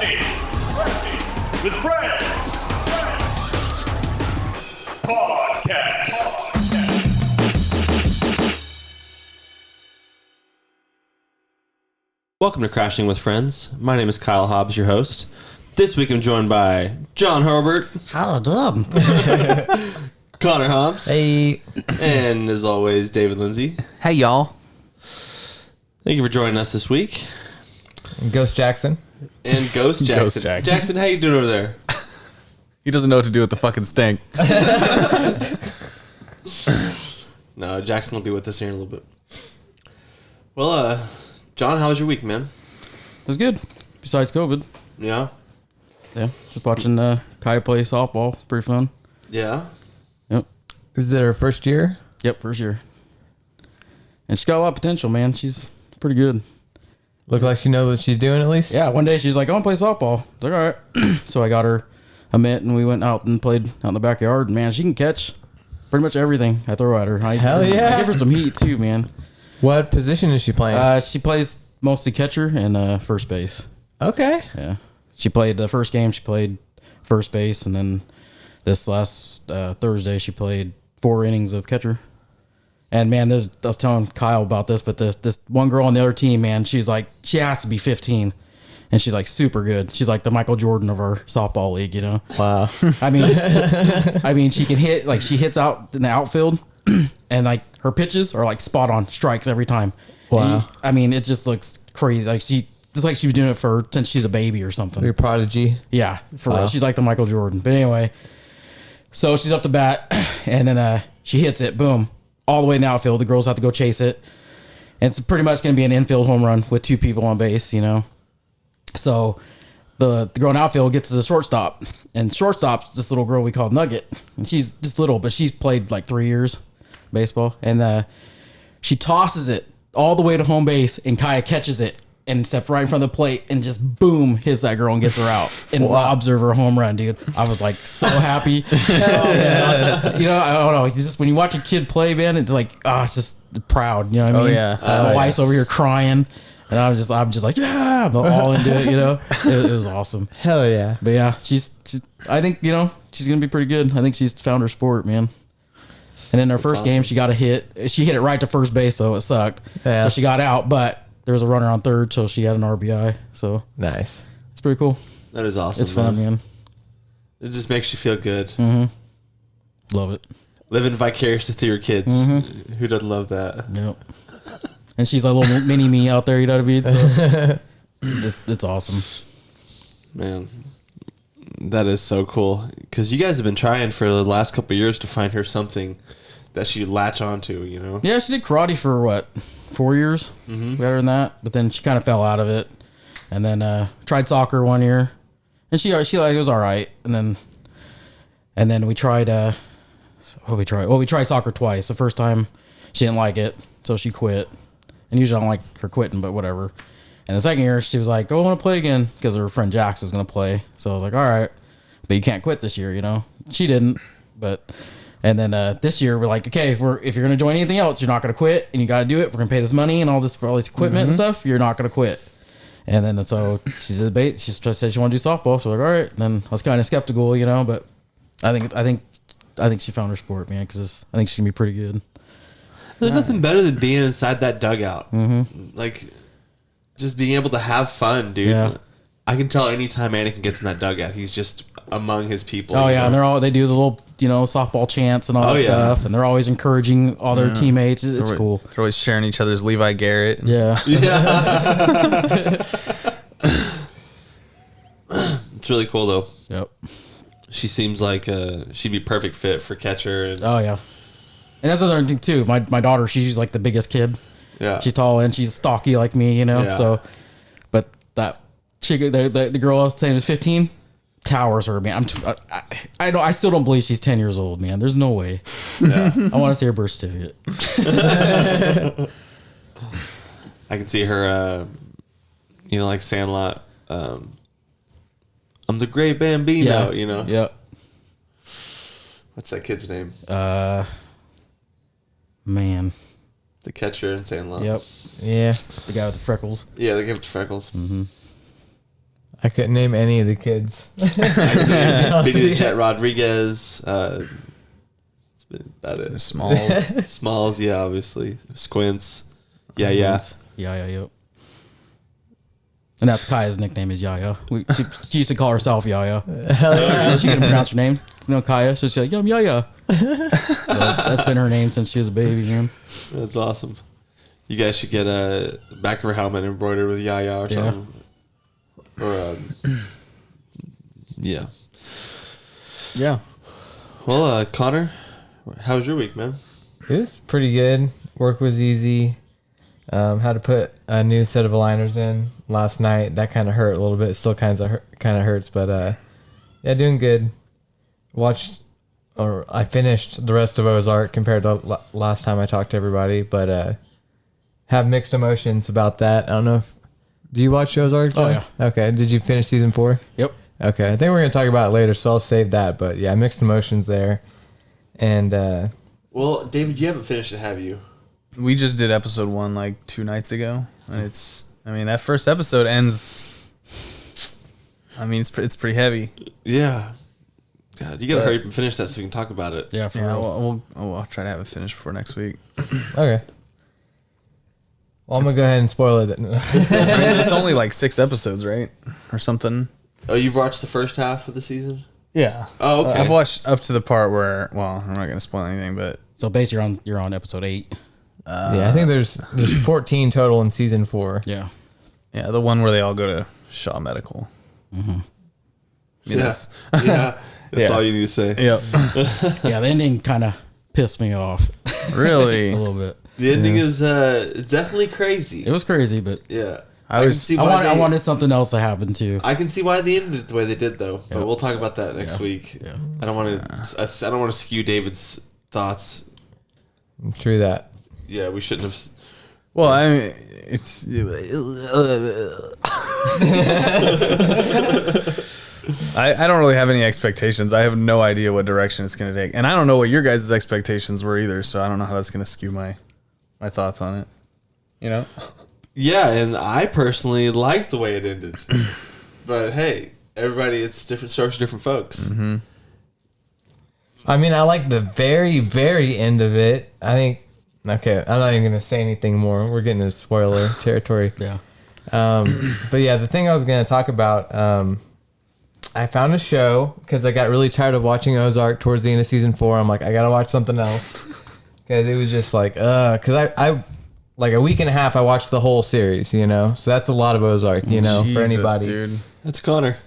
Crashing with Friends Podcast. Welcome to Crashing with Friends. My name is Kyle Hobbs, your host. This week I'm joined by John Herbert. Hello, Connor Hobbs. Hey. And as always, David Lindsay. Hey, y'all. Thank you for joining us this week. And Ghost Jackson. And Ghost Jackson. Ghost Jackson. Jackson, how you doing over there? He doesn't know what to do with the fucking stink. No, Jackson will be with us here in a little bit. Well, John, how was your week, man? It was good. Besides COVID. Yeah? Yeah. Just watching Kaya play softball. Pretty fun. Yeah? Yep. Is it her first year? Yep, first year. And she's got a lot of potential, man. She's pretty good. Look like she knows what she's doing at least? Yeah, one day she's like, I want to play softball. I was like, all right. So I got her a mitt and we went out and played out in the backyard. And man, she can catch pretty much everything I throw at her. Hell yeah. I give her some heat too, man. What position is she playing? She plays mostly catcher and first base. Okay. Yeah. She played the first game, she played first base, and then this last Thursday she played 4 innings of catcher. And man, I was telling Kyle about this, but this one girl on the other team, man, she's like, she has to be 15. And she's like super good. She's like the Michael Jordan of our softball league, you know? Wow. I mean, she can hit, like she hits out in the outfield and like her pitches are like spot on strikes every time. Wow. It just looks crazy. Like she was doing it since she's a baby or something. Your prodigy. Yeah, for real. She's like the Michael Jordan. But anyway, so she's up to bat and then she hits it, boom, all the way in the outfield. The girls have to go chase it. And it's pretty much going to be an infield home run with 2 people on base, you know? So the girl in outfield gets to the shortstop, and shortstop's this little girl we call Nugget, and she's just little, but she's played like 3 years baseball, and she tosses it all the way to home base, and Kaya catches it and steps right in front of the plate and just boom hits that girl and gets her out and robs her of her home run, dude. I was like so happy. You know, I don't know. It's just when you watch a kid play, man, it's like it's just proud. You know what I mean? Oh, yeah. My wife's over here crying. And I'm just like, yeah, I'm all into it, you know. It was awesome. Hell yeah. But yeah, she's. I think she's gonna be pretty good. I think she's found her sport, man. And in her first game, she got a hit. She hit it right to first base, so it sucked. Yeah. So she got out, but there was a runner on third, so she had an RBI. So Nice. it's pretty cool. That is awesome. It's fun, man. It just makes you feel good. Mm-hmm. Love it. Living vicariously through your kids. Mm-hmm. Who doesn't love that? Yep. And she's a little mini me out there, you know what I mean? So it's awesome. Man, that is so cool. Because you guys have been trying for the last couple of years to find her something that she'd latch onto, you know? Yeah, she did karate for 4 years? Mm-hmm. Better than that. But then she kind of fell out of it. And then tried soccer 1 year. And she it was all right. And then we tried we tried soccer twice. The first time she didn't like it, so she quit. And usually I don't like her quitting, but whatever. And the second year, she was like, I want to play again, because her friend Jax was going to play. So I was like, all right. But you can't quit this year, you know? She didn't. And then this year, we're like, okay, if you're going to join anything else, you're not going to quit, and you got to do it. We're going to pay this money and all this for all this equipment and stuff. You're not going to quit. And then so she did the bait. She just said she wanted to do softball. So I was like, all right. And then I was kind of skeptical, you know, but I think she found her sport, man, because I think she's going to be pretty good. There's nothing better than being inside that dugout. Mm-hmm. Like, just being able to have fun, dude. Yeah. I can tell anytime Anakin gets in that dugout, he's just among his people. Oh, yeah, know? And they do the little, softball chants and all that stuff, and they're always encouraging all their teammates. It's cool. They're always sharing each other's Levi Garrett. Yeah. It's really cool, though. Yep. She seems like she'd be perfect fit for catcher. And Oh, yeah. And that's another thing, too. My daughter, she's like the biggest kid. yeah. She's tall and she's stocky like me, you know. Yeah. So, but that chick, the girl I was saying was 15, towers her, man. I still don't believe she's 10 years old, man. There's no way. Yeah. I want to see her birth certificate. I can see her, like Sandlot. I'm the great Bambino, you know. Yep. What's that kid's name? Man. The catcher in Sandlot. Yep. Yeah. The guy with the freckles. Yeah, the guy with the freckles. Mm-hmm. I couldn't name any of the kids. Big Jet Rodriguez. That's been about it. Smalls. Smalls, yeah, obviously. Squints. Yeah. Yep. And that's Kaya's nickname is Yaya. She used to call herself Yaya. She couldn't pronounce her name. It's no Kaya, so she's like, I'm Yaya. So that's been her name since she was a baby, man. That's awesome. You guys should get a back of her helmet embroidered with Yaya or something. Or, yeah. Yeah. Well, Connor, how was your week, man? It was pretty good. Work was easy. Had to put a new set of aligners in last night. That kind of hurt a little bit. It still kind of hurts, but yeah, doing good. I finished the rest of Ozark compared to last time I talked to everybody, but have mixed emotions about that. I don't know if do you watch Ozark, John? Oh yeah. Okay. Did you finish season 4? Yep. Okay. I think we're gonna talk about it later, so I'll save that. But yeah, mixed emotions there. And well, David, you haven't finished it, have you? We just did episode 1 like 2 nights ago, and that first episode ends. I mean, it's pretty heavy. Yeah. God, you gotta hurry up and finish that so we can talk about it. Yeah, for Yeah, real. I'll try to have it finished before next week. okay. Well, I'm gonna go ahead and spoil it. I mean, it's only like 6 episodes, right, or something. Oh, you've watched the first half of the season? Yeah. Oh, okay. I've watched up to the part where, well, I'm not gonna spoil anything, but So basically you're on episode 8. Yeah, I think there's 14 total in season 4. Yeah. yeah, the one where they all go to Shaw Medical. Mm-hmm. I mean, Yeah. Yeah. That's all you need to say. Yep. Yeah, the ending kind of pissed me off Really? a little bit. The ending is definitely crazy. It was crazy, but Yeah. I was- I wanted something else to happen too. I can see why they ended it the way they did, though. But we'll talk about that next week. Yeah. I don't want to skew David's thoughts. True that. Yeah, we shouldn't have. Well, I mean, it's. I don't really have any expectations. I have no idea what direction it's going to take, and I don't know what your guys' expectations were either. So I don't know how that's going to skew my thoughts on it. You know? Yeah, and I personally liked the way it ended. But hey, everybody, it's different strokes for different folks. Mm-hmm. I mean, I like the very, very end of it. I think. Okay, I'm not even gonna say anything more. We're getting into spoiler territory. Yeah. But yeah, the thing I was gonna talk about. I found a show because I got really tired of watching Ozark towards the end of season 4. I'm like, I gotta watch something else because it was just like, because I like a week and a half I watched the whole series, you know. So that's a lot of Ozark, you know, for Jesus, anybody. dude. That's Connor.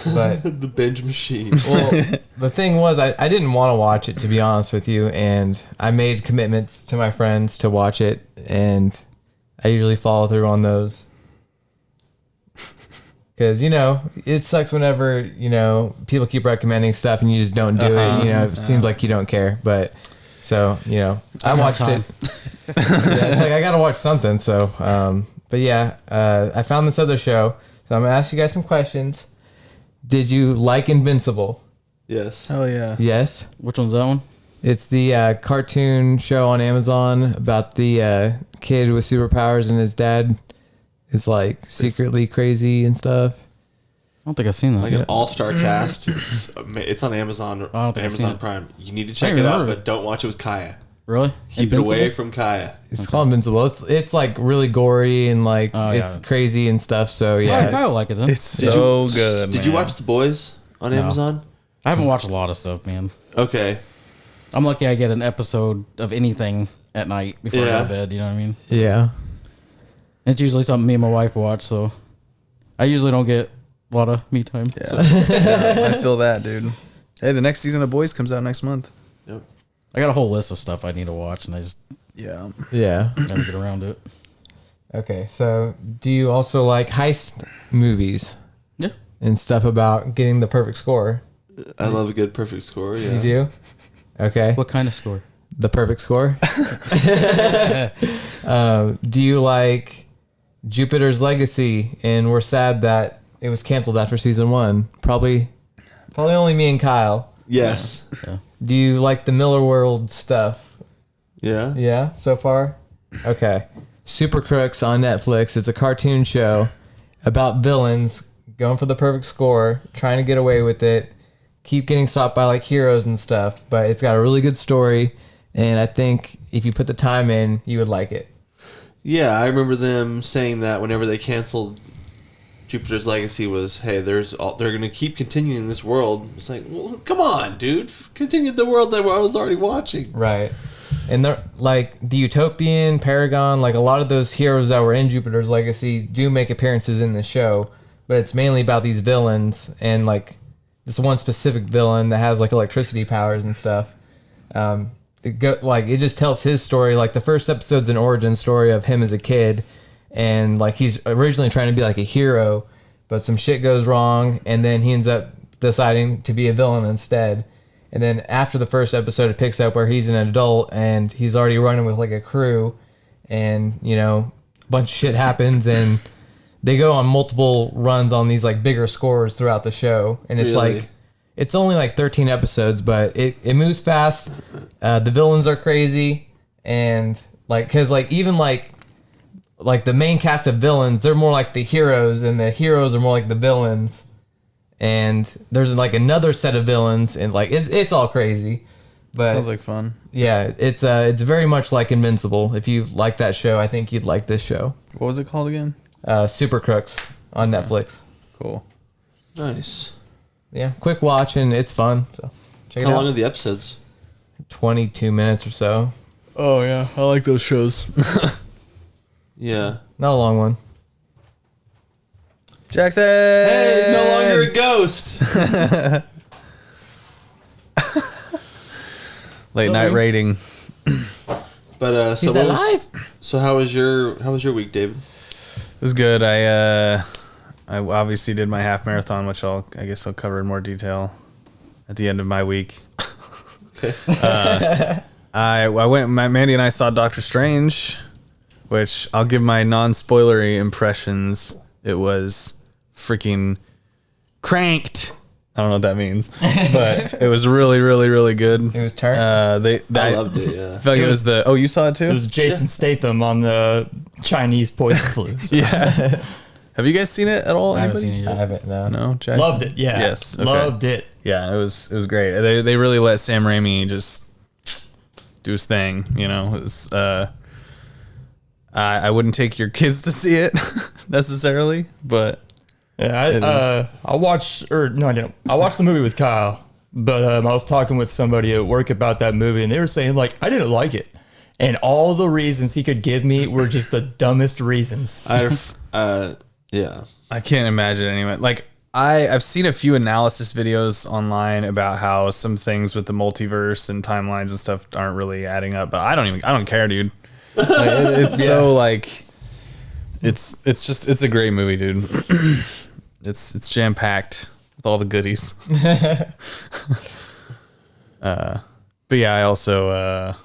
But The binge machine. well, the thing was, I didn't want to watch it, to be honest with you, and I made commitments to my friends to watch it, and I usually follow through on those. Because, you know, it sucks whenever, you know, people keep recommending stuff and you just don't do it. You know, it seems like you don't care. But, so, you know, I watched it. Yeah, it's like, I got to watch something. So, but yeah, I found this other show. So I'm going to ask you guys some questions. Did you like Invincible? Yes. Hell yeah. Yes. Which one's that one? It's the cartoon show on Amazon about the kid with superpowers and his dad is like secretly crazy and stuff. I don't think I've seen that. Like an all-star cast. It's on Amazon. I don't think I've seen Amazon it. Prime. You need to check even it heard out, of but it. don't watch it with Kaya. Really? Keep it away from Kaya. It's called Invincible. It's like really gory and like it's crazy and stuff. So Yeah, I yeah, kind of like it then. It's so good. Did you watch The Boys on Amazon? I haven't watched a lot of stuff, man. Okay. I'm lucky I get an episode of anything at night before I go Yeah. to bed. You know what I mean? yeah. It's usually something me and my wife watch, so I usually don't get a lot of me time. Yeah. So I feel that, dude. Hey, the next season of Boys comes out next month. Yep. I got a whole list of stuff I need to watch, and I just Yeah. Yeah. never get around to it. Okay, so do you also like heist movies Yeah. and stuff about getting the perfect score? I love a good perfect score. Yeah. You do? Okay. What kind of score? The perfect score. Do you like Jupiter's Legacy? And we're sad that it was canceled after season 1. Probably only me and Kyle. Yes. Do you like the Miller World stuff? Yeah. Yeah, so far? Okay. Super Crooks on Netflix. It's a cartoon show about villains going for the perfect score, trying to get away with it, keep getting stopped by like heroes and stuff. But it's got a really good story, and I think if you put the time in, you would like it. Yeah, I remember them saying that whenever they canceled Jupiter's Legacy was, hey, they're going to keep continuing this world. It's like, well, come on, dude. Continue the world that I was already watching. Right. And they're like the Utopian, Paragon, like a lot of those heroes that were in Jupiter's Legacy do make appearances in the show, but it's mainly about these villains and like this one specific villain that has like electricity powers and stuff. It just tells his story. Like the first episode's an origin story of him as a kid, and like he's originally trying to be like a hero, but some shit goes wrong, and then he ends up deciding to be a villain instead. And then after the first episode, it picks up where he's an adult and he's already running with like a crew, and a bunch of shit happens, and they go on multiple runs on these like bigger scores throughout the show, and it's Really? like it's only like 13 episodes, but it moves fast. The villains are crazy, and like because like even like the main cast of villains, they're more like the heroes, and the heroes are more like the villains. And there's like another set of villains, and like it's all crazy. But Sounds like fun. yeah, it's very much like Invincible. If you like that show, I think you'd like this show. What was it called again? Super Crooks on Netflix. Cool. Nice. Yeah, quick watch, and it's fun. So check it How out. long are the episodes? 22 minutes or so. Oh yeah, I like those shows. Yeah. Not a long one. Jackson. Hey, no longer a ghost. Late night rating. But so He's alive. So how was your week, David? It was good. I obviously did my half marathon, which I guess I'll cover in more detail at the end of my week. Okay. I went. Mandy and I saw Doctor Strange, which I'll give my non-spoilery impressions. It was freaking cranked. I don't know what that means, but it was really, really, really good. It was turn. I loved it. Yeah. I feel like it was the. Oh, you saw it too? It was Jason Statham on the Chinese poison flu. So. Yeah. Have you guys seen it at all? I haven't Anybody? seen it I yet. haven't. No. No, Jackson? Loved it. Yeah. Yes. Okay. Loved it. Yeah, it was great. They really let Sam Raimi just do his thing. It was. I wouldn't take your kids to see it necessarily, but Yeah, I watched, or no, I didn't. I watched the movie with Kyle, but I was talking with somebody at work about that movie, and they were saying like I didn't like it, and all the reasons he could give me were just the dumbest reasons. Yeah. I can't imagine anyone like I've seen a few analysis videos online about how some things with the multiverse and timelines and stuff aren't really adding up, but I don't care, dude. Like, it's so like it's a great movie, dude. It's jam packed with all the goodies. But yeah, I also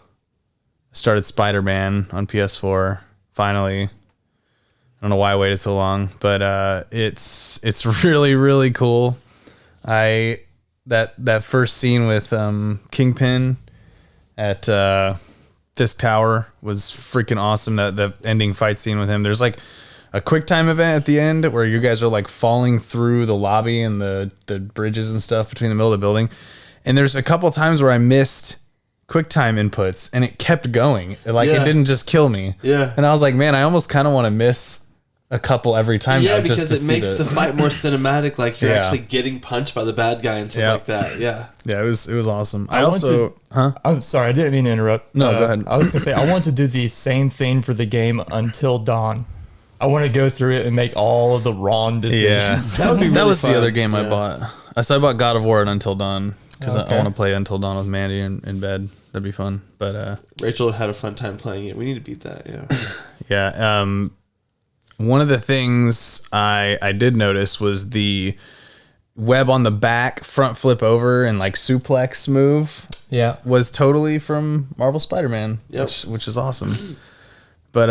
started Spider-Man on PS4 finally. I don't know why I waited so long, but it's really, really cool. That first scene with Kingpin at Fisk Tower was freaking awesome. The ending fight scene with him. There's like a quick time event at the end where you guys are like falling through the lobby and the bridges and stuff between the middle of the building. And there's a couple times where I missed quick time inputs and it kept going. It didn't just kill me. Yeah. And I was like, man, I almost kind of want to miss a couple every time. Yeah, now just because to it see makes the fight more cinematic. Like you're Yeah. actually getting punched by the bad guy and stuff Yeah. like that. Yeah. Yeah, it was awesome. I want also, I'm sorry, I didn't mean to interrupt. No, go ahead. I was gonna say I want to do the same thing for the game Until Dawn. I want to go through it and make all of the wrong decisions. That would be that really was fun. the other game I Yeah. bought. I bought God of War and Until Dawn because I Okay. want to play Until Dawn with Mandy in bed. That'd be fun. But Rachel had a fun time playing it. We need to beat that. Yeah. yeah, one of the things I did notice was the web on the back front flip over and like suplex move Yeah. was totally from Marvel Spider-Man, Yep. which is awesome. But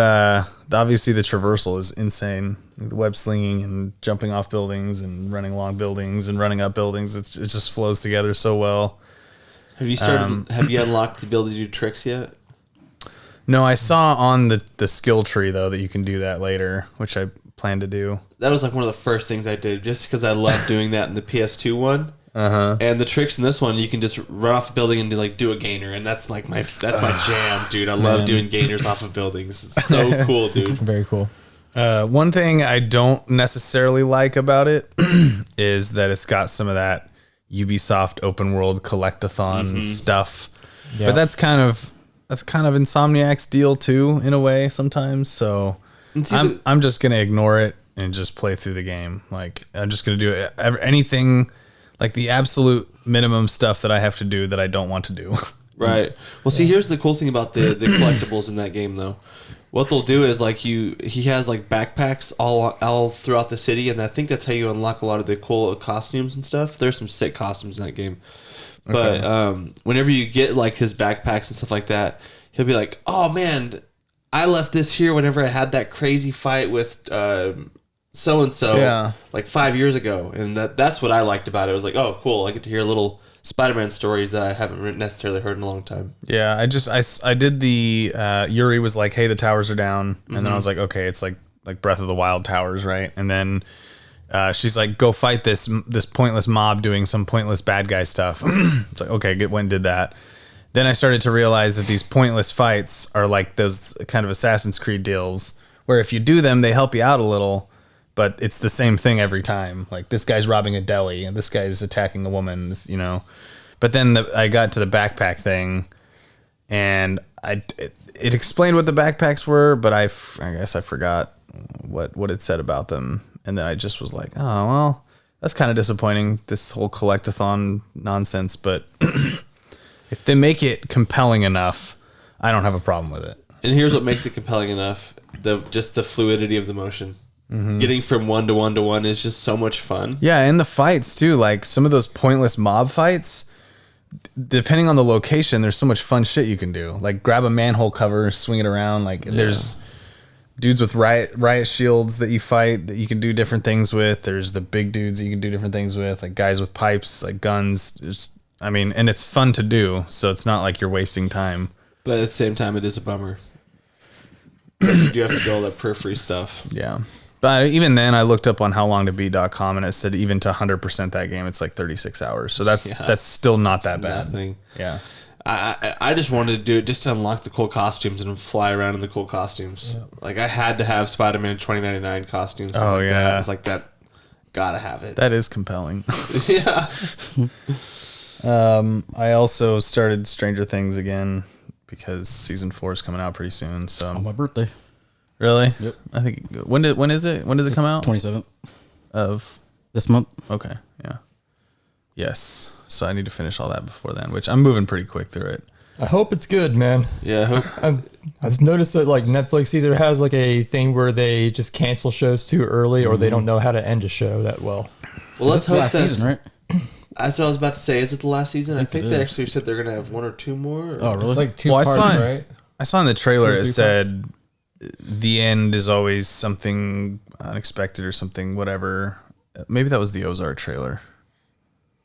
obviously the traversal is insane. The web slinging and jumping off buildings and running along buildings and running up buildings. It just flows together so well. Have you started? Have you unlocked the ability to do tricks yet? No, I saw on the skill tree though that you can do that later, which I plan to do. that was like one of the first things I did, just because I love doing that in the PS2 one. And the tricks in this one, you can just run off the building and do a gainer, and that's like my jam, dude. I love doing gainers off of buildings. It's so cool, dude. Very cool. One thing I don't necessarily like about it is that it's got some of that Ubisoft open world collectathon stuff. Yeah. But that's kind of Insomniac's deal too, in a way, sometimes. So I'm just gonna ignore it and just play through the game. Like, I'm just gonna do anything, like the absolute minimum stuff that I have to do that I don't want to do. Right. Well, see, here's the cool thing about the collectibles in that game, though. What they'll do is he has like backpacks all throughout the city, and I think that's how you unlock a lot of the cool costumes and stuff. There's some sick costumes in that game. But whenever you get like his backpacks and stuff like that, he'll be like, "Oh man, I left this here whenever I had that crazy fight with so and so like 5 years ago." And that's what I liked about it. It was like, "Oh, cool! I get to hear little Spider-Man stories that I haven't necessarily heard in a long time." Yeah, I did the Yuri was like, "Hey, the towers are down," and then I was like, "Okay, it's like Breath of the Wild towers, right?" And then she's like, "Go fight this pointless mob doing some pointless bad guy stuff." It's like, okay, went and did that. Then I started to realize that these pointless fights are like those kind of Assassin's Creed deals where if you do them, they help you out a little, but it's the same thing every time. Like, this guy's robbing a deli and this guy's attacking a woman, you know. But then I got to the backpack thing, and it explained what the backpacks were, but I guess I forgot what it said about them. And then I just was like, oh, well, that's kind of disappointing, this whole collectathon nonsense. But if they make it compelling enough, I don't have a problem with it. And here's what makes it compelling enough: just the fluidity of the motion. Getting from one to one to one is just so much fun. Yeah, and the fights too. Like some of those pointless mob fights, depending on the location, there's so much fun shit you can do. Like grab a manhole cover, swing it around. Like there's dudes with riot shields that you fight that you can do different things with. There's the big dudes that you can do different things with, like guys with pipes, like guns. And it's fun to do, so it's not like you're wasting time. But at the same time, it is a bummer. You do have to do all that periphery stuff. Yeah. But even then, I looked up on howlongtobeat.com, and it said even to 100% that game, it's like 36 hours. So that's still not that bad. Nothing. Yeah. I just wanted to do it just to unlock the cool costumes and fly around in the cool costumes. Yeah. Like, I had to have Spider-Man 2099 costumes. Oh, like yeah. That. I was like, that, gotta have it. That is compelling. Yeah. I also started Stranger Things again because season 4 is coming out pretty soon. So On my birthday. Really? Yep. I think when is it? When does it come out? 27th of this month. Okay. Yeah. Yes. So I need to finish all that before then, which I'm moving pretty quick through it. I hope it's good, man. Yeah, I hope. I just noticed that like Netflix either has like a thing where they just cancel shows too early, or they don't know how to end a show that well. Well, let's hope last season, right? That's what I was about to say. Is it the last season? I think it they is. actually said they're gonna have one or two more. Or? Oh, really? It's like two Well, parts, right? I saw in the trailer it 3 said the end is always something unexpected or something, whatever. Maybe that was the Ozark trailer.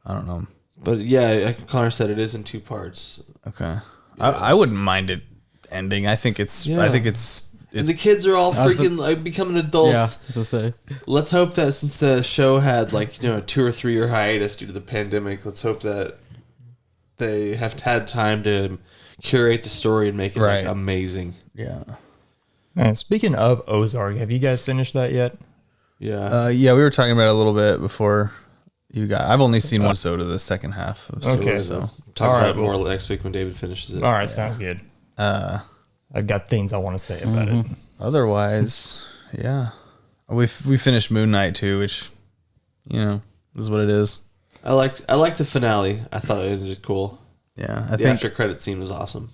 I don't know. But yeah, Connor said it is in 2 parts. Okay. I wouldn't mind it ending. I think it's. Yeah. I think it's. And the kids are all freaking like becoming adults. Yeah, as I say. Let's hope that since the show had like a 2 or 3 year hiatus due to the pandemic, let's hope that they have had time to curate the story and make it like amazing. Yeah. Man, speaking of Ozark, have you guys finished that yet? Yeah. Yeah, we were talking about it a little bit before you got. I've only seen one episode of the second half of Okay. so Talk all about right, it more next week when David finishes it. All right, sounds good. I've got things I want to say about it. otherwise, yeah. We finished Moon Knight too, which is what it is. I liked the finale. I thought it ended cool. Yeah, I The think. after credit scene was awesome.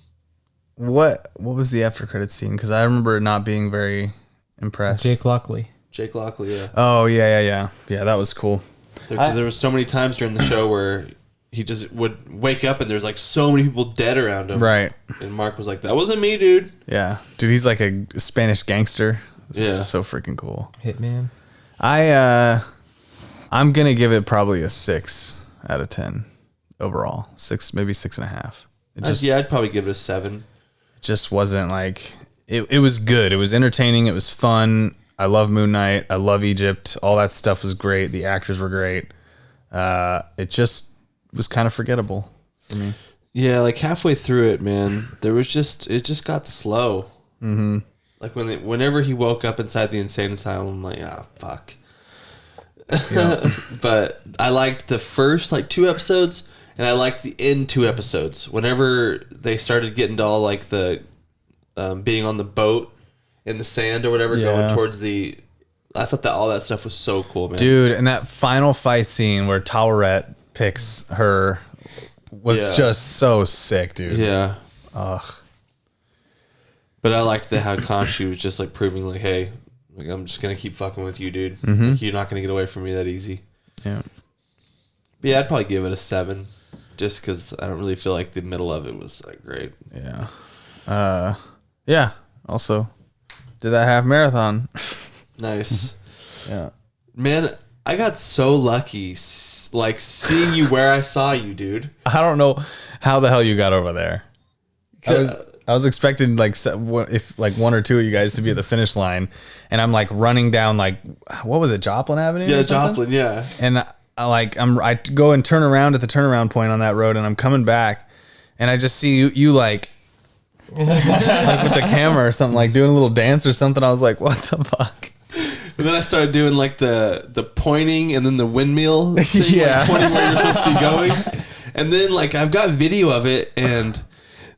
What was the after credit scene? Because I remember it not being very impressed. Jake Lockley. Jake Lockley, yeah. Oh yeah. That was cool. There was so many times during the show where he just would wake up and there's like so many people dead around him. Right. And Mark was like, "That wasn't me, dude." Yeah, dude, he's like a Spanish gangster. Yeah. So freaking cool. Hitman. I'm gonna give it probably a 6 out of 10 overall. 6, maybe 6.5. It just I'd probably give it a 7. just wasn't like it was good. It was entertaining. It was fun. I love Moon Knight. I love Egypt. All that stuff was great. The actors were great. It just was kind of forgettable for me. Yeah, like halfway through it, man, it just got slow. Mm-hmm. Like whenever he woke up inside the insane asylum, I'm like, fuck. Yeah. But I liked the first like 2 episodes, and I liked the end 2 episodes. Whenever they started getting to all like the being on the boat in the sand or whatever, going towards the. I thought that all that stuff was so cool, man. Dude, and that final fight scene where Taweret picks her was just so sick, dude. Yeah. Ugh. But I liked how Khonshu was just like proving like, hey, like, I'm just gonna keep fucking with you, dude. Like, you're not gonna get away from me that easy. Yeah. But yeah, I'd probably give it a 7, just because I don't really feel like the middle of it was like great. Yeah. Yeah. Also, did that half marathon. Nice. Yeah. Man, I got so lucky, like seeing you where I saw you, dude. I don't know how the hell you got over there. I was expecting like if like 1 or 2 of you guys to be at the finish line, and I'm like running down like what was it, Joplin Avenue? Yeah, Joplin. Yeah. And I go and turn around at the turnaround point on that road, and I'm coming back, and I just see you like with the camera or something, like doing a little dance or something. I was like, what the fuck? And then I started doing like the pointing and then the windmill thing, Yeah. like pointing where you're supposed to be going. And then like I've got video of it, and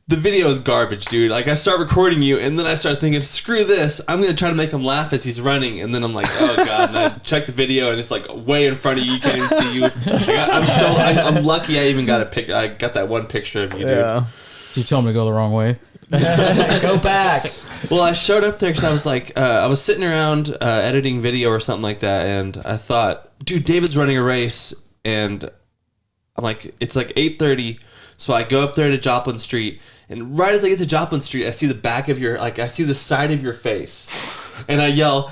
the video is garbage, dude. Like I start recording you, and then I start thinking, screw this. I'm gonna try to make him laugh as he's running, and then I'm like, oh god. And I check the video, and it's like way in front of you. You can't even see you. Like, I'm lucky. I even got a pic. I got that one picture of you, dude. Yeah. You told me to go the wrong way. Go back. Well, I showed up there because I was like, I was sitting around editing video or something like that, and I thought, dude, David's running a race, and I'm like, it's like 8:30, so I go up there to Joplin Street, and right as I get to Joplin Street, I see the back of your, like, I see the side of your face, and I yell,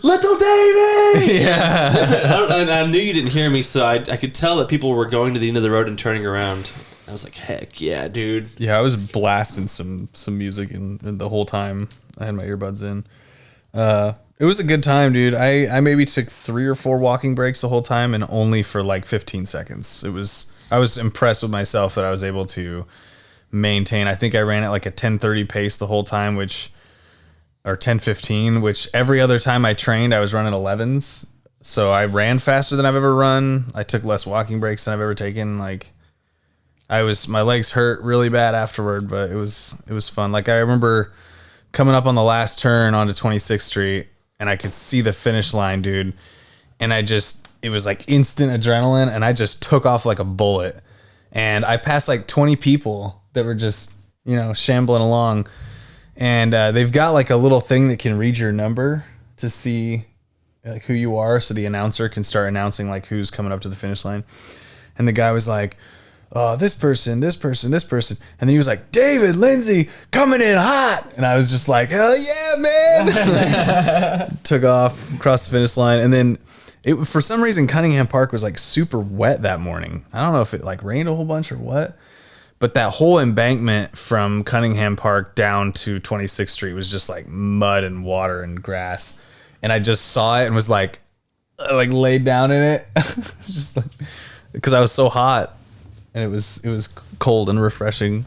"Little David!" Yeah. And I knew you didn't hear me, so I could tell that people were going to the end of the road and turning around. I was like, heck yeah, dude. Yeah, I was blasting some music and the whole time I had my earbuds in. It was a good time, dude. I maybe took 3 or 4 walking breaks the whole time, and only for like 15 seconds. I was impressed with myself that I was able to maintain. I think I ran at like a 10:30 pace the whole time, or 10:15, which every other time I trained, I was running 11s. So I ran faster than I've ever run. I took less walking breaks than I've ever taken. Like, my legs hurt really bad afterward, but it was fun. Like, I remember coming up on the last turn onto 26th Street, and I could see the finish line, dude. And it was like instant adrenaline, and I just took off like a bullet. And I passed like 20 people that were just, shambling along. And they've got like a little thing that can read your number to see like who you are, so the announcer can start announcing like who's coming up to the finish line. And the guy was like, this person. And then he was like, David, Lindsay, coming in hot. And I was just like, hell yeah, man. Took off, crossed the finish line. And then for some reason, Cunningham Park was like super wet that morning. I don't know if it like rained a whole bunch or what, but that whole embankment from Cunningham Park down to 26th Street was just like mud and water and grass. And I just saw it and was like laid down in it. Just like, because I was so hot. And it was cold and refreshing.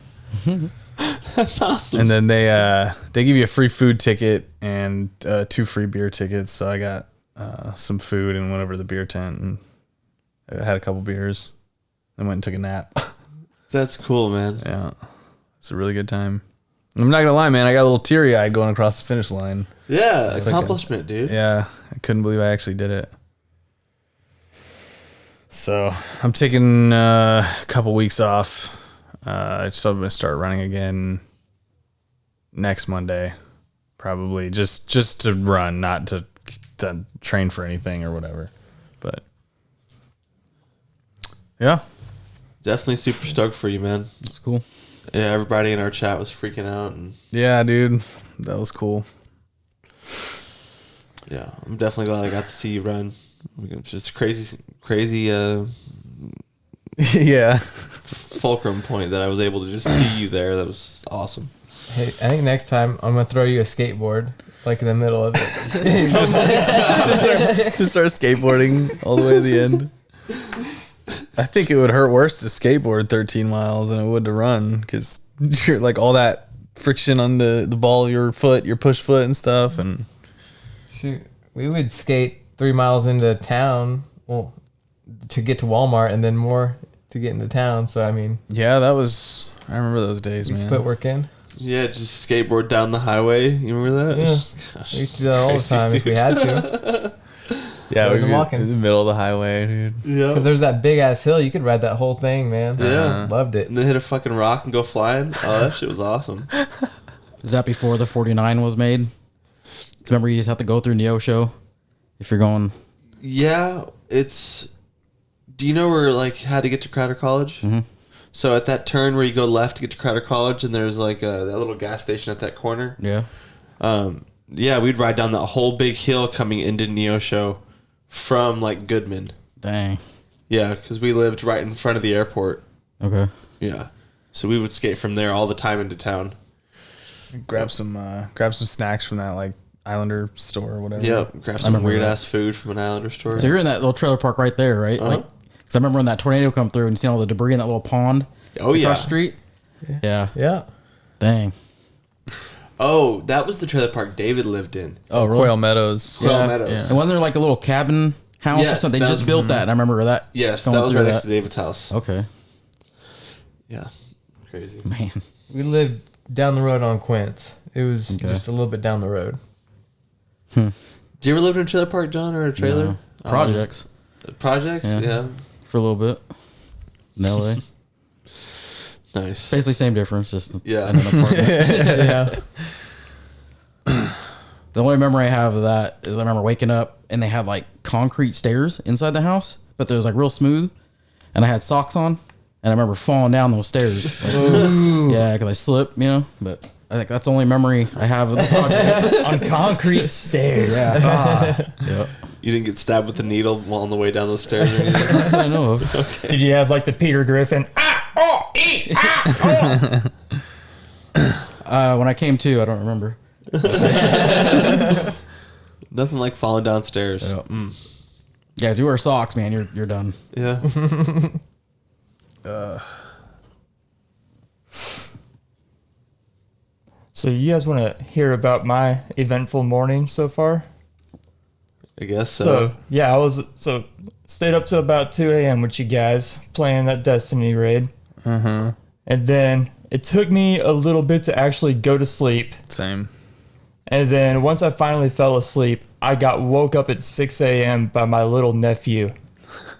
That's awesome. And then they give you a free food ticket and 2 free beer tickets. So I got some food and went over to the beer tent and I had a couple beers and went and took a nap. That's cool, man. Yeah, it's a really good time. I'm not gonna lie, man. I got a little teary eyed going across the finish line. Yeah, accomplishment, dude. Yeah, I couldn't believe I actually did it. So I'm taking a couple weeks off. I'm going to start running again next Monday, probably just to run, not to train for anything or whatever. But yeah, Definitely super stoked for you, man. It's cool. Yeah, everybody in our chat was freaking out, and yeah, dude, that was cool. yeah, I'm definitely glad I got to see you run. It's just crazy Yeah. fulcrum point that I was able to just see you there. That was awesome. Hey, I think next time I'm gonna throw you a skateboard like in the middle of it. Just start skateboarding all the way to the end. I think it would hurt worse to skateboard 13 miles than it would to run because you're like all that friction on the ball of your foot, your push foot and stuff. And Shoot, we would skate 3 miles into town, well, to get to Walmart, and then more to get into town. So I mean, yeah, I remember those days, we man. put work in. Yeah, just skateboard down the highway. You remember that? Yeah, Gosh, we used to do that all the crazy, time if we dude. had to. Yeah, Rather we'd than be walking. in the middle of the highway, dude. Yeah. Because there's that big ass hill, you could ride that whole thing, man. Yeah. Loved it. And then hit a fucking rock and go flying. Oh, that shit was awesome. Is that before the 49 was made? Remember, you just have to go through Neosho if you're going. Yeah, it's. Do you know where like how to get to Crowder College? Mm-hmm. So at that turn where you go left to get to Crowder College, and there's like that little gas station at that corner. Yeah. Yeah, we'd ride down that whole big hill coming into Neosho from like Goodman. Dang. Yeah, because we lived right in front of the airport. Okay. Yeah, so we would skate from there all the time into town. Grab some snacks from that like Islander store or whatever. Yep, grab some remember weird that. ass food from an Islander store. So you're in that little trailer park right there, right? Uh-huh. Like, because I remember when that tornado come through and you see all the debris in that little pond Oh yeah. across the street. Yeah. Yeah. Dang. Oh, that was the trailer park David lived in. Oh, really? Quail Meadows. Quail Meadows. And wasn't there like a little cabin house or Yes, something? They that just was- built that, and I remember that. Yes, going that was through right next to David's house. Okay. Yeah, crazy. Man. We lived down the road on Quince. It was Okay. just a little bit down the road. Did you ever live in a trailer park, John, or a trailer? No. Projects Projects? Yeah. Yeah. for a little bit. In LA. Nice. Basically same difference, just Yeah. in an apartment. Yeah. The only memory I have of that is I remember waking up and they had like concrete stairs inside the house, but they was like real smooth, and I had socks on, and I remember falling down those stairs. Like, yeah, because I slipped, you know. But I think that's the only memory I have of the project. On concrete stairs. Yep. You didn't get stabbed with a needle while on the way down those stairs or anything? That's what I know of. Did you have like the Peter Griffin? When I came to, I don't remember. Nothing like falling downstairs. Yep. Yeah, if you wear socks, man, you're done. Yeah. So you guys want to hear about my eventful morning so far? I guess so. So yeah, stayed up to about 2 a.m. with you guys playing that Destiny raid. And then it took me a little bit to actually go to sleep. Same. And then once I finally fell asleep, I got woke up at 6 a.m. by my little nephew.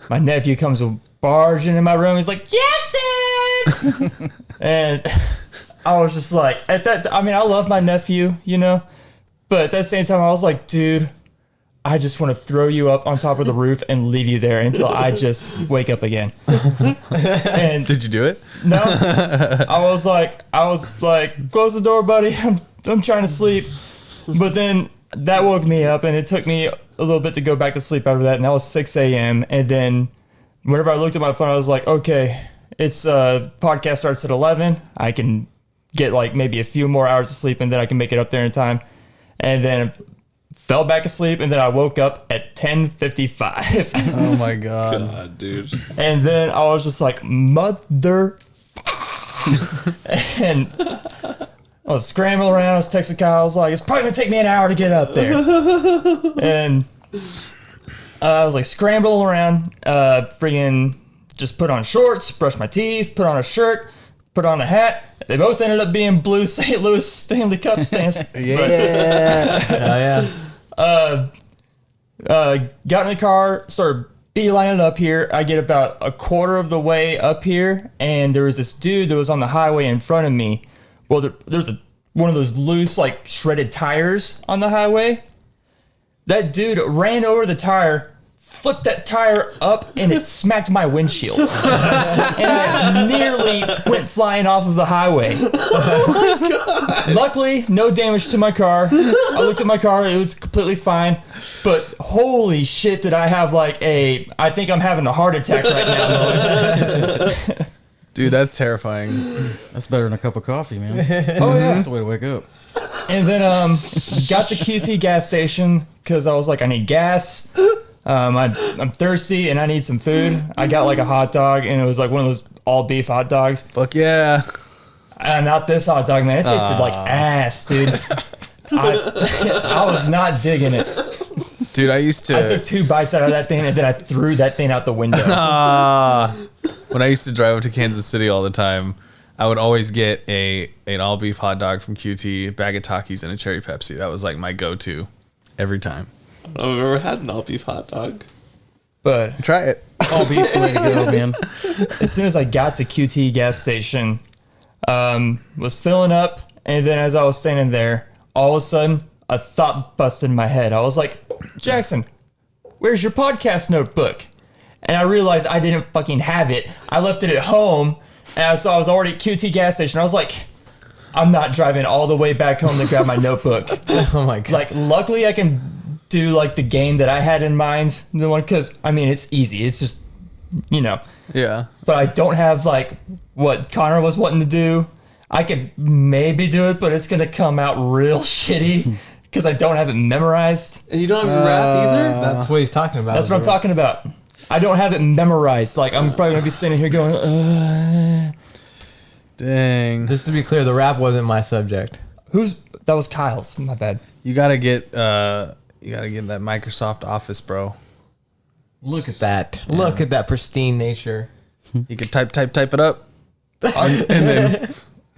My nephew comes barging in my room. He's like, Jackson! And I was just like, I love my nephew, you know? But at that same time, I was like, dude, I just want to throw you up on top of the roof and leave you there until I just wake up again. And Did you do it? no, I was like, close the door, buddy. I'm trying to sleep. But then that woke me up, and it took me a little bit to go back to sleep after that. And that was 6 a.m. And then whenever I looked at my phone, I was like, okay, it's podcast starts at 11. I can get like maybe a few more hours of sleep, and then I can make it up there in time. And then fell back asleep, and then I woke up at 10:55. Oh my god. God, dude. And then I was just like, mother. And I was scrambling around. I was texting Kyle. I was like, it's probably going to take me an hour to get up there. And I was like scrambling around, freaking just put on shorts, brush my teeth, put on a shirt, put on a hat. They both ended up being blue St. Louis Stanley Cup stands. Oh, yeah. Got in the car, started beelining up here. I get about a quarter of the way up here, and there was this dude that was on the highway in front of me. Well, there's one of those loose, like, shredded tires on the highway. That dude ran over the tire, flipped that tire up, and it smacked my windshield. And I nearly went flying off of the highway. Luckily, no damage to my car. I looked at my car, it was completely fine. But holy shit, did I have I think I'm having a heart attack right now. Dude, that's terrifying. That's better than a cup of coffee, man. Oh, yeah. That's the way to wake up. And then got to QT gas station because I was like, I need gas. I'm thirsty and I need some food. I got like a hot dog, and it was like one of those all beef hot dogs. Fuck yeah. Not this hot dog, man. It tasted like ass, dude. I was not digging it. Dude, I took 2 bites out of that thing, and then I threw that thing out the window. When I used to drive up to Kansas City all the time, I would always get an all beef hot dog from QT, a bag of Takis, and a cherry Pepsi. That was like my go-to every time. I've never had an all beef hot dog. But Try it. All beef's the way to go, man. as soon as I got to QT gas station, was filling up, and then as I was standing there, all of a sudden, a thought busted in my head. I was like, Jackson, where's your podcast notebook? And I realized I didn't fucking have it. I left it at home, and so I was already at QT gas station. I was like, I'm not driving all the way back home to grab my notebook. Oh my god. Like, luckily I can do like the game that I had in mind, the one, because I mean it's easy. It's just, you know. Yeah. But I don't have like what Connor was wanting to do. I could maybe do it, but it's gonna come out real shitty because I don't have it memorized. And you don't have your rap either? That's what he's talking about. That's what I'm talking about. I don't have it memorized. Like I'm probably gonna be standing here going, Dang. Just to be clear, the rap wasn't my subject. that was Kyle's. My bad. You gotta get that Microsoft Office, bro. Look at that. Look at that pristine nature. You could type it up. And then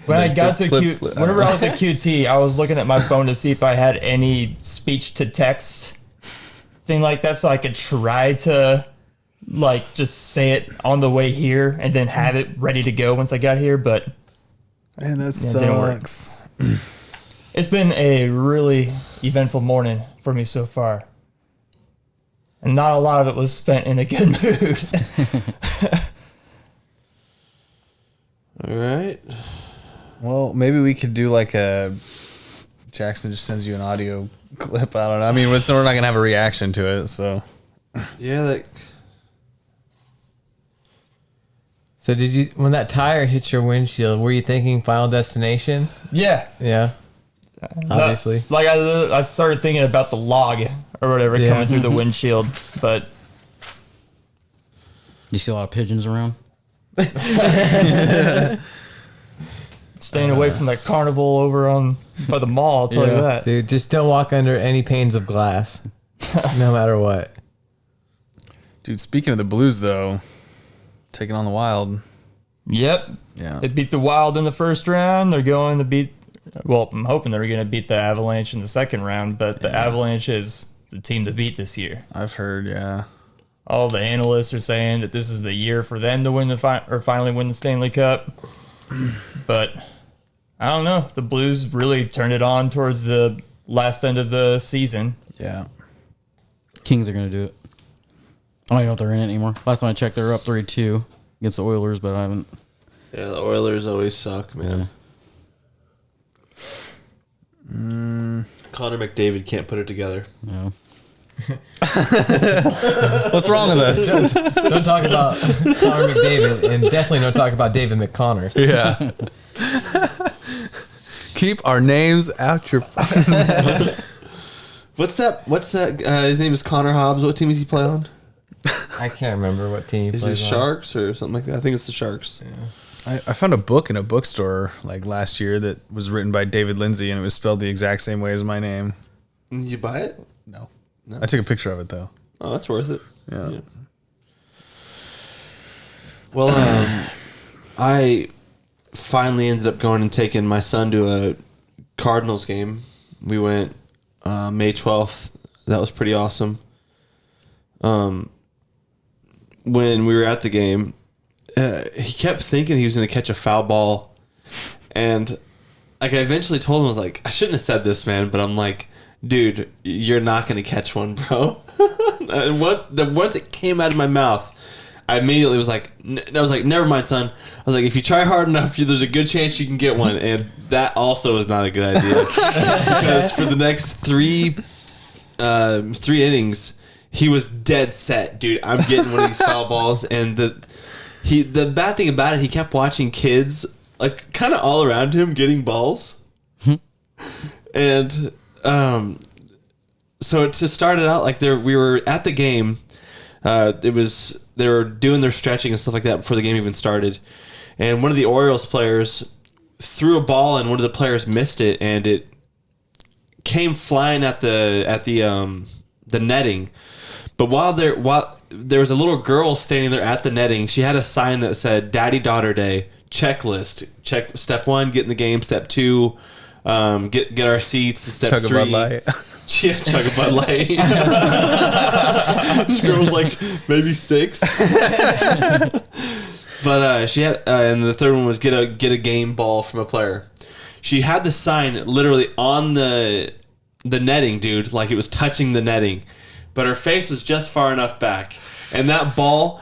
When I got to flip. whenever I was at QT, I was looking at my phone to see if I had any speech to text thing like that, so I could try to like just say it on the way here and then have it ready to go once I got here. But man, that it didn't work. sucks. It's been a really eventful morning for me so far, and not a lot of it was spent in a good mood. All right. Well, maybe we could do like a Jackson just sends you an audio clip. I don't know. I mean, we're not gonna have a reaction to it, so Yeah, So did you, when that tire hit your windshield, were you thinking Final Destination? Yeah, Yeah. Obviously. Like I started thinking about the log or whatever Yeah. coming through the windshield, but You see a lot of pigeons around? staying away from that carnival over on by the mall, I'll tell you that. Dude, just don't walk under any panes of glass. No matter what. dude. Speaking of the Blues, though, taking on the Wild. Yep. Yeah. They beat the Wild in the first round. They're going to beat, well, I'm hoping they're going to beat the Avalanche in the second round, but the Avalanche is the team to beat this year. I've heard, yeah. All the analysts are saying that this is the year for them to win or finally win the Stanley Cup. But I don't know. The Blues really turned it on towards the last end of the season. Yeah. Kings are going to do it. I don't even know if they're in it anymore. Last time I checked, they were up 3-2 against the Oilers, but I haven't. Yeah, the Oilers always suck, man. Connor McDavid can't put it together. Yeah. What's wrong with us? Don't talk about Connor McDavid, and definitely don't talk about David McConnor. Yeah. Keep our names out your. What's that? His name is Connor Hobbs. What team does he play on? I can't remember what team he Is plays it on. Sharks or something like that? I think it's the Sharks. I found a book in a bookstore like last year that was written by David Lindsay, and it was spelled the exact same way as my name. Did you buy it? No. I took a picture of it though. Oh, that's worth it. Yeah. Well, I finally ended up going and taking my son to a Cardinals game. We went May 12th. That was pretty awesome. When we were at the game, he kept thinking he was going to catch a foul ball. And like I eventually told him, I was like, I shouldn't have said this, man, but I'm like, dude, you're not going to catch one, bro. And once it came out of my mouth, I immediately was like, never mind, son. I was like, if you try hard enough, there's a good chance you can get one. And that also is not a good idea. Because for the next three innings, he was dead set, dude. I'm getting one of these foul balls. And the bad thing about it, he kept watching kids, like, kind of all around him getting balls. And so it just started out like we were at the game. They were doing their stretching and stuff like that before the game even started. And one of the Orioles players threw a ball and one of the players missed it, and it came flying at the netting. But while there was a little girl standing there at the netting, she had a sign that said "Daddy Daughter Day checklist." Check step 1, get in the game. Step 2, get our seats. Step Chug 3, a Bud Light. yeah, chug a Bud Light. This girl was like maybe 6. But she had, and the third one was get a game ball from a player. She had the sign literally on the netting, dude, like it was touching the netting, but her face was just far enough back, and that ball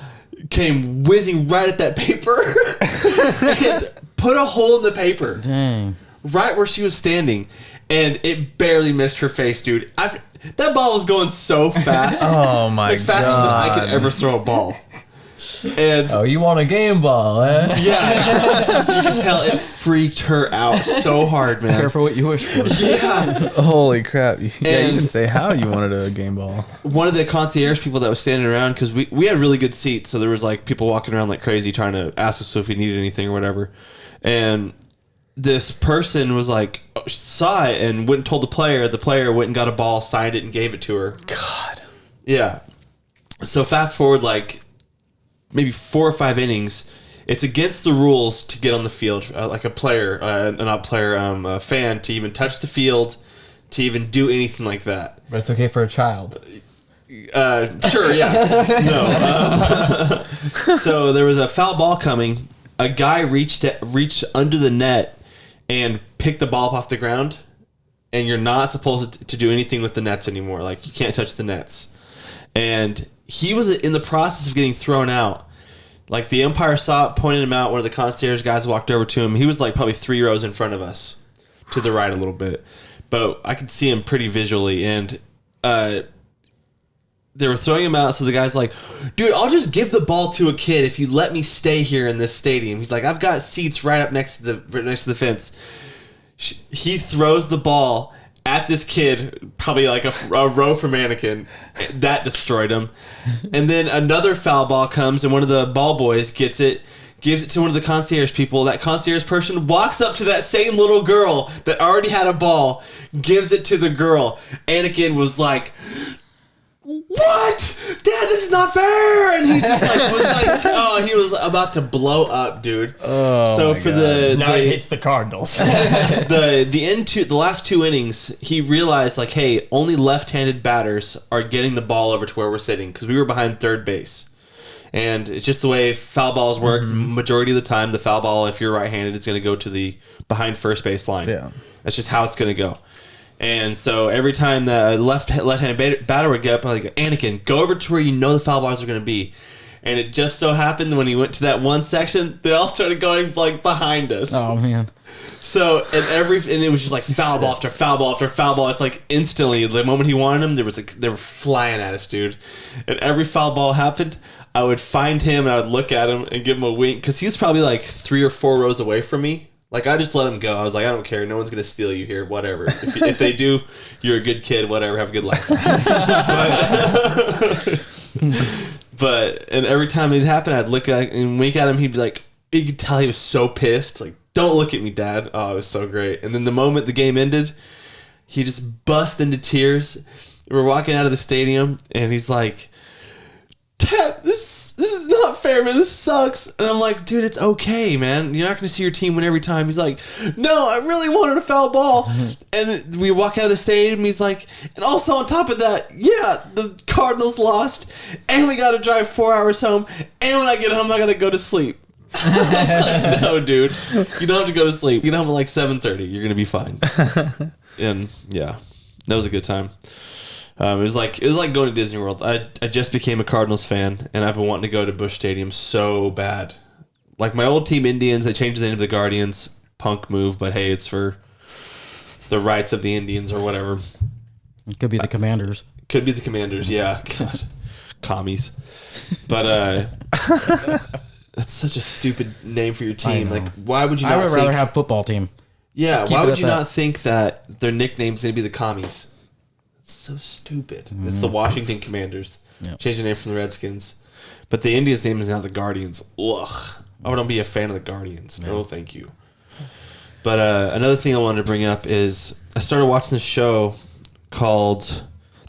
came whizzing right at that paper and put a hole in the paper. Dang. Right where she was standing, and it barely missed her face, dude. That ball was going so fast. Oh my like faster than I could ever throw a ball. And Oh, you want a game ball, eh? yeah, you can tell it freaked her out so hard, man. Careful what you wish for. Yeah. Holy crap. Yeah, you And- didn't say how you wanted a game ball. One of the concierge people that was standing around, because we had really good seats, so there was like people walking around like crazy trying to ask us if we needed anything or whatever. And this person was like, saw it and went and told the player. The player went and got a ball, signed it, and gave it to her. God. Yeah. So fast forward like maybe 4 or 5 innings. It's against the rules to get on the field, like a player, a fan, to even touch the field, to even do anything like that. But it's okay for a child. Sure, yeah. No. So there was a foul ball coming. A guy reached under the net and picked the ball up off the ground. And you're not supposed to do anything with the nets anymore. Like, you can't touch the nets. And he was in the process of getting thrown out. Like, the umpire saw it, pointed him out. One of the concierge guys walked over to him. He was like probably 3 rows in front of us, to the right a little bit. But I could see him pretty visually. And they were throwing him out, so the guy's like, dude, I'll just give the ball to a kid if you let me stay here in this stadium. He's like, I've got seats right up next to the fence. He throws the ball at this kid, probably like a row for mannequin. That destroyed him. And then another foul ball comes, and one of the ball boys gets it, gives it to one of the concierge people. That concierge person walks up to that same little girl that already had a ball, gives it to the girl. Anakin was like, what? Dad, this is not fair. And he just like was like, oh, he was about to blow up, dude. Oh, so my for God. Now it hits the Cardinals. the last 2 innings, he realized like, hey, only left-handed batters are getting the ball over to where we're sitting, because we were behind third base. And it's just the way foul balls work. Majority of the time, the foul ball, if you're right-handed, it's going to go to the behind first base line. Yeah. That's just how it's going to go. And so every time the left-handed batter would get up, I'm like, Anakin, go over to where you know the foul balls are going to be. And it just so happened when he went to that one section, they all started going like behind us. Oh man. So and it was just like foul ball after foul ball after foul ball. It's like instantly, the moment he wanted them, they were flying at us, dude. And every foul ball happened, I would find him and I would look at him and give him a wink, because he's probably like 3 or 4 rows away from me. Like, I just let him go. I was like, I don't care. No one's going to steal you here. Whatever. If they do, you're a good kid. Whatever. Have a good life. And every time it happened, I'd look at and wink at him. He'd be like, you could tell he was so pissed. Like, don't look at me, Dad. Oh, it was so great. And then the moment the game ended, he just bust into tears. We're walking out of the stadium, and he's like, Dad, this is not fair, man. This sucks. And I'm like, dude, it's okay, man. You're not going to see your team win every time. He's like, no, I really wanted a foul ball. And we walk out of the stadium. He's like, and also on top of that, yeah, the Cardinals lost, and we got to drive 4 hours home. And when I get home, I got to go to sleep. I was like, no, dude, you don't have to go to sleep. Get home at like 7:30. You're going to be fine. And yeah, that was a good time. It was like going to Disney World. I just became a Cardinals fan, and I've been wanting to go to Busch Stadium so bad. Like my old team, Indians, they changed the name to the Guardians. Punk move, but hey, it's for the rights of the Indians or whatever. It could be the Commanders. Could be the Commanders, yeah. God, commies. But that's such a stupid name for your team. I know. Like, why would you I not would think? rather have football team. Yeah, Just keep why it would at you that. not think that their nickname's gonna be the Commies? It's so stupid. It's the Washington Commanders. Yep. Changed the name from the Redskins. But the Indians' name is now the Guardians. Ugh. I wouldn't be a fan of the Guardians. No, thank you. But another thing I wanted to bring up is I started watching this show called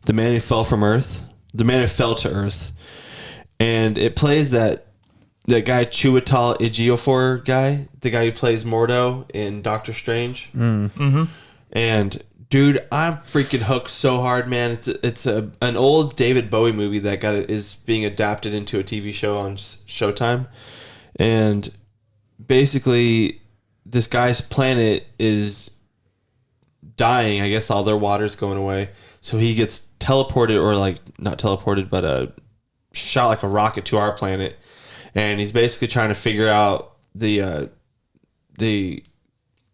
The Man Who Fell from Earth. The Man Who Fell to Earth. And it plays that guy Chiwetel Ejiofor guy, the guy who plays Mordo in Doctor Strange. And dude, I'm freaking hooked so hard, man. It's an old David Bowie movie that is being adapted into a TV show on Showtime. And basically this guy's planet is dying. I guess all their water's going away. So he gets teleported, or like not teleported, but shot like a rocket to our planet. And he's basically trying to figure out the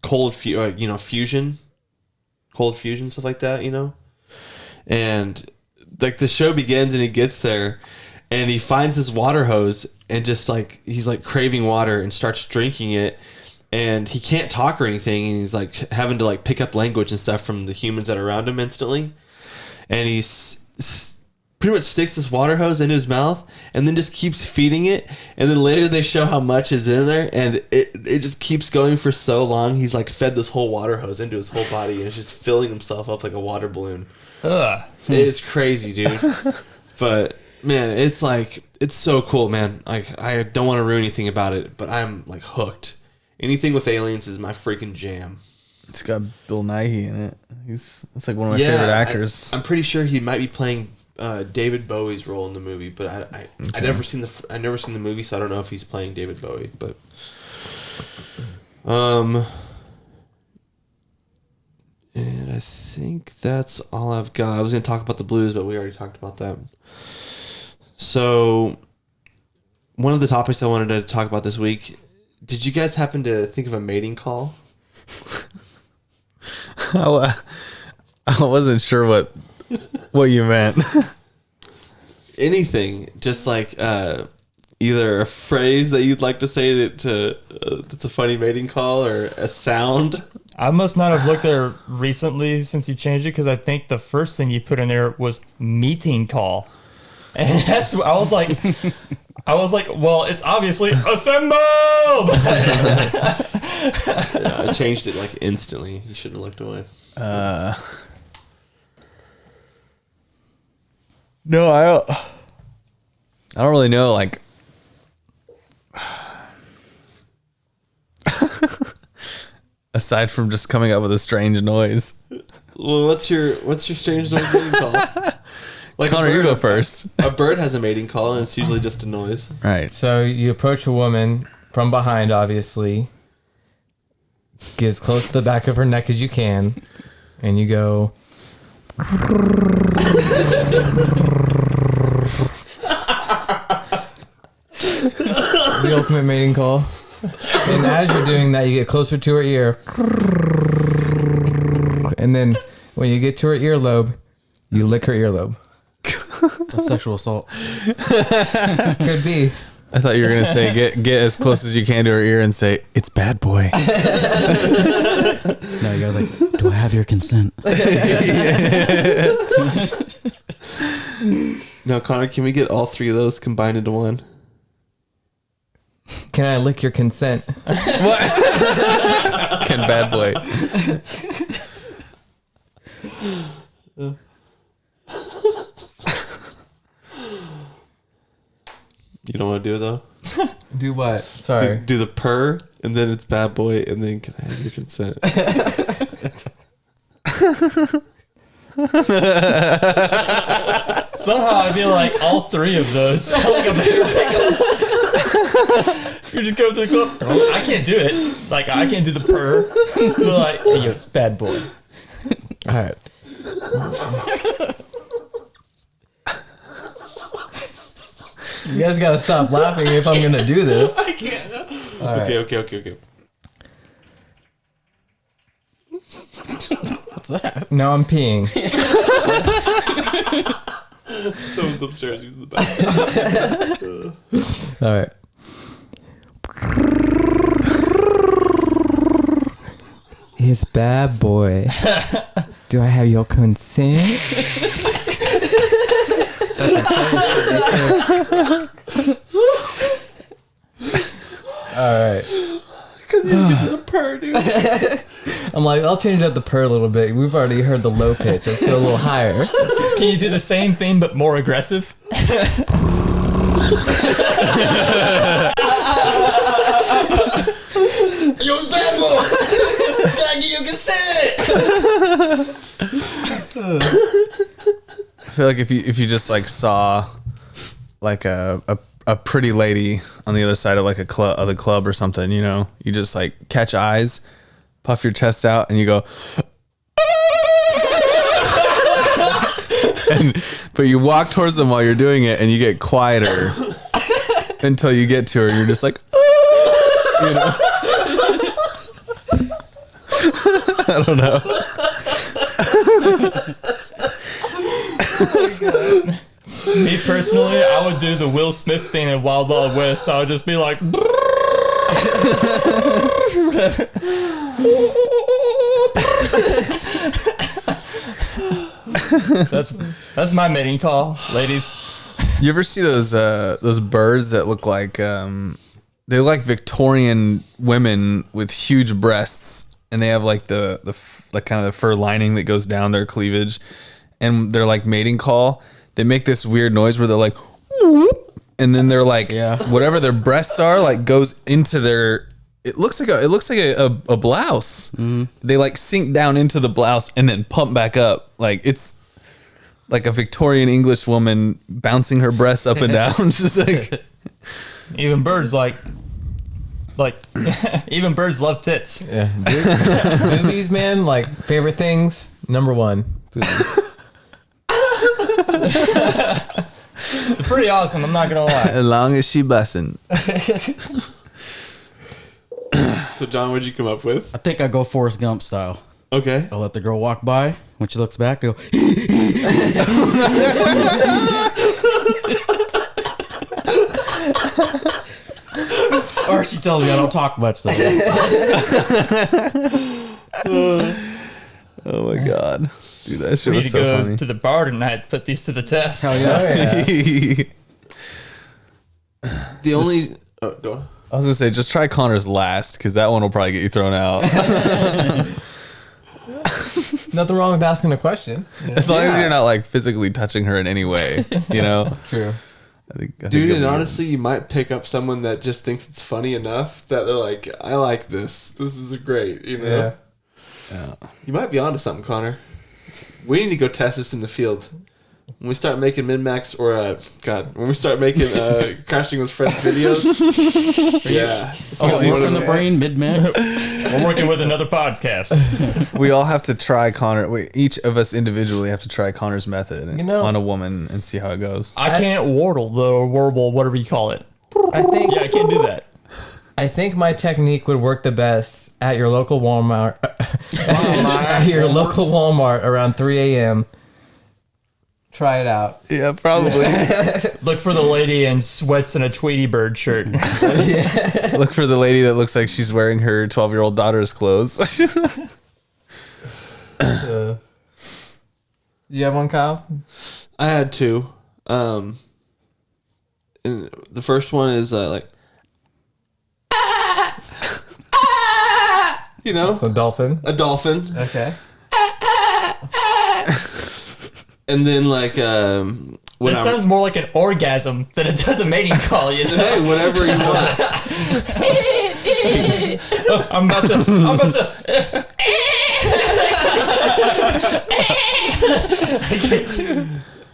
cold fusion stuff like that, you know. And like the show begins and he gets there and he finds this water hose and just like he's like craving water and starts drinking it, and he can't talk or anything, and he's like having to like pick up language and stuff from the humans that are around him instantly. And he's pretty much sticks this water hose into his mouth and then just keeps feeding it, and then later they show how much is in there, and it just keeps going for so long. He's like fed this whole water hose into his whole body and it's just filling himself up like a water balloon. It's crazy, dude. But man, it's like it's so cool, man. Like I don't want to ruin anything about it, but I'm like hooked. Anything with aliens is my freaking jam. It's got Bill Nighy in it. It's like one of my favorite actors. I'm pretty sure he might be playing David Bowie's role in the movie, but I never seen the movie, so I don't know if he's playing David Bowie. But and I think that's all I've got. I was gonna talk about the Blues, but we already talked about that. So one of the topics I wanted to talk about this week. Did you guys happen to think of a mating call? I wasn't sure what you meant. Anything, just like either a phrase that you'd like to say that's a funny mating call, or a sound. I must not have looked at it recently since you changed it, because I think the first thing you put in there was meeting call, and that's I was like, well, it's obviously assemble. Yeah, I changed it like instantly. You shouldn't have looked away. No, I don't really know. Like, aside from just coming up with a strange noise. Well, what's your strange noise mating call? Like Connor, you go first. A bird has a mating call, and it's usually just a noise. Right. So you approach a woman from behind, obviously. Get as close to the back of her neck as you can, and you go. The ultimate mating call. And as you're doing that, you get closer to her ear. And then when you get to her earlobe, you lick her earlobe. That's sexual assault. Could be. I thought you were gonna say get as close as you can to her ear and say it's bad boy. No, you guys like, do I have your consent? No, Connor, can we get all three of those combined into one? Can I lick your consent? Can bad boy? You don't want to do it though? Do what? Sorry. Do the purr, and then it's bad boy, and then can I have your consent? Somehow I feel like all three of those sound like a better pickup. If you just go to the club, I can't do it. Like, I can't do the purr. But like, hey, yo, it's bad boy. All right. You guys gotta stop laughing if I'm gonna do this. I can't. Okay. What's that? Now I'm peeing. Someone's upstairs using the bathroom. All right. Kiss bad boy. Do I have your consent? All right. The purr, dude. I'm like, I'll change up the purr a little bit. We've already heard the low pitch. Let's go a little higher. Can you do the same thing but more aggressive? Yo, it's bad boy. Gotta get your consent. I feel like if you just like saw like a pretty lady on the other side of like a club or something, you know, you just like catch eyes, puff your chest out, and you go. But you walk towards them while you're doing it, and you get quieter until you get to her. You're just like, you know. I don't know. Me personally, I would do the Will Smith thing in Wild Wild West. So I would just be like, that's my mating call, ladies. You ever see those birds that look like they look like Victorian women with huge breasts, and they have like the kind of the fur lining that goes down their cleavage, and they're like mating call. They make this weird noise where they're like, whoop, and then they're like, whatever their breasts are, like goes into their. It looks like a blouse. They like sink down into the blouse and then pump back up. Like it's like a Victorian English woman bouncing her breasts up and down. Just like Even birds even birds love tits. Yeah. Movies, man, like favorite things. Number one, movies. Pretty awesome, I'm not gonna lie. as long as she bussin'. So, John, what'd you come up with? I think I go Forrest Gump style. Okay. I'll let the girl walk by. When she looks back, I go. Or she tells me I don't talk much. So. Oh my god, dude, that shit We need was to so go funny. to the bar tonight, put these to the test. Hell yeah. The only. Oh, go on. I was gonna say, just try Connor's last, because that one will probably get you thrown out. Nothing wrong with asking a question. As long as you're not like physically touching her in any way, you know. True. I think Dude, you'll and be honestly, you might pick up someone that just thinks it's funny enough that they're like, I like this. This is great, you know? Yeah. You might be onto something, Connor. We need to go test this in the field. When we start making min-max or, when we start making Crashing with Friends videos. Yeah. It's gonna be one From of the brain, mid-max. We're working with another podcast. We all have to try Connor. Each of us individually have to try Connor's method know- on a woman and see how it goes. I can't wardle or warble, whatever you call it. I think Yeah, I can't do that. I think my technique would work the best at your local Walmart. At your local Walmart around 3 a.m. Try it out. Yeah, probably. Look for the lady in sweats and a Tweety Bird shirt. Look for the lady that looks like she's wearing her 12-year-old daughter's clothes. You have one, Kyle? I had two. And the first one is like, you know, So dolphin. a dolphin. Okay. And then like, when It sounds more like an orgasm than it does a mating call, you know? hey, whatever you want. I'm about to.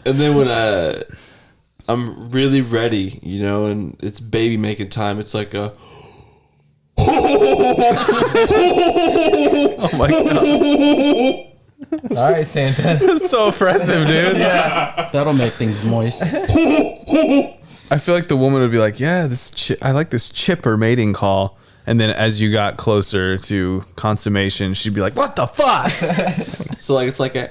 And then when I'm really ready, you know, and it's baby making time, it's like a. Oh my god. All right, Santa. That's so oppressive, dude. That'll make things moist. I feel like the woman would be like, yeah, I like this chipper mating call. And then as you got closer to consummation, she'd be like, what the fuck? So like it's like a.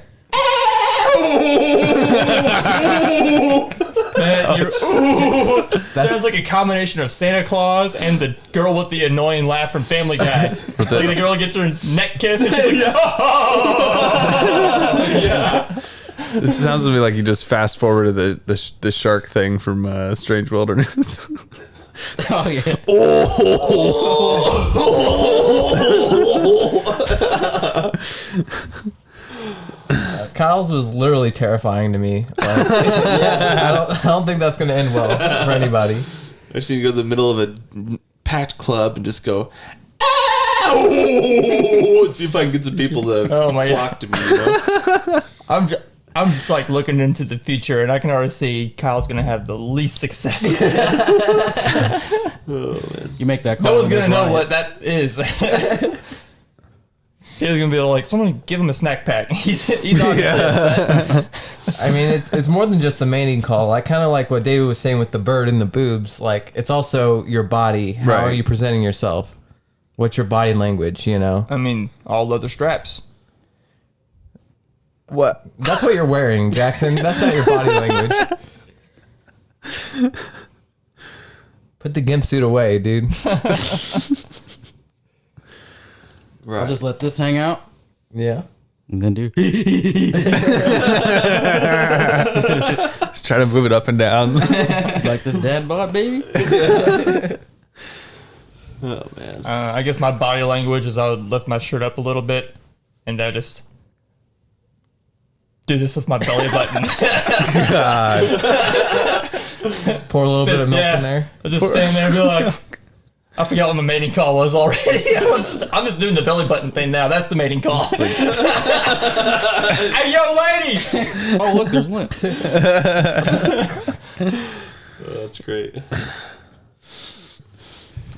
Man, that you're, ooh, sounds like a combination of Santa Claus and the girl with the annoying laugh from Family Guy. Like the girl gets her neck kissed and she's like, oh! Yeah. It sounds to me like you just fast forward to the shark thing from Strange Wilderness. Oh yeah. Kyle's was literally terrifying to me. Like, I don't think that's gonna end well for anybody. I just need to go to the middle of a packed club and just go, ow! See if I can get some people to flock to me. You know? I'm just like looking into the future, and I can already see Kyle's gonna have the least success. Oh, man. You make that call. No one's gonna know what that is. He's gonna be like, someone give him a snack pack. He's obviously upset. I mean, it's more than just the mating call. I kind of like what David was saying with the bird and the boobs. Like, it's also your body. How are you presenting yourself? What's your body language? You know. I mean, all leather straps. What? That's what you're wearing, Jackson. That's not your body language. Put the gimp suit away, dude. Right. I'll just let this hang out Yeah. and then do. Just try to move it up and down. Like this dad bod, baby. Oh, man. I guess my body language is I would lift my shirt up a little bit, and I just do this with my belly button. Pour a little bit of milk in there. I'll just stand there and be like, I forgot what my mating call was already. I'm just doing the belly button thing now. That's the mating call. Hey, yo, ladies! Oh, look, there's lint. Oh, that's great.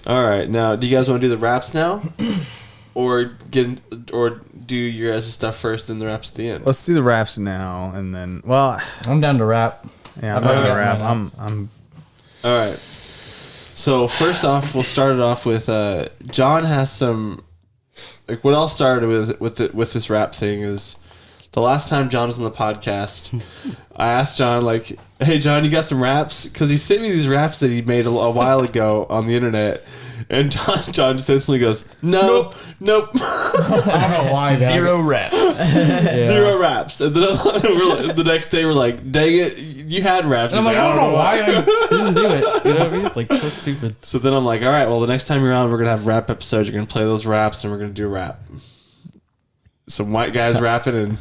All right, now, do you guys want to do the raps now, or do your guys' stuff first, and the raps at the end? Let's do the raps now, and then. Well, I'm down to rap. yeah, I'm I've not already gonna got rap. mine I'm. All right. So first off, we'll start it off with John has some. Like what all started with this rap thing is the last time John was on the podcast. I asked John like, "Hey John, you got some raps?" Because he sent me these raps that he made a while ago on the internet, and John just instantly goes, "Nope." I don't know why. Zero reps. Zero raps. And then the next day we're like, "Dang it, you had raps." And I'm He's like, I don't know why I didn't do it. You know what I mean? It's like so stupid. So then I'm like, all right, well, the next time you're on, we're going to have rap episodes. You're going to play those raps, and we're going to do a rap. Some white guys rapping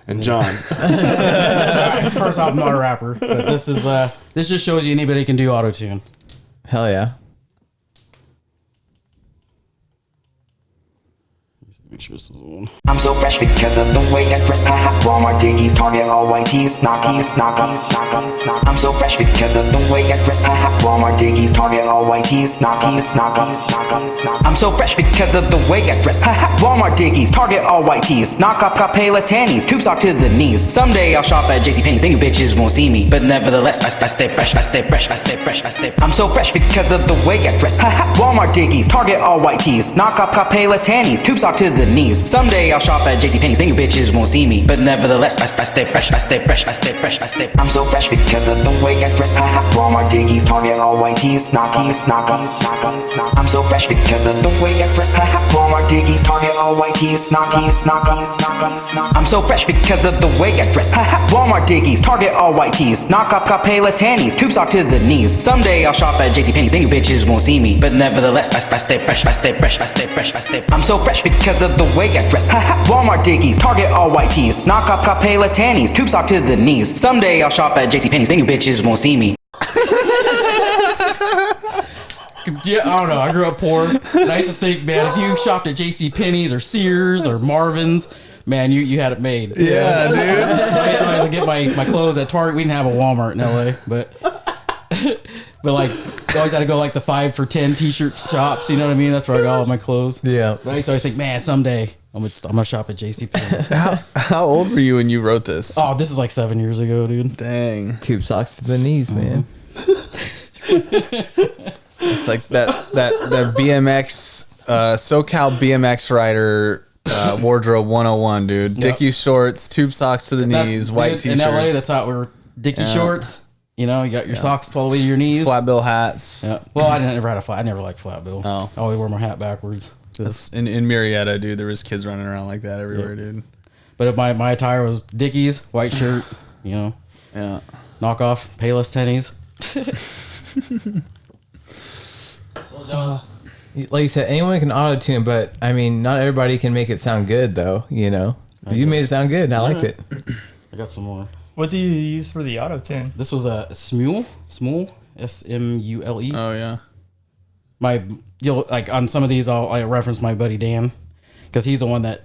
and John. First off, I'm not a rapper, but this just shows you anybody can do auto-tune. Hell yeah. Make sure this is the one. I'm so fresh because of the way I dress. Ha ha. Walmart Dickies, Target, all white tees, knock tees, knock tees, knock tees, knock. I'm so fresh because of the way I dress. Ha ha. Walmart Dickies, Target, all white tees, knock tees, knock tees, knock tees, knock. I'm so fresh because of the way I dress. Ha ha. Walmart Dickies, Target, all white tees, knock up, got payless tannies, tube sock to the knees. Someday I'll shop at JCPenney's, then you bitches won't see me, but nevertheless I stay fresh, I stay fresh, I stay fresh, I stay. I'm so fresh because of the way I dress. Ha ha. Walmart Dickies, Target, all white tees, knock up, got payless tannies, tube sock to the knees. Someday I'll shop at JCPenney's, then you bitches won't see me, but nevertheless I stay fresh, I stay fresh, I stay fresh, I stay. I'm so fresh because of the way I dress. Ha ha. Walmart Dickies, Target, all white tees, knock tees, knock tees, knock tees, knock. I'm so fresh because of the way I dress. Ha ha. Walmart Dickies, Target, all white tees, knock tees, knock tees, knock tees, knock. I'm so fresh because of the way I dress. Ha ha. Walmart Dickies, Target, all white tees, knock up, got payless tannies, tube sock to the knees. Someday I'll shop at JCPenney's, then you bitches won't see me, but nevertheless I stay fresh, I stay fresh, I stay fresh, I stay. I'm so fresh because of the way I dress. Ha ha. Walmart Dickies, Target, all white tees, knock up, got payless tannies, tube sock to the knees. Someday I'll shop at JCPenney's, then you bitches won't see me. Yeah, I don't know. I grew up poor. And I used to think, man, if you shopped at JCPenney's or Sears or Marvin's, man, you had it made. Yeah, dude. I used to always get my clothes at Target. We didn't have a Walmart in LA, but like I always had to go like the 5 for $10 t-shirt shops. You know what I mean? That's where I got all my clothes. Yeah. But I used to always think, man, someday I'm gonna shop at JCPenney's. How old were you when you wrote this? Oh, this is like 7 years ago, dude. Dang. Tube socks to the knees, man. It's like that BMX, SoCal BMX rider wardrobe 101, dude. Yep. Dickie shorts, tube socks to the knees, white dude, t-shirts. in LA, that's how we were. Dickie shorts, You know, you got your socks all the way to your knees. Flat bill hats. Yeah. Well, I never had a flat. I never liked flat bill. Oh. I always wore my hat backwards. That's in Marietta, dude. There was kids running around like that everywhere, dude. But if my attire was Dickies, white shirt, you know, Yeah. knockoff Payless tennies. Like you said, anyone can auto tune, but I mean, not everybody can make it sound good, though. You know, you made it sound good, and I liked it. I got some more. What do you use for the auto tune? This was a Smule, S-M-U-L-E. Oh yeah. You'll like on some of these, I reference my buddy Dan because he's the one that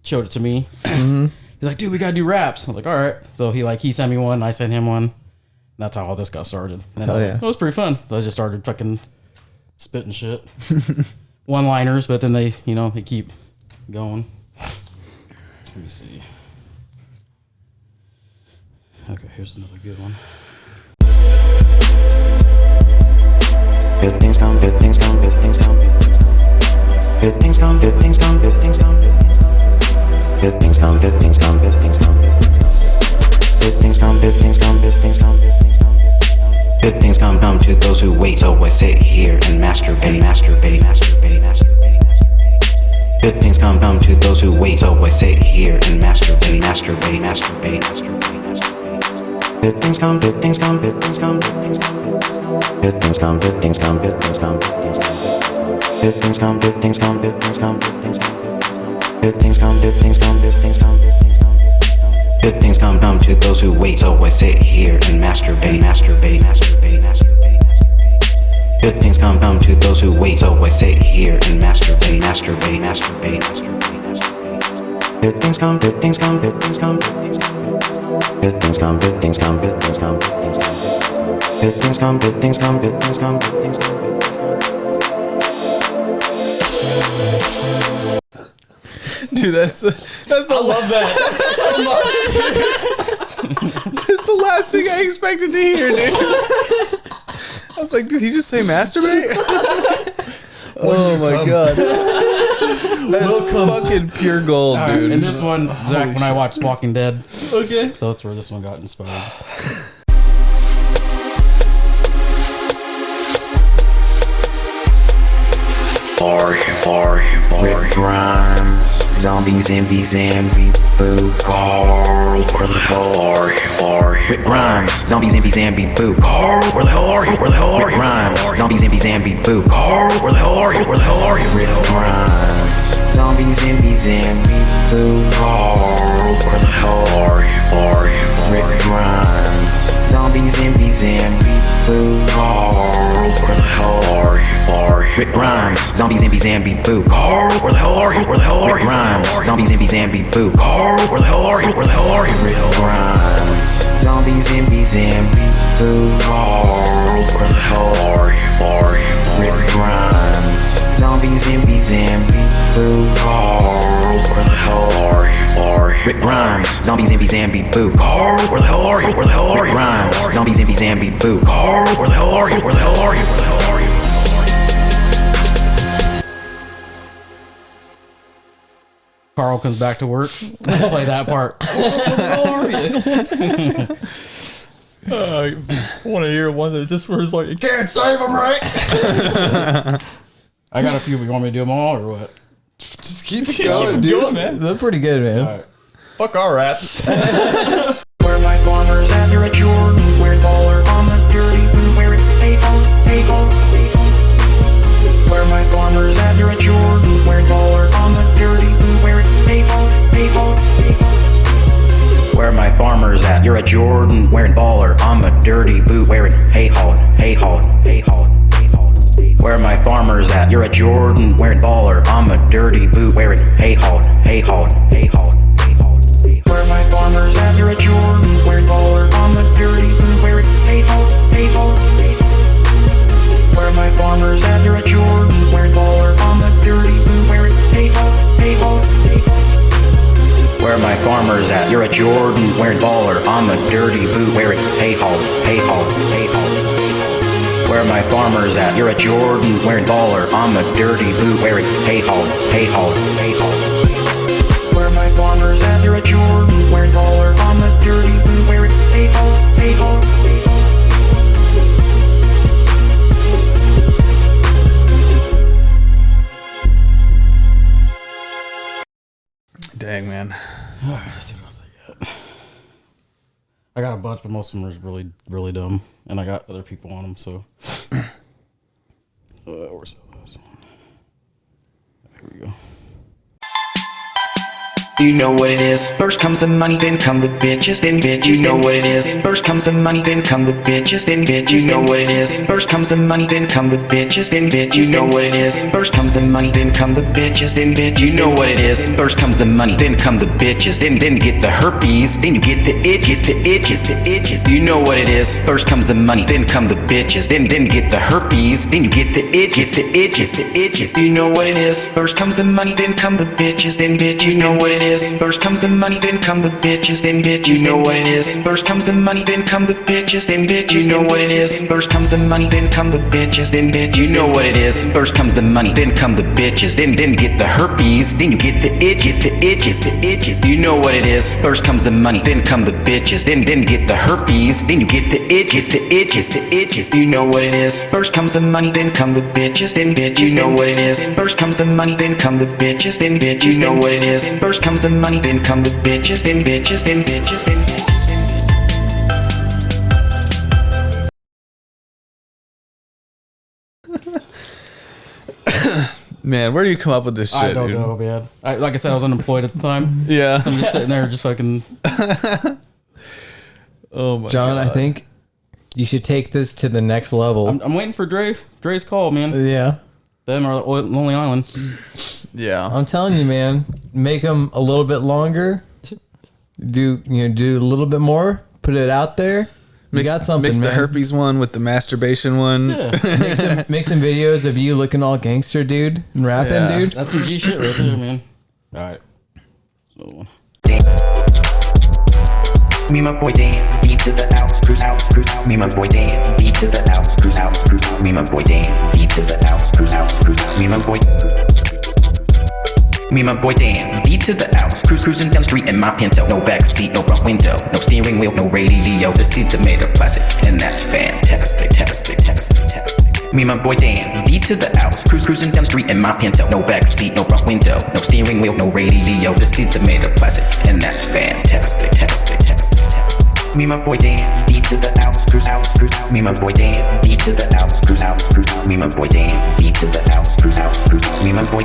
showed it to me. He's like, dude, we gotta do raps. I was like, all right. So he sent me one, I sent him one. And that's how all this got started. And Hell yeah. It was pretty fun. So I just started fucking spitting shit, one-liners, but then they keep going. Let me see. Okay, here's another good one. Good things come, good things come, good things come. Good things come, good things come, good things come. Good things come, good things come, good things come. Good things come, good things come, good things come. Good things come to those who wait. So I sit here and masturbate, masturbate, masturbate, masturbate. Good things come to those who wait. So I sit here and masturbate, masturbate, masturbate, masturbate, masturbate. Good things come, good things come, good things come, good things come. Good things come, good things come, good things come, good things come. Good things come, good things come, good things come, good things come. Good things come, good things come, good things come, good things come. Good things come to those who wait. So I sit here and masturbate, masturbate, masturbate, masturbate, masturbate. Good things come to those who wait. So I sit here and masturbate, masturbate, masturbate, masturbate, masturbate. Good things come, good things come, good things come, good things come. Good things come, good things come, good things come, good things come. Good things come, good things come, good things come, good things come. Dude, that's the I love that so much. That's the last thing I expected to hear, dude. I was like, did he just say masturbate? Oh my god. That's fucking pure gold, All right, dude. and this one, Zach, when I watched Walking Dead. Okay. So that's where this one got inspired. Rick Grimes, zombie, boo. Carl, where the hell are you? Rick Grimes, zombie, boo. Carl, where the hell are you? Where the hell are you? Rick Grimes, zombie, boo. Carl, where the hell are you? Where the hell are you? Rick Grimes, zombie, boo. Carl, where the hell are you? Rick Grimes, zombie, boo. Carl, where the hell are you? Rick Grimes, zombie, boo. Carl, where the hell are you? Where the hell are you? Rick Grimes, zombie, boo. Carl, where the hell are you? Where the hell are you? Rick Grimes, zombie, boo. Carl, where the hell are you? Rick Grimes, zombie, boo. Carl, where the hell are you? Rick Grimes, zombie, boo. Carl, where the hell are you? Where the hell are you? Rick Grimes, zombie, boo. Carl, where the hell are you? Where the hell are you? Where the hell are you? Carl comes back to work. I'll play that part. I want to hear one that just where it's like, you can't save them, right? I got a few. You want me to do them all or what? Just keep it Keep going, them dude. going, man. They're pretty good, man. All right. Fuck our raps. Where my farmers at, you're a Jordan. Wearing baller on the dirty boot. Wearing hey-ho, hey-ho, hey-ho. Where my farmers at, you're a Jordan. Wearing baller on the dirty boot. Wearing hey-ho, hey-ho, hey-ho. Where my farmers at, you're a Jordan. Wearing baller on the dirty boot. Wearing hey-ho, hey-ho, hey-ho, hey-ho. Where my farmers at, you're a Jordan. Wearing baller on the dirty boot. Wearing hey-ho, hey-ho, hey-ho. Where my farmers at, you're a Jordan. Wearing baller on the dirty boot. Wearing hey-ho, hey-ho, hey-ho. Where my farmers at, you're a Jordan. Wearing baller on the dirty boot. Wearing hey-ho, hey-ho, hey-ho. Where my farmers at, you're a Jordan. Wearing baller on the dirty boot. Wearing hey-ho, hey-ho, hey-ho. Where my farmers at, you're a Jordan. Wearing baller on the dirty boot. Wearing hey-ho, hey-ho, hey-ho. Where my farmers at, you're a Jordan. Wearing baller on the dirty boot. Wearing hey-ho, hey-ho, hey-ho. I got a bunch, but most of them are really, really dumb. And I got other people on them, so. Where's the last one? Here we go. You know what it is. First comes the money, then come the bitches, then bitches. You know what it is. First comes the money, then come the bitches, then bitches. You know what it is. First comes the money, then come the bitches, then bitches. You know what it is. First comes the money, then come the bitches, then bitches. You know what it is. First comes the money, then come the bitches, then you get the herpes, then you get the itches, the itches, the itches. You know what it is. First comes the money, then come the bitches, then you get the herpes, then you get the itches, the itches, the itches. You know what it is. First comes the money, then come the bitches, then bitches. You know what it is. First comes the money, then come the bitches, then bitches. You know what it is. First comes the money, then come the bitches, then bitches. You know what it is. First comes the money, then come the bitches, then bitches. You know what it is. First comes the money, then come the bitches, then you get the herpes, then you get the itches, the itches, the itches. You know what it is. First comes the money, then come the bitches, then you get the herpes, then you get the itches, the itches, the itches. You know what it is. First comes the money, then come the bitches, then bitches. You know what it is. First comes the money, then come the bitches, then bitches. You know what it is. First comes the money, then come the bitches, then bitches, then bitches, then bitches. Man, where do you come up with this shit, I don't dude? know, man. Like I said, I was unemployed at the time. Yeah. I'm just sitting there, just fucking. Oh my John, god. I think you should take this to the next level. I'm waiting for Dre's call, man. Yeah. Them or Lonely Island. Yeah. I'm telling you, man, make them a little bit longer. Do a little bit more. Put it out there. You got something, mix man. the herpes one with the masturbation one. Yeah, Make some videos of you looking all gangster, dude, and rapping, Yeah. dude. that's some G shit right there, man. All right. So, Me my boy Dan, B to the outs, cruise outs, cruise out. Me my boy Dan, B to the outs, cruise outs, cruise out. Me my boy Dan, B to the outs, cruise outs, cruise out. Me my boy. Me my boy Dan, B to the outs, cruising down the street in my Pinto. No back seat, no front window, no steering wheel, no radio. The seats are made of plastic, and that's fantastic, fantastic, fantastic, fantastic. Me my boy Dan, B to the outs, cruising down the street in my Pinto. No back seat, no front window, no steering wheel, no radio. The seats are made of plastic, and that's fantastic, fantastic, fantastic, fantastic. Me my boy Dan, B to the outs, cruise out. Me my boy Dan, B to the outs, cruise out. Me my boy Dan, B to the outs, cruise out. Me my boy.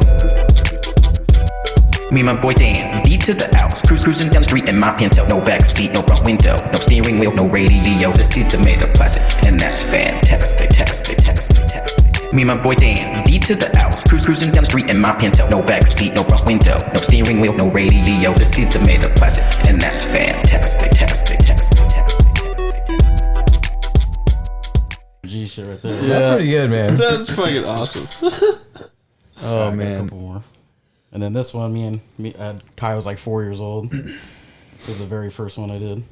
Me and my boy Dan, B to the outs, cruising down the street in my Pinto. No back seat, no front window, no steering wheel, no radio. The seats are made of plastic, and that's fantastic, fantastic, fantastic, fantastic. Me and my boy Dan, B to the outs, cruising down the street in my Pinto. No back seat, no front window, no steering wheel, no radio. The seats are made of plastic, and that's fantastic, fantastic, fantastic, fantastic. G shit right there. That's pretty good, man. That's fucking awesome. Oh I got a man. couple more. And then this one, Kai was like 4 years old. This was the very first one I did.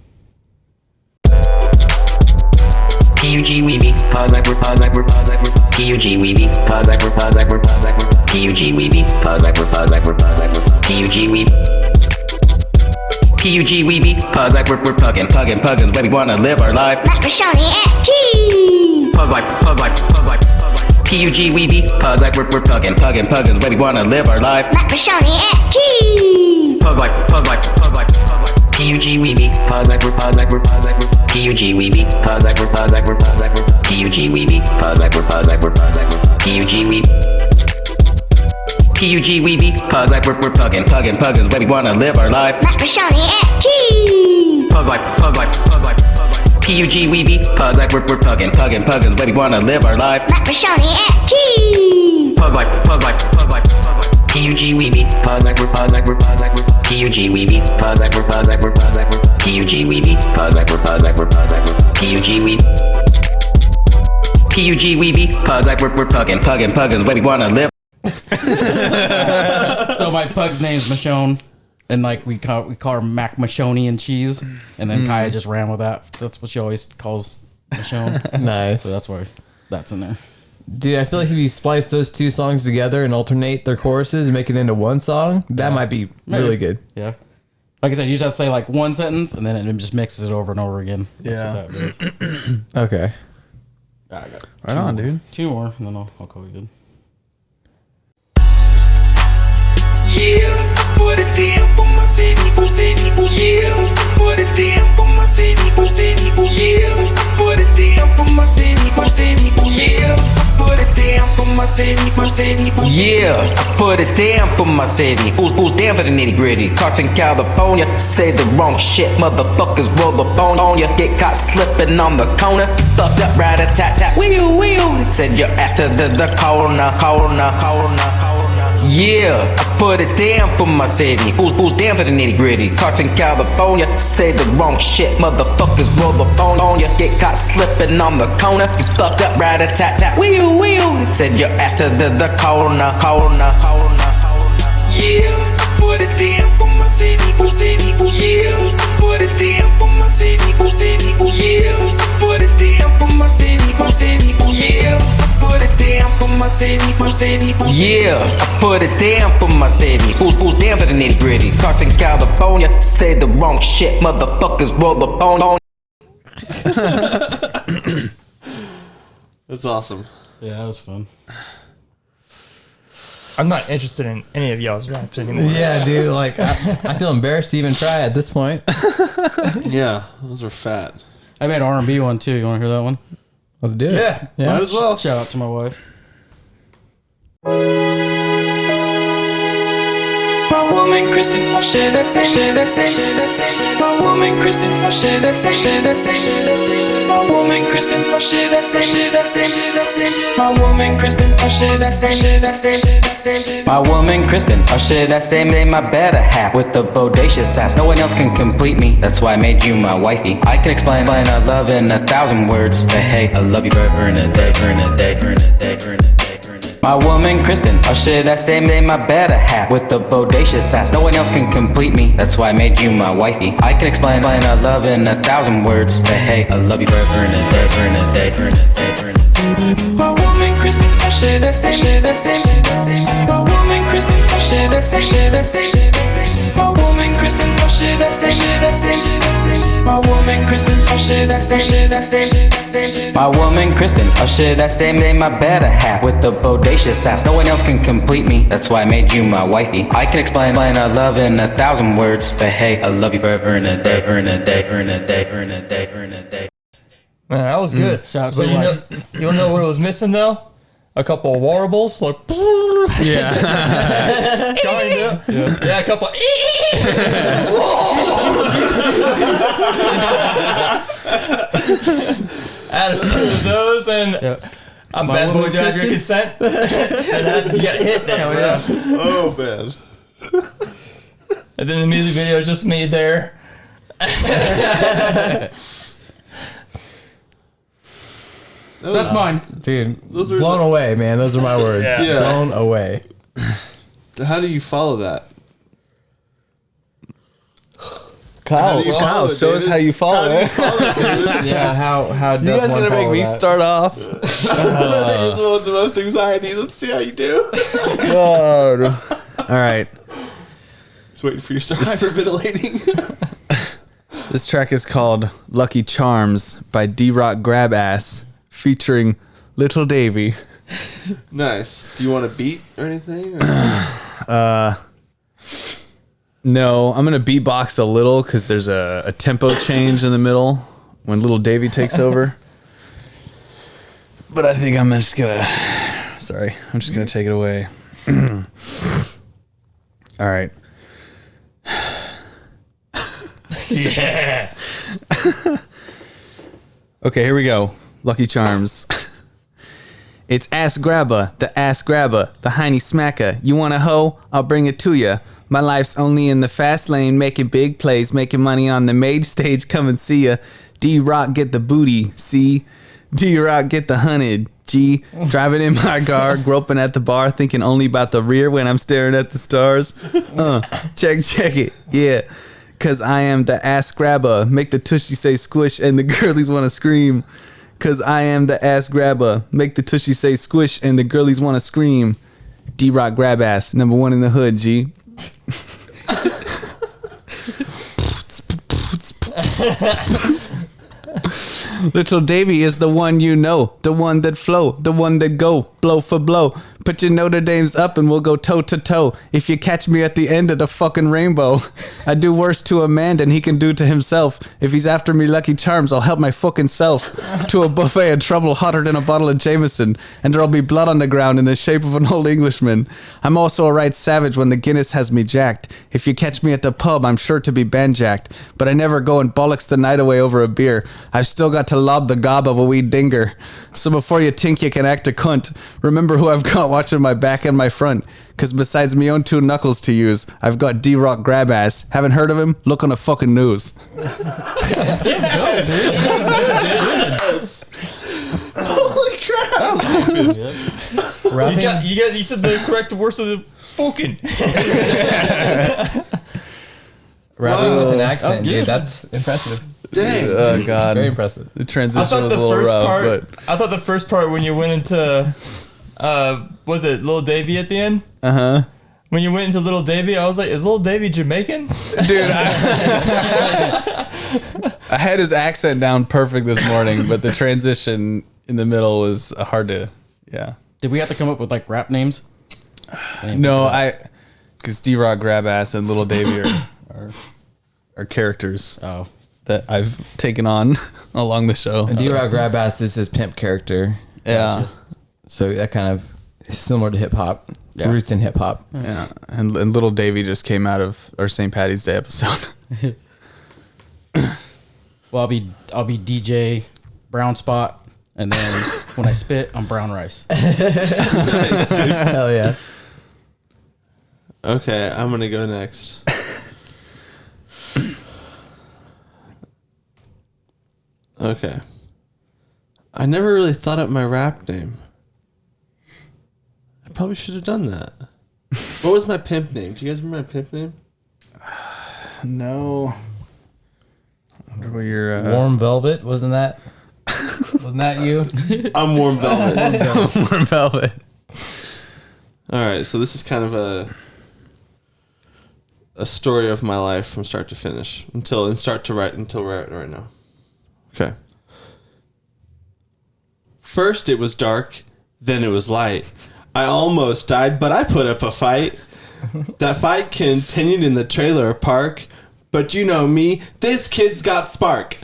P-U-G, we be, pug like we're, pug like we're, pug like we're. P-U-G, we be, pug like we're, pug like we're, pug like we're. P-U-G, we be, pug like we're, pug like we're, pug like we're. P-U-G, we P-U-G, we be, pug like we're puggin', where we wanna live our life. Macaroni and cheese. Pug like, pug like, pug like, pug like. P-U-G, we be, pug like we're puggin', where we wanna live our life. Macaroni and cheese. Pug like, pug like, pug like, pug like. P-U-G, we be, pug like we're, pug like we're, pug like we're. P-U-G, we be, pug like we're, pug like we're, pug like we're. P-U-G, we be, pug like we're, pug like we're, pug like we're. P-U-G, we P-U-G, we be, pug like we're puggin', where we wanna live our life. Macaroni and cheese. Pug like, pug like, pug like, pug like. P-U-G, we be, pug like we're puggin', where we wanna live our life. Macaroni and cheese. Pug like, pug like, pug like, pug like. P-U-G, we be, pug like we're, pug like we're, pug like we're. P-U-G, we be, pug like we're, pug like we're, pug like we're. P-U-G, we be, pug like we're, pug like we're, pug like we're. P-U-G, we P-U-G, we be, pug like we're puggin', where we wanna live. So my pug's name's Michonne, and like we call her Mac Michonne and cheese, and then Kaya just ran with that. That's what she always calls Michonne. Nice. So that's why that's in there. Dude, I feel like if you splice those two songs together and alternate their choruses and make it into one song, that might be really good. Yeah. Like I said, you just have to say like one sentence, and then it just mixes it over and over again. Yeah. That's what that is. Okay. I got Right on, dude. two more, and then I'll call you good. Yeah, what a damn for my city, yeah, what a damn for my city, my city, my city. Yeah, I put it down for my city. Who's down for the nitty gritty? Caught in California, say the wrong shit, motherfuckers roll up on ya. Get caught slipping on the corner, fucked up, right a tat tat. Wheel wheel, send your ass to the corner. Yeah, I put it down for my city. Who's down for the nitty gritty? Caught in California, say the wrong shit, motherfuckers roll up on ya. Get caught slipping on the corner, you fucked up, right a tat tat. Wheel wheel, send your ass to the corner. Yeah, I put it down for my city. Yeah, I put it down for my city. Yeah, I put it down for my city. Yeah, I put it down for my city. Yeah, I put it down for my city. Who's down for the nitty gritty? Caught in California, say the wrong shit, motherfuckers roll up on. That's awesome. Yeah, that was fun. I'm not interested in any of y'all's raps anymore. Yeah, dude. Like, I feel embarrassed to even try at this point. Yeah, those are fat. I made R&B one too. You want to hear that one? Let's do it. Yeah. Might as well. Shout out to my wife. My woman Kristen, should I say? My woman Kristen, should I say? My woman Kristen, should I say? My woman Kristen, should I say? My woman Kristen, or should I say, made my better half with the bodacious ass. No one else can complete me. That's why I made you my wifey. I can explain our love in 1,000 words. But hey, I love you forever and a day. My woman Kristen, or should I say, made my better half with the bodacious ass. No one else can complete me. That's why I made you my wifey. I can explain our love in 1,000 words. But hey, I love you forever and a day. My woman Kristen, or should I say? My woman Kristen, or should I say? My woman Kristen, or should I say? My woman Kristen, or should I say? My woman Kristen, or should I say, made my better half with the bodacious ass. No one else can complete me. That's why I made you my wifey. I can explain our love in 1,000 words. But hey, I love you forever and a day. Man, that was good. Shout out to But the wife. you don't know what was missing though? A couple of warbles, like Yeah. kinda. Yeah, a couple. Add a few of those, and I'm My bad boy. woman Do I have your Kristen? consent? And you got hit now, yeah. Oh, man. And then the music video is just me there. That's mine. Dude, Those are blown the- away, man. Those are my words. Yeah. Blown away. How do you follow that? Kyle, do you follow it, show us David? how you follow it. Yeah, how You does guys one gonna make follow me that? start off? This is one with the most anxiety. Let's see how you do. God. All right. Just waiting for you to start hyperventilating. This track is called Lucky Charms by D-Rock Grabass featuring Little Davy. Nice. Do you want a beat or anything? Or? No, I'm going to beatbox a little because there's a tempo change in the middle when Little Davy takes over. But I think I'm just going to... Sorry. I'm just going to take it away. All right. Yeah. Okay, here we go. Lucky Charms. It's ass grabber, the hiney smacker. You want a hoe? I'll bring it to ya. My life's only in the fast lane, making big plays, making money on the main stage. Come and see ya. D-Rock get the booty, see? D-Rock get the 100, G. Driving in my car, groping at the bar, thinking only about the rear when I'm staring at the stars. Check it, yeah. Cause I am the ass grabber, make the tushy say squish and the girlies wanna scream. Cause I am the ass grabber, make the tushy say squish and the girlies wanna scream. D-Rock grab ass, number 1 in the hood, G. Little Davy is the one you know, the one that flow, the one that go, blow for blow. Put your Notre Dame's up and we'll go toe to toe. If you catch me at the end of the fucking rainbow, I do worse to a man than he can do to himself. If he's after me Lucky Charms, I'll help my fucking self to a buffet of trouble hotter than a bottle of Jameson, and there'll be blood on the ground in the shape of an old Englishman. I'm also a right savage when the Guinness has me jacked. If you catch me at the pub, I'm sure to be banjacked, but I never go and bollocks the night away over a beer. I've still got to lob the gob of a wee dinger. So before you think you can act a cunt, remember who I've got watching my back and my front. Cause besides me own 2 knuckles to use, I've got D-Rock grab ass. Haven't heard of him? Look on the fucking news. Holy crap! Rapping? You said the correct words of the fucking. Rapping with an accent, good. dude. That's impressive. Dang. Oh god. Very impressive. The I transition thought was the a little first rough, part. but I thought the first part when you went into, was it Little Davy at the end? When you went into Little Davy, I was like, is Little Davy Jamaican? dude, I had his accent down perfect this morning, but the transition in the middle was hard to, yeah. Did we have to come up with like rap names? No, because D-Rock grab ass and Little Davy are characters Oh. that I've taken on along the show. And D-Rock Grabass is his pimp character. Yeah. So that kind of is similar to hip hop. Yeah. Roots in hip hop. Yeah, and Little Davy just came out of our St. Patty's Day episode. Well, I'll be DJ Brown Spot, and then when I spit, I'm Brown Rice. Hell yeah. Okay, I'm gonna go next. Okay. I never really thought up my rap name. I probably should have done that. What was my pimp name? Do you guys remember my pimp name? No. I wonder what your Warm Velvet, wasn't that you? I'm Warm Velvet. Warm Velvet. All right, so this is kind of a story of my life from start to finish until right now. Okay. First it was dark, then it was light. I almost died, but I put up a fight. That fight continued in the trailer park, but you know me, this kid's got spark.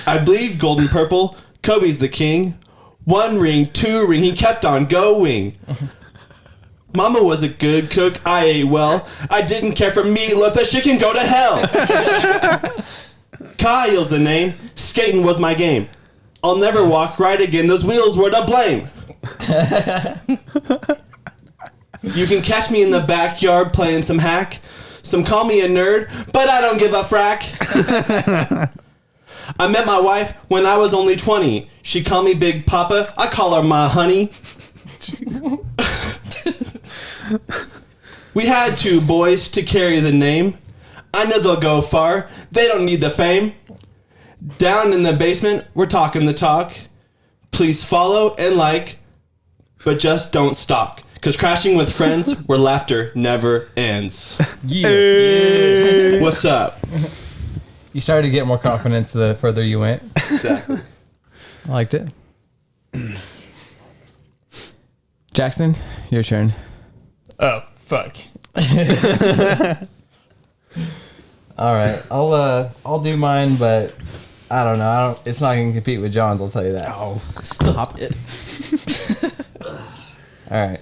I bleed golden purple, Kobe's the king. 1 ring, 2 ring, he kept on going. Mama was a good cook, I ate well. I didn't care for meatloaf, that shit can go to hell. Kyle's the name, skating was my game. I'll never walk right again, those wheels were to blame. You can catch me in the backyard playing some hack. Some call me a nerd, but I don't give a frack. I met my wife when I was only 20. She called me Big Papa, I call her my honey. We had 2 boys to carry the name. I know they'll go far, they don't need the fame. Down in the basement, we're talking the talk. Please follow and like, but just don't stalk. Cause crashing with friends where laughter never ends. Yeah. What's up? You started to get more confidence the further you went. Exactly. I liked it. Jackson, your turn. Oh, fuck. All right, I'll do mine, but I don't know. It's not gonna compete with John's. I'll tell you that. Oh, stop it. All right.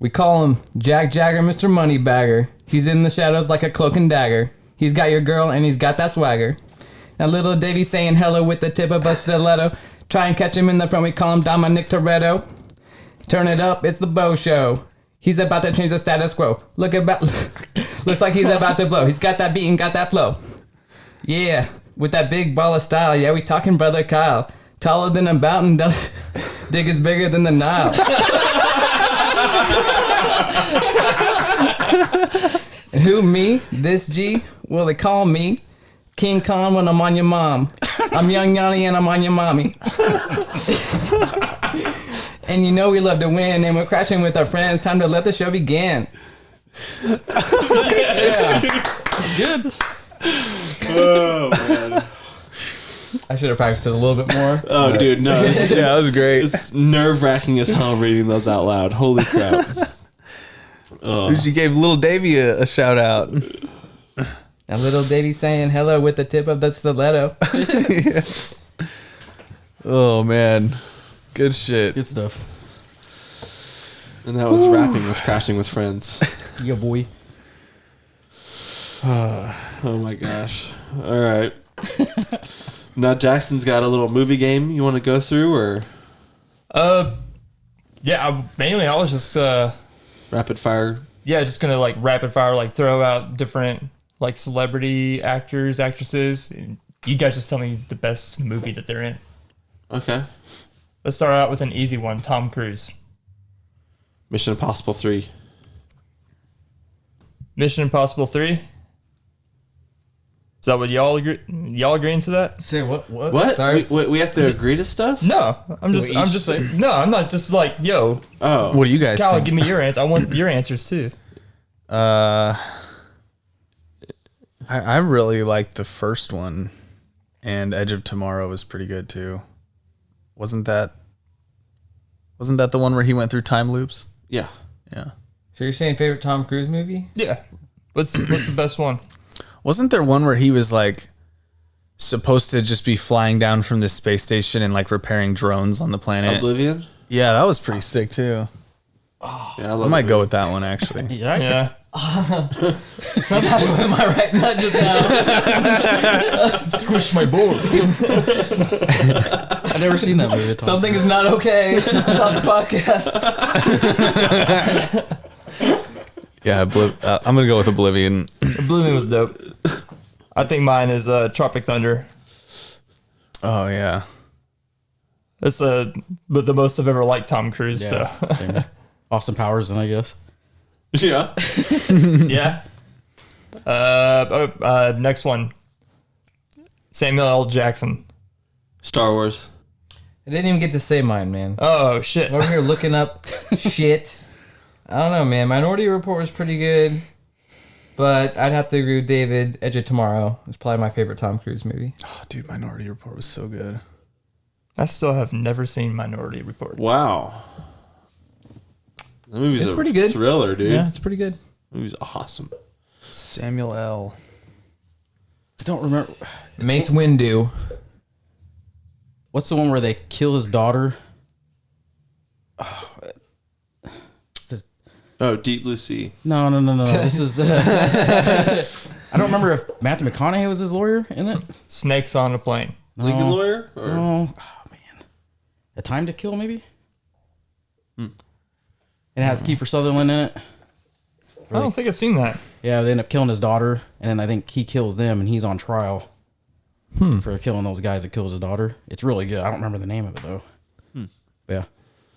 We call him Jack Jagger, Mr. Moneybagger. He's in the shadows like a cloak and dagger. He's got your girl and he's got that swagger. Now little Davy saying hello with the tip of a stiletto. Try and catch him in the front. We call him Dominic Toretto. Turn it up, it's the Bo Show. He's about to change the status quo. Looks like he's about to blow. He's got that beat and got that flow. Yeah, with that big ball of style. Yeah, we talking brother Kyle. Taller than a mountain. Dig is bigger than the Nile. And who, me? This G? Well, they call me King Kong when I'm on your mom. I'm Young Yanni and I'm on your mommy. And you know we love to win, and we're crashing with our friends. Time to let the show begin. Good. Oh, man. I should have practiced it a little bit more. Oh, but- dude, no. Yeah, that was great. It's nerve-wracking as hell reading those out loud. Holy crap. Dude, you gave little Davy a shout out. A little baby saying hello with the tip of the stiletto. Oh man, good shit. Good stuff. And that was rapping with Crashing with Friends. Yeah, boy. Oh my gosh. All right. Now Jackson's got a little movie game you want to go through, or Mainly I was just rapid fire? just gonna like rapid fire, like throw out different like celebrity actors, actresses. And you guys just tell me the best movie that they're in. Okay. Let's start out with an easy one. Tom Cruise. Mission Impossible 3. Mission Impossible 3. Is that what y'all agree? Y'all agreeing to that? Say what? What? Sorry. We have to agree to stuff? No, I'm just saying. No, I'm not just like, yo, Oh. What do you guys Kyle, think? give me your answer. I want your answers too. I really liked the first one, and Edge of Tomorrow was pretty good too. Wasn't that the one where he went through time loops? Yeah. Yeah. So you're saying favorite Tom Cruise movie? Yeah. What's the best one? Wasn't there one where he was like supposed to just be flying down from this space station and like repairing drones on the planet? Oblivion? Yeah, that was pretty sick too. Yeah, I might go with that one actually. Yeah. Yeah. Somehow with my right nut just now. Squish my board. I never seen that movie. Tom. Something is not okay on the podcast. Yeah, I'm gonna go with Oblivion. Oblivion was dope. I think mine is Tropic Thunder. Oh yeah. That's but the most I've ever liked Tom Cruise. So Same. Austin Powers, then I guess. Yeah. yeah. Next one. Samuel L. Jackson. Star Wars. I didn't even get to say mine, man. Oh shit. I'm over here looking up shit. I don't know, man. Minority Report was pretty good, but I'd have to agree with David. Edge of Tomorrow is probably my favorite Tom Cruise movie. Oh, dude, Minority Report was so good. I still have never seen Minority Report. Wow. That movie's It's a pretty good. thriller, dude. Yeah, it's pretty good. That movie's awesome. Samuel L. I don't remember. Mace Windu. What's the one where they kill his daughter? Oh, Deep Blue Sea. No. This is. I don't remember if Matthew McConaughey was his lawyer in it. Snakes on a Plane. Lincoln Lawyer? Or? No. Oh man. A Time to Kill, maybe. It has Kiefer Sutherland in it. I don't think I've seen that. Yeah, they end up killing his daughter, and then I think he kills them, and he's on trial for killing those guys that kills his daughter. It's really good. I don't remember the name of it though. Yeah,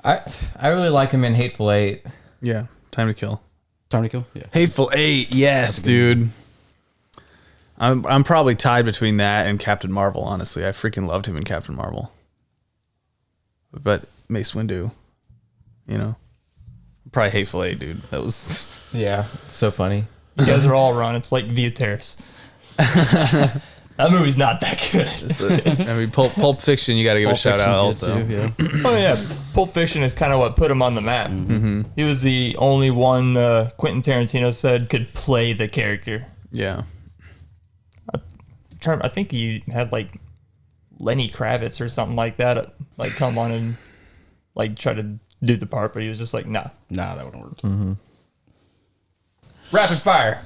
I really like him in Hateful Eight. Yeah, Time to Kill. Time to Kill. Yeah, Hateful Eight, yes, dude. I'm probably tied between that and Captain Marvel. Honestly, I freaking loved him in Captain Marvel. But Mace Windu, you know, probably Hateful Eight, dude. That was Yeah, so funny. You guys are all wrong. It's like View Terrace. That movie's not that good. I mean, Pulp Fiction. You got to give a shout out also. Too, yeah. Oh yeah, Pulp Fiction is kind of what put him on the map. Mm-hmm. He was the only one Quentin Tarantino said could play the character. Yeah. I think he had like Lenny Kravitz or something like that, like come on and like try to do the part, but he was just like, nah. Nah, that wouldn't work. Rapid fire.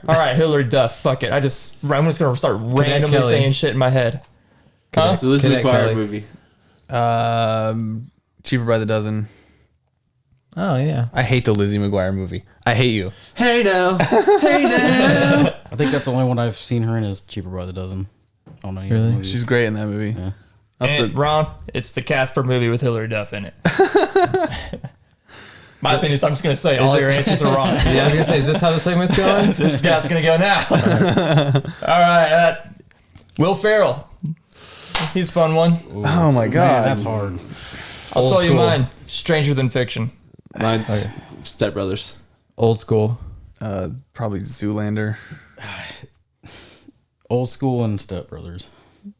All right, Hillary Duff. Fuck it. I'm just gonna start randomly Kelly. saying shit in my head. Huh? The Lizzie Cadet McGuire Kelly. movie. Cheaper by the Dozen. Oh yeah. I hate the Lizzie McGuire movie. I hate you. Hey now. I think that's the only one I've seen her in is Cheaper by the Dozen. Oh no, Really? She's great in that movie. That's And Ron, it's the Casper movie with Hillary Duff in it. My opinion is I'm just gonna say all your answers are wrong. Yeah, I was gonna say, is this how the segment's going? This guy's gonna go now. All right, Will Ferrell. He's a fun one. Oh my god. Man, that's hard. I'll Old tell you school. mine. Stranger Than Fiction. Mine's Step Brothers. Old school. Probably Zoolander. Old School and Step Brothers.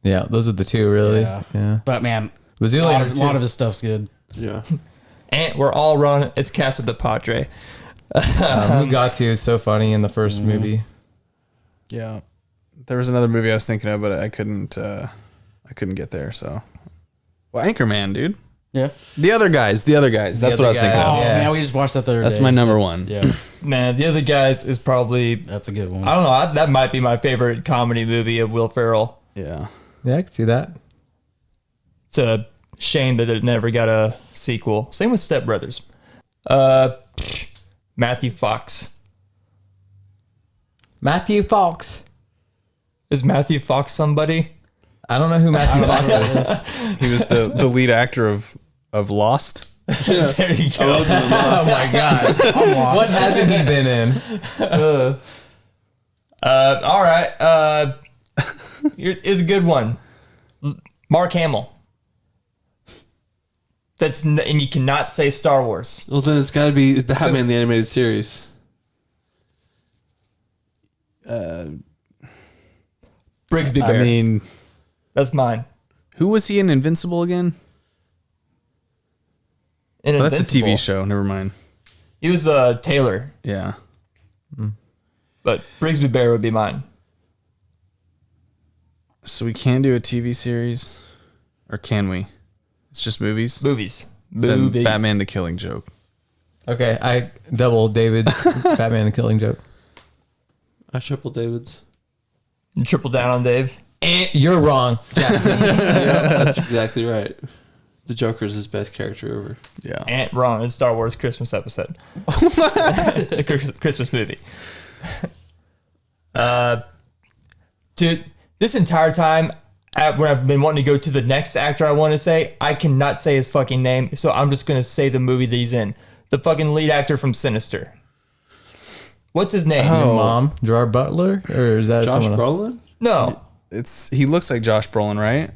Yeah, those are the two really. Yeah. But man, Was a the lot, only of, lot of his stuff's good. Yeah. And we're all wrong. It's Casa de Padre. Mugatu is so funny in the first movie. Yeah. There was another movie I was thinking of, but I couldn't get there. So, well, Anchorman, dude. Yeah. The other guys. That's other what I was thinking guys. of. Oh Yeah. man, we just watched that the other That's day. my number one. Yeah, Man, The Other Guys is probably, that's a good one. I don't know, that might be my favorite comedy movie of Will Ferrell. Yeah. Yeah, I can see that. It's a shame that it never got a sequel. Same with Step Brothers. Matthew Fox. Matthew Fox. Is Matthew Fox somebody? I don't know who Matthew Fox is. He was the lead actor of Lost. There you go. Oh my god. What hasn't he been in? All right. Here's a good one. Mark Hamill. And you cannot say Star Wars. Well, then it's got to be Batman the Animated Series. Brigsby Bear. I mean, That's mine. who was he in Invincible again? And Oh, that's a Invincible. TV show. Never mind. He was the Taylor, Yeah. but Brigsby Bear would be mine. So we can do a TV series, or can we? It's just movies. Movies. Then Movies. Batman: The Killing Joke. Okay, I double David's Batman the Killing Joke. I triple David's. You triple down on Dave. You're wrong, Jackson. That's exactly right. The Joker's his best character ever. Yeah. And wrong. It's Star Wars Christmas episode. Christmas movie. Dude, this entire time, when I've been wanting to go to the next actor I want to say, I cannot say his fucking name, so I'm just going to say the movie that he's in. The fucking lead actor from Sinister. What's his name? Oh. Mom, Gerard Butler, or is that Josh someone else? Brolin? No. He looks like Josh Brolin, right?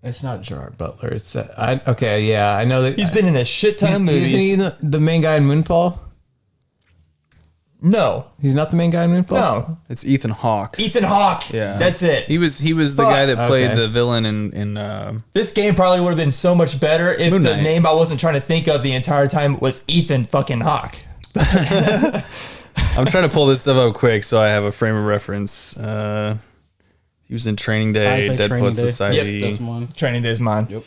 It's not Gerard Butler. It's okay. Yeah, I know that He's been in a shit ton of movies. Isn't he the main guy in Moonfall? No. He's not the main guy in Moonfall. No. It's Ethan Hawke. Ethan Hawke. Yeah. That's it. He was the guy that played Okay. the villain in This game probably would have been so much better if Moon the Knight. name I wasn't trying to think of the entire time was Ethan fucking Hawke. I'm trying to pull this stuff up quick so I have a frame of reference. He was in Training I Day, say Dead Training Poet Day. Society. That's one. Training Day's mine. Yep.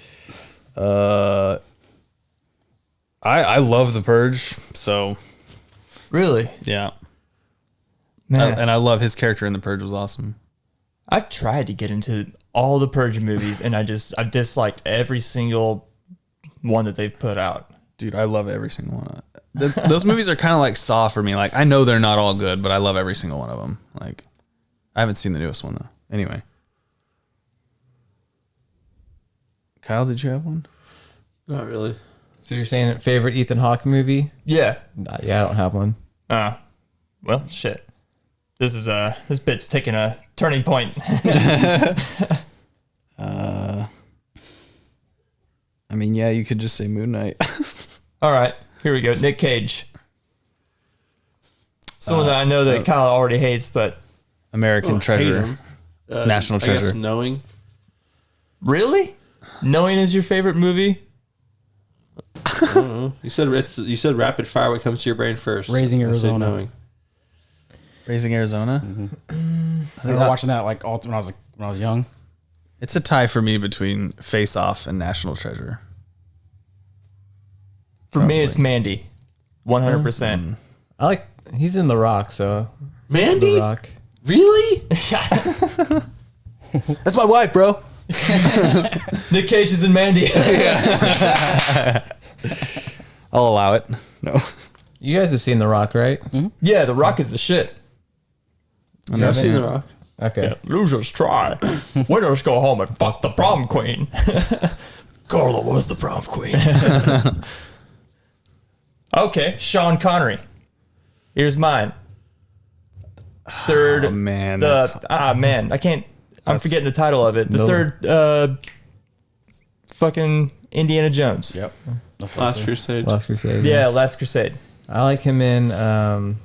I love The Purge, so Really? yeah. Man, And I love his character in The Purge was awesome. I've tried to get into all the Purge movies and I disliked every single one that they've put out. Dude, I love every single one. Those movies are kind of like Saw for me. Like, I know they're not all good, but I love every single one of them. Like, I haven't seen the newest one though. Anyway, Kyle, did you have one? Not really. So you're saying favorite Ethan Hawke movie? Yeah. Yeah, I don't have one. Well, shit. This bit's taking a turning point. I mean, yeah, you could just say Moon Knight. All right, here we go. Nick Cage. Someone that I know that Kyle already hates, but American Hate Treasure. him. National I guess Treasure. Knowing. really? Knowing is your favorite movie? I don't know. You said rapid fire. What comes to your brain first? Raising I said Arizona. Knowing. Raising Arizona. I remember watching that like all when I was young. It's a tie for me between Face Off and National Treasure. For me, it's Mandy. 100%. I like. He's in The Rock, so Mandy? The Rock. Really? That's my wife, bro. Nick Cage is in Mandy. I'll allow it. No. You guys have seen The Rock, right? Yeah, The Rock is the shit. I've seen The Rock. Okay. Losers try. Winners go home and fuck the prom queen. Carla was the prom queen. Okay, Sean Connery. Here's mine. Third. Oh, man, man. I can't. I'm That's- forgetting the title of it. The third. Fucking Indiana Jones. Yep. Last Crusade. Last Crusade. Yeah, Last Crusade. I like him in The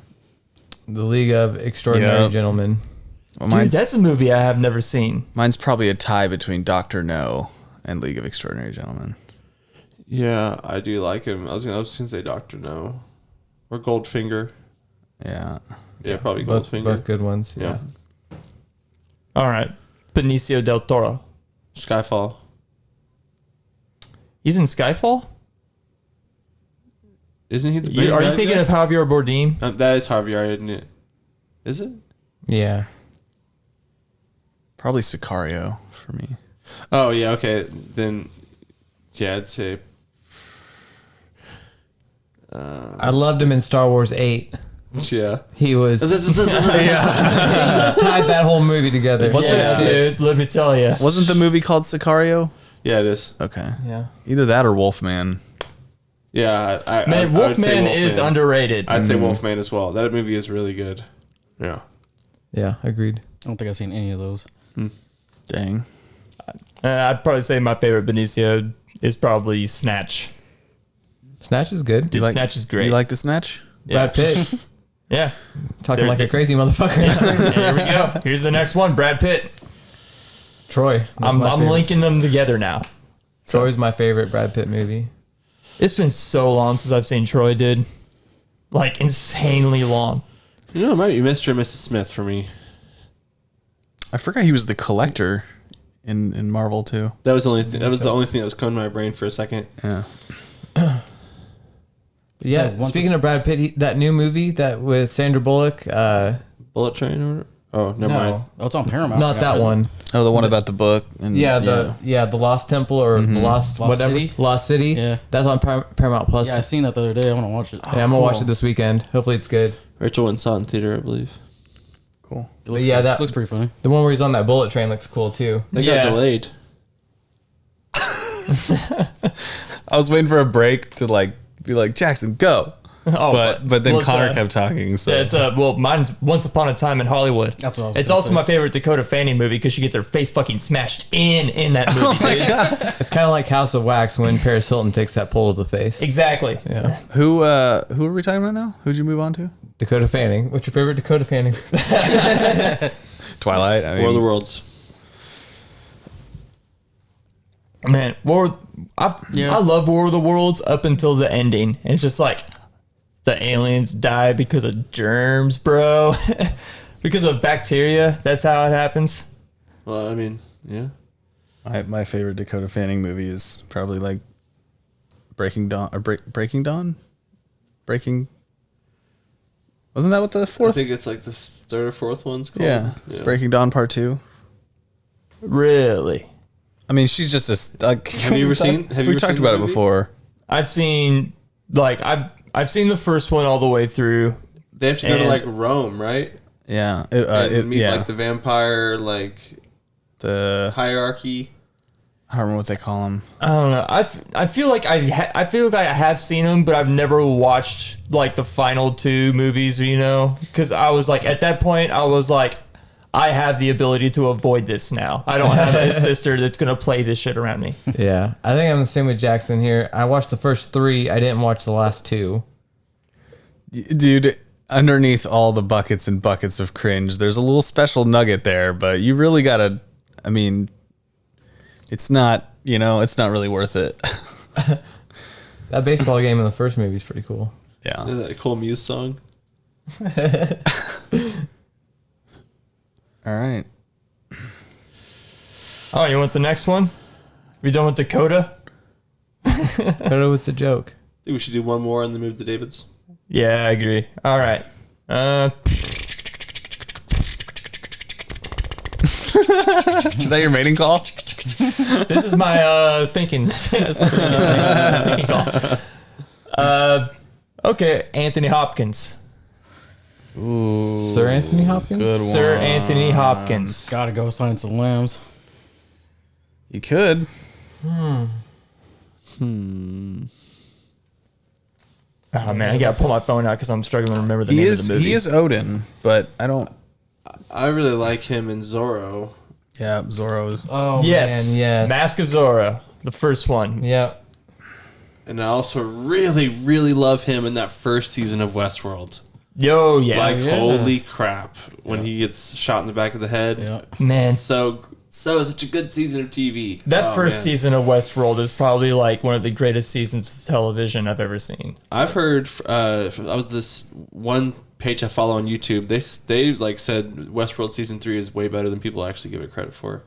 League of Extraordinary Yep. Gentlemen. Well, Dude, that's a movie I have never seen. mine's probably a tie between Doctor No and League of Extraordinary Gentlemen. Yeah, I do like him. I was gonna say Doctor No, or Goldfinger. Yeah. Yeah, probably Both Goldfinger. good ones. Yeah. All right. Benicio del Toro. Skyfall. He's in Skyfall? Isn't he the Are you thinking of Javier Bardem? that is Javier, isn't it? Is it? Yeah. Probably Sicario for me. Oh yeah, okay. Then yeah, I'd say I loved him in Star Wars 8. yeah. He was tied that whole movie together. Yeah, dude. Let me tell you. Wasn't the movie called Sicario? Yeah, it is. Okay. Yeah. Either that or Wolfman. Yeah, Man, I would say Wolfman is underrated. I'd say Wolfman as well. That movie is really good. Yeah. Yeah, agreed. I don't think I've seen any of those. Dang. I'd probably say my favorite Benicio is probably Snatch. Snatch is good. Dude, Snatch is great. You like the Snatch? Yeah. Brad Pitt. Yeah. Talking There- like a crazy motherfucker. Here we go. Here's the next one. Brad Pitt. Troy. That's I'm my favorite. linking them together now. Troy's my favorite Brad Pitt movie. It's been so long since I've seen Troy, dude. Like, insanely long. You know, maybe Mr. and Mrs. Smith for me. I forgot he was the collector in Marvel too. That was the only thing. That was the only thing that was coming to my brain for a second. Yeah. Yeah. once Speaking of Brad Pitt, that new movie that with Sandra Bullock. Bullet Train or whatever? Oh, never mind. Oh, it's on Paramount. Not that one. Oh, the one about the book. And Yeah, the Lost Temple or the Lost whatever. City? Lost City. Yeah. That's on Paramount Plus. Yeah, I seen that the other day. I want to watch it. Yeah, I'm gonna watch it this weekend. Hopefully it's good. Rachel went and saw it in theater, I believe. Cool. It looks yeah, that looks pretty funny. the one where he's on that bullet train looks cool too. They Yeah. got delayed. I was waiting for a break to be like Jackson, go. Oh, But then well, it's, Connor kept talking. So Yeah, it's mine's Once Upon a Time in Hollywood. That's what I was It's gonna also say. my favorite Dakota Fanning movie because she gets her face fucking smashed in that movie. dude. It's kind of like House of Wax when Paris Hilton takes that pole to the face. Exactly. Yeah. who are we talking about now? Who'd you move on to? Dakota Fanning. What's your favorite Dakota Fanning? Twilight. I mean, War of the Worlds. Man, I love War of the Worlds up until the ending. It's just like the aliens die because of germs, bro. Because of bacteria. That's how it happens. Well, I mean, yeah. my favorite Dakota Fanning movie is probably like Breaking Dawn or Breaking Dawn. Wasn't that what the I fourth? think it's like the third or fourth one's called. Yeah. Breaking Dawn Part 2. Really? I mean, she's just a. Have you ever seen? Have you We ever talked seen about the it movie? before. I've seen I've seen the first one all the way through. They have to go to And- like Rome, right? Yeah. And meet yeah. like the vampire like the hierarchy. I don't remember what they call them. I don't know. I feel like I feel like I have seen them, but I've never watched like the final two movies. You know, because I was like at that point I was like, I have the ability to avoid this now. I don't have a sister that's gonna play this shit around me. Yeah. I think I'm the same with Jackson here. I watched the first 3. I didn't watch the last 2. Dude, underneath all the buckets and buckets of cringe, there's a little special nugget there, but you really gotta, I mean, it's not really worth it. That baseball game in the first movie is pretty cool. Yeah. That cool Muse song. All right. Oh, you want the next one? We done with Dakota? But it was a joke. I think we should do one more and then move to David's. Yeah, I agree. All right. Is that your mating call? This is my thinking. Thinking call. Okay, Anthony Hopkins. Ooh. Sir Anthony Hopkins? Good one. Sir Anthony Hopkins. Gotta go Silence of the Lambs. You could. Oh man, I gotta pull my phone out because I'm struggling to remember the name of the movie. He is Odin, but I don't. I really like him in Zorro. Yeah, Zorro's. Oh, Yes, man, yes. Mask of Zorro, the first one. Yep. And I also really, really love him in that first season of Westworld. Yo, yeah. Like, holy crap. When he gets shot in the back of the head. Yeah. Man, Such a good season of TV. that first season of Westworld is probably like one of the greatest seasons of television I've ever seen. I've heard, I was this one page I follow on YouTube. They like said Westworld season 3 is way better than people actually give it credit for.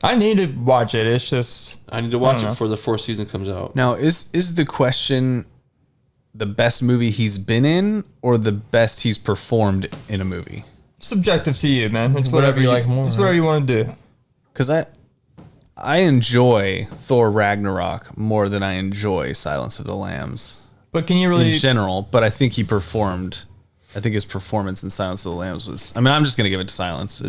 I need to watch it. It's just I need to watch it before the 4th season comes out. Now, is the question the best movie he's been in or the best he's performed in a movie? subjective to you, man. It's Whatever you like more, It's right? whatever you want to do. Because I enjoy Thor Ragnarok more than I enjoy Silence of the Lambs But can you really? in general. But I think he performed. I think his performance in Silence of the Lambs was. I mean, I'm just gonna give it to Silence.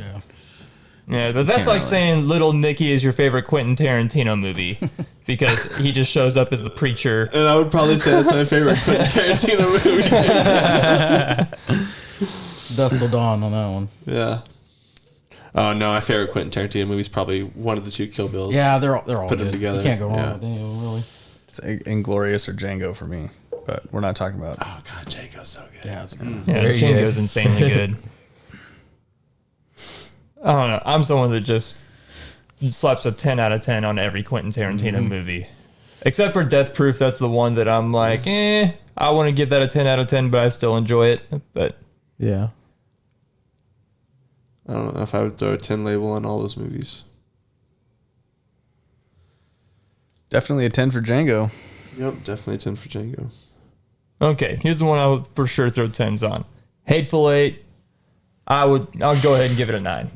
Yeah, but that's like saying Little Nicky is your favorite Quentin Tarantino movie because he just shows up as the preacher. And I would probably say that's my favorite Quentin Tarantino movie. Dust till dawn on that one. Yeah. Oh no, my favorite Quentin Tarantino movie is probably one of the 2 Kill Bills. Yeah, they're all Put them good. together. You can't go wrong Yeah. with any of them, really. It's Inglorious or Django for me. But we're not talking about. Oh god, Django's so good. Yeah, it's good. Yeah, Very Django's good. insanely good. I don't know. I'm someone that just slaps a 10 out of 10 on every Quentin Tarantino movie. Except for Death Proof, that's the one that I'm like, I want to give that a 10 out of 10, but I still enjoy it. But Yeah. I don't know if I would throw a 10 label on all those movies. Definitely a 10 for Django. Yep, definitely a 10 for Django. okay, here's the one I would for sure throw 10s on. Hateful Eight, I'll go ahead and give it a 9.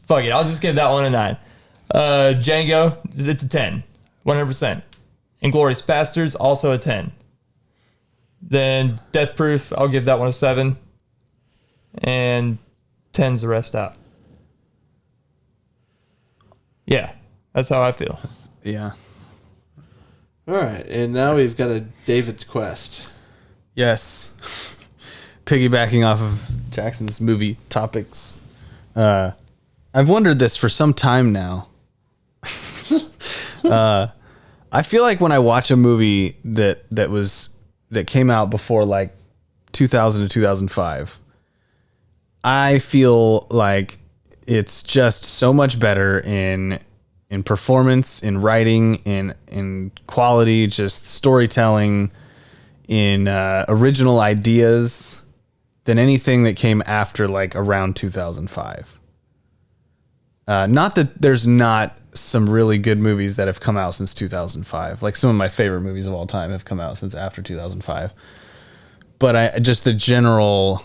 Fuck it, I'll just give that one a 9. Django, it's a 10, 100%. Inglourious Bastards, also a 10. Then Death Proof, I'll give that one a 7. And 10's the rest out. Yeah, that's how I feel. Yeah. All right, and now we've got a David's Quest. Yes. Piggybacking off of Jackson's movie topics. I've wondered this for some time now. I feel like when I watch a movie that came out before like 2000 to 2005, I feel like it's just so much better in performance, in writing, in quality, just storytelling, in original ideas than anything that came after like around 2005. Not that there's not some really good movies that have come out since 2005. Like some of my favorite movies of all time have come out since after 2005. But just the general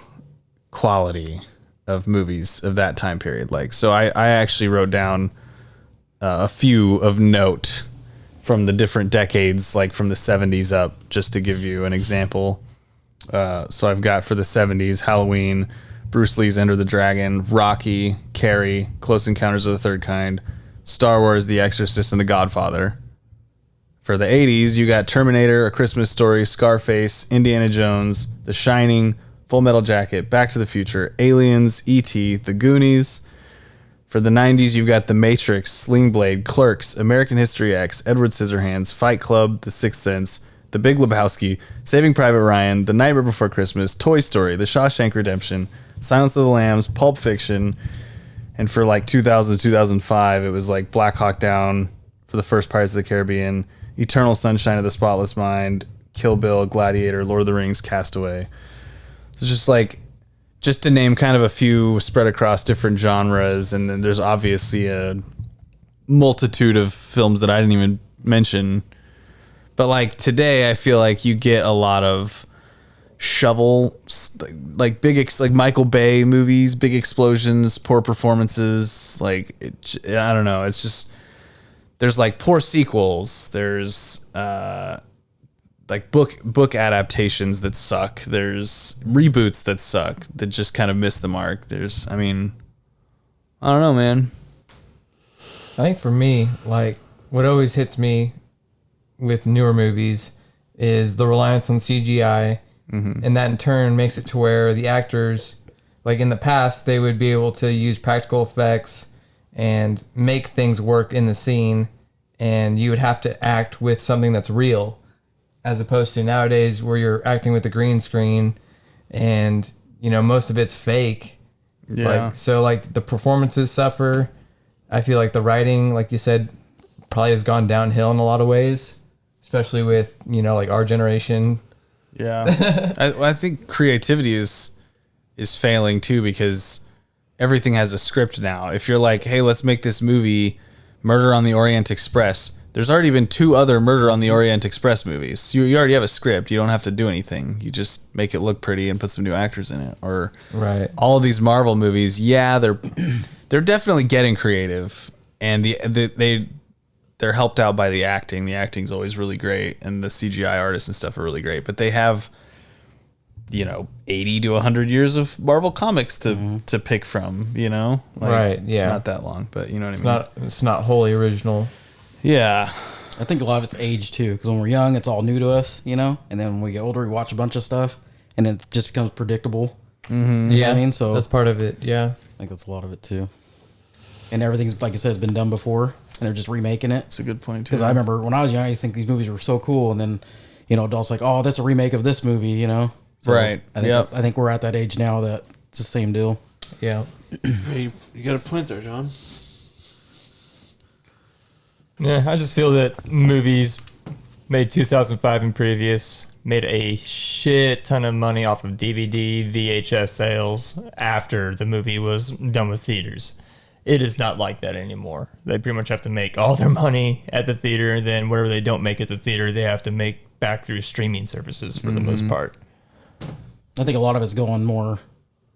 quality of movies of that time period. Like, so I actually wrote down a few of note from the different decades, like from the 70s up, just to give you an example. So I've got for the 70s, Halloween, Bruce Lee's Enter the Dragon, Rocky, Carrie, Close Encounters of the Third Kind, Star Wars, The Exorcist, and The Godfather. For the 80s, you got Terminator, A Christmas Story, Scarface, Indiana Jones, The Shining, Full Metal Jacket, Back to the Future, Aliens, E.T., The Goonies. For the 90s, you've got The Matrix, Sling Blade, Clerks, American History X, Edward Scissorhands, Fight Club, The Sixth Sense, The Big Lebowski, Saving Private Ryan, The Nightmare Before Christmas, Toy Story, The Shawshank Redemption, Silence of the Lambs, Pulp Fiction. And for like 2000 to 2005, it was like Black Hawk Down, for the first Pirates of the Caribbean, Eternal Sunshine of the Spotless Mind, Kill Bill, Gladiator, Lord of the Rings, Castaway. It's just like, just to name kind of a few spread across different genres, and then there's obviously a multitude of films that I didn't even mention. But like today, I feel like you get a lot of shovel, like like Michael Bay movies, big explosions, poor performances. Like I don't know. It's just there's like poor sequels. There's like book adaptations that suck. There's reboots that suck, that just kind of miss the mark. I don't know, man. I think for me, like what always hits me with newer movies is the reliance on CGI. And that in turn makes it to where the actors, like in the past, they would be able to use practical effects and make things work in the scene, and you would have to act with something that's real, as opposed to nowadays where you're acting with a green screen and most of it's fake. Yeah. So the performances suffer. I feel like the writing, like you said, probably has gone downhill in a lot of ways, especially with like our generation. Yeah. I think creativity is failing too, because everything has a script now. If you're like, hey, let's make this movie Murder on the Orient Express, there's already been 2 other Murder on the Orient Express movies. You already have a script. You don't have to do anything. You just make it look pretty and put some new actors in it. Or Right. all of these Marvel movies, yeah, they're definitely getting creative, and they're helped out by the acting. The acting's always really great, and the CGI artists and stuff are really great. But they have 80 to 100 years of Marvel comics to pick from, Right, yeah. Not that long, but you know what I mean? It's not wholly original. Yeah. I think a lot of it's age too, because when we're young, it's all new to us, and then when we get older, we watch a bunch of stuff, and it just becomes predictable. Mm-hmm. You know what I mean? So that's part of it. Yeah. I think that's a lot of it too. And everything's, like I said, has been done before, and they're just remaking it. That's a good point too. Because I remember when I was young, I used to think these movies were so cool, and then adults like, oh, that's a remake of this movie, So Right. I think we're at that age now that it's the same deal. Yeah. You got a point there, John. Yeah, I just feel that movies made 2005 and previous made a shit ton of money off of DVD, VHS sales after the movie was done with theaters. It is not like that anymore. They pretty much have to make all their money at the theater, and then whatever they don't make at the theater, they have to make back through streaming services for the most part. I think a lot of it's going more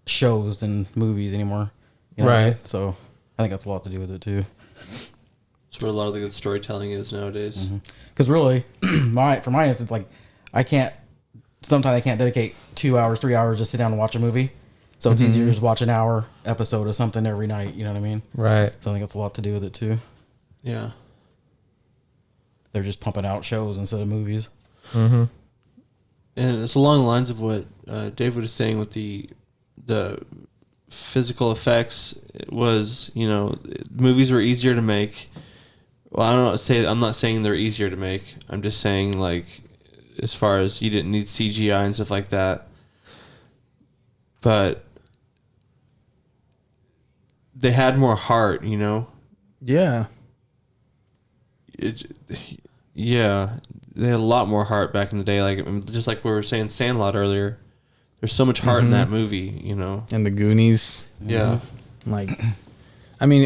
shows than movies anymore. What I mean? Right. So I think that's a lot to do with it too. That's where a lot of the good storytelling is nowadays. Because really, for my instance, like sometimes I can't dedicate 2 hours, 3 hours just sit down and watch a movie. So it's easier to just watch an hour episode of something every night. You know what I mean? Right. So I think that's a lot to do with it too. Yeah. They're just pumping out shows instead of movies. And it's along the lines of what David was saying with the physical effects. It was, movies were easier to make. Well, I'm not saying they're easier to make. I'm just saying, like, as far as you didn't need CGI and stuff like that. But they had more heart, Yeah. Yeah, they had a lot more heart back in the day. Like, just like we were saying Sandlot earlier. There's so much heart in that movie, And the Goonies. Yeah. Like, I mean,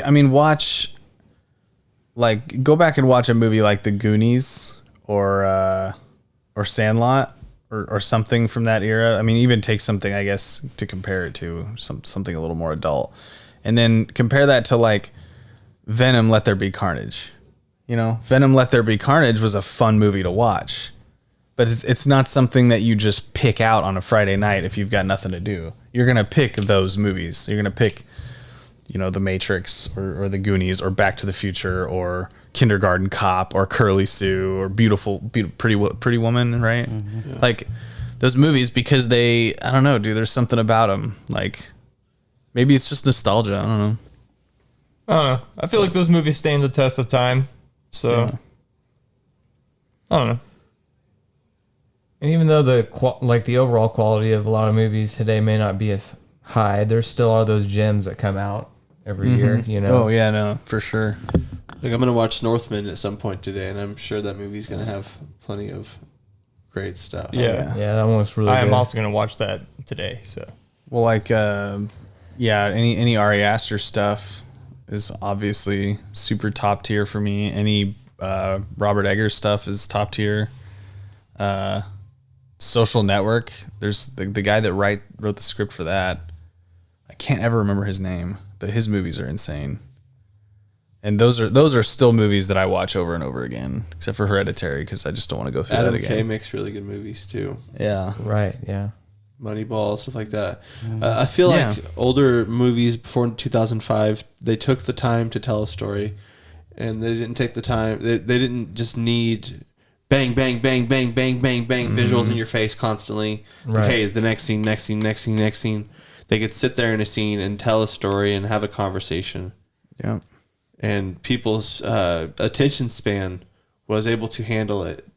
go back and watch a movie like The Goonies or Sandlot or something from that era. I mean, even take something, I guess, to compare it to, something a little more adult, and then compare that to like Venom: Let There Be Carnage. Venom: Let There Be Carnage was a fun movie to watch, but it's not something that you just pick out on a Friday night if you've got nothing to do. You're gonna pick those movies. You're gonna pick, The Matrix or The Goonies or Back to the Future or Kindergarten Cop or Curly Sue or Pretty Woman, right? Yeah. Like those movies, because I don't know, dude. There's something about them. Like maybe it's just nostalgia. I don't know. I don't know. I feel like those movies stand the test of time. So Yeah. I don't know. And even though the overall quality of a lot of movies today may not be as high, there still are those gems that come out every year. Oh yeah, no, for sure. Like, I'm gonna watch Northman at some point today, and I'm sure that movie's gonna have plenty of great stuff. Yeah. Yeah, that one was really I good. am also going to watch that today. So Well, like, any Ari Aster stuff is obviously super top tier for me. Any Robert Eggers stuff is top tier. Social Network, there's the guy that wrote the script for that. I can't ever remember his name, but his movies are insane. And those are still movies that I watch over and over again, except for Hereditary, because I just don't want to go through Adam that again. Kay makes really good movies too. Yeah. Right, yeah. Moneyball, stuff like that. I feel like older movies before 2005, they took the time to tell a story, and they didn't take the time. They didn't just need bang, bang, bang, bang, bang, bang, bang visuals in your face constantly. Right. Okay, the next scene, next scene, next scene, next scene. They could sit there in a scene and tell a story and have a conversation. Yeah. And people's attention span was able to handle it.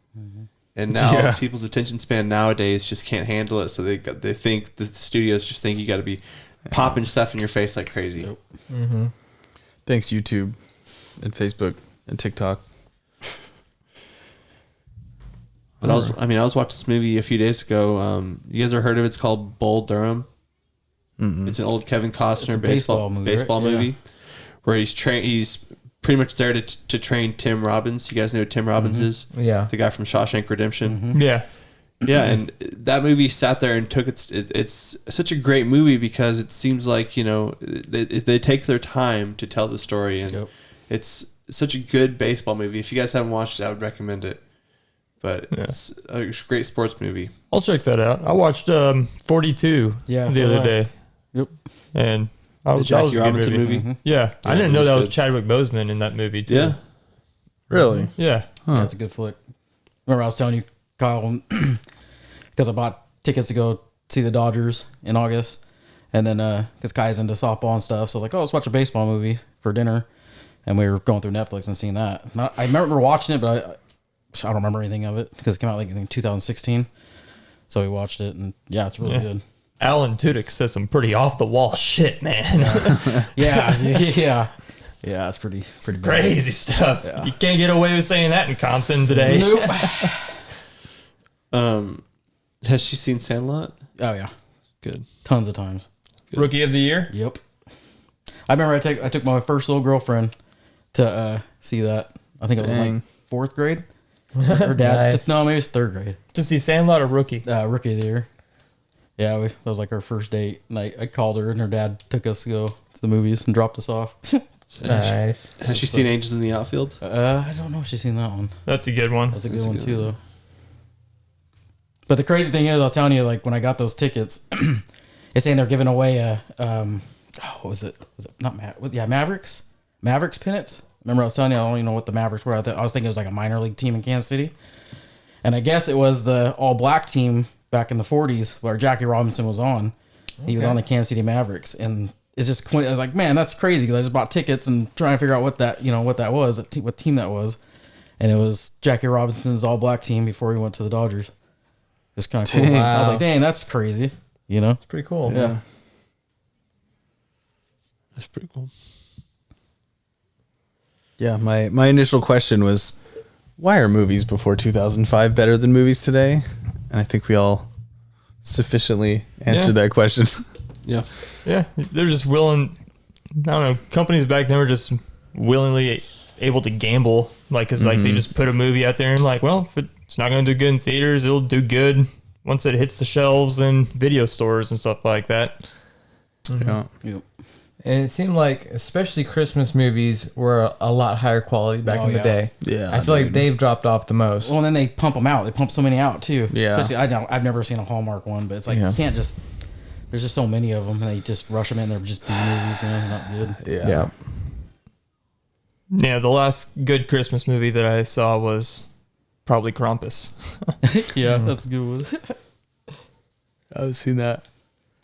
And now Yeah. people's attention span nowadays just can't handle it. So they think the studios just think you got to be popping stuff in your face like crazy. Thanks, YouTube and Facebook and TikTok. But I was watching this movie a few days ago. You guys ever heard of it? It's called Bull Durham. It's an old Kevin Costner a baseball baseball movie, right? movie where he's pretty much there to train Tim Robbins. You guys know who Tim Robbins is? Yeah. The guy from Shawshank Redemption. Yeah. Yeah, and that movie sat there and took it's such a great movie because it seems like, they take their time to tell the story, and it's such a good baseball movie. If you guys haven't watched it, I would recommend it. But it's a great sports movie. I'll check that out. I watched 42 the other day. Yep. And that was Jackie a good Robinson movie? Yeah. I didn't it know was that was good. Chadwick Boseman in that movie, too. Yeah. Really? Yeah. That's a good flick. Remember I was telling you, Kyle, because I bought tickets to go see the Dodgers in August, and then because Kai's into softball and stuff, so like, let's watch a baseball movie for dinner, and we were going through Netflix and seeing that. I remember watching it, but I don't remember anything of it because it came out like in 2016. So we watched it, and yeah, it's really good. Alan Tudyk says some pretty off the wall shit, man. Yeah, it's pretty bad. Crazy stuff. Yeah. You can't get away with saying that in Compton today. Nope. Has she seen Sandlot? Oh yeah, Good. tons of times. Rookie of the year? Yep. I remember I took my first little girlfriend to see that. I think it was in like 4th grade. Her dad. Nice. No, maybe it was 3rd grade. To see Sandlot or Rookie? Rookie of the year. Yeah, that was like our first date. And I called her, and her dad took us to go to the movies and dropped us off. Nice. Has she seen Angels in the Outfield? I don't know if she's seen that one. That's a good one. That's a good one too, though. But the crazy thing is, I was telling you, like when I got those tickets, it's saying they're giving away what was it? Was it not Mavericks pennants? Remember I was telling you I don't even know what the Mavericks were. I was thinking it was like a minor league team in Kansas City, and I guess it was the all black team back in the 40s where Jackie Robinson was on. He was on the Kansas City Mavericks, and it's just I was like, man, that's crazy because I just bought tickets and trying to figure out what that was, what team that was, and it was Jackie Robinson's all black team before he went to the Dodgers. It's kind of cool. Wow. I was like, dang, that's crazy. It's pretty cool. Yeah. That's pretty cool. Yeah, my initial question was, why are movies before 2005 better than movies today? And I think we all sufficiently answered that question. Yeah. Yeah, they're just willing. I don't know. Companies back then were just willingly able to gamble, like, cause like they just put a movie out there and like, well, if it's not going to do good in theaters, it'll do good once it hits the shelves and video stores and stuff like that. Yeah. Yep. And it seemed like, especially Christmas movies, were a lot higher quality back in the day. Yeah, I feel like dude. they've dropped off the most. Well, and then they pump them out. They pump so many out too. Yeah. Especially, I've never seen a Hallmark one, but it's like you can't just. There's just so many of them, and they just rush them in. They're just B movies, not good. Yeah. Yeah, the last good Christmas movie that I saw was probably Krampus. Yeah, that's a good one. I've seen that.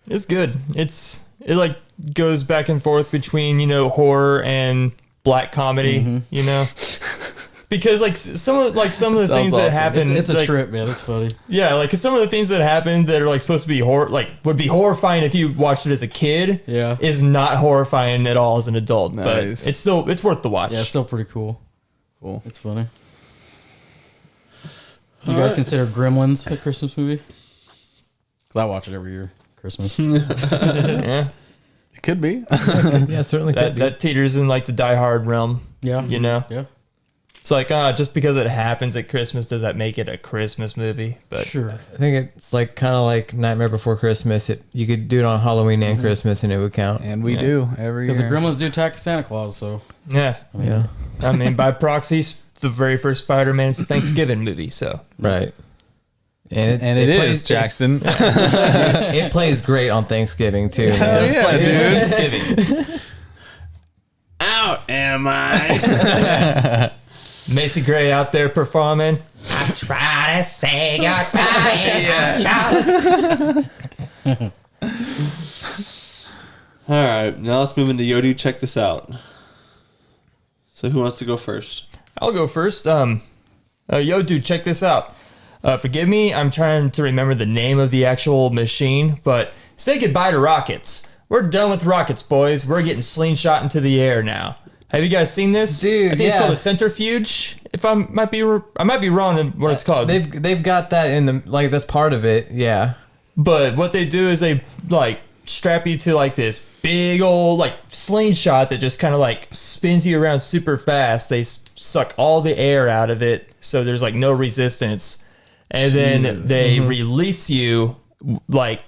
It's good. It like goes back and forth between, horror and black comedy, because like some of the Sounds things that awesome. happen, It's a like, trip, man. It's funny. Yeah, like 'cause some of the things that happen that are like supposed to be would be horrifying if you watched it as a kid. Yeah. is not horrifying at all as an adult. Nice. But it's worth the watch. Yeah, it's still pretty cool. Cool. It's funny. You guys consider Gremlins a Christmas movie? Because I watch it every year, Christmas. Yeah. It could be. Yeah, certainly could be. That teeters in like the Die Hard realm. Yeah. Yeah. It's like, just because it happens at Christmas, does that make it a Christmas movie? But Sure. I think it's like kind of like Nightmare Before Christmas. You could do it on Halloween and Christmas, and it would count. And we do every year. Because the Gremlins do attack Santa Claus, so. yeah. Yeah, I mean, by proxy, the very first Spider-Man is a Thanksgiving movie, so. right. And it is, Jackson. It plays great on Thanksgiving too. Hell yeah, dude. Thanksgiving. Out am I? Macy Gray out there performing. I try to say goodbye and I try. All right, now let's move into Yodu. Check this out. So who wants to go first? I'll go first. Yo, dude, check this out. Forgive me, I'm trying to remember the name of the actual machine, but say goodbye to rockets. We're done with rockets, boys. We're getting slingshot into the air now. Have you guys seen this? Dude, I think it's called a centrifuge. If I might be wrong in what it's called. They've got that in the like that's part of it. Yeah. But what they do is they like strap you to like this big old like slingshot that just kind of like spins you around super fast. They suck all the air out of it, so there's like no resistance, and then they release you like.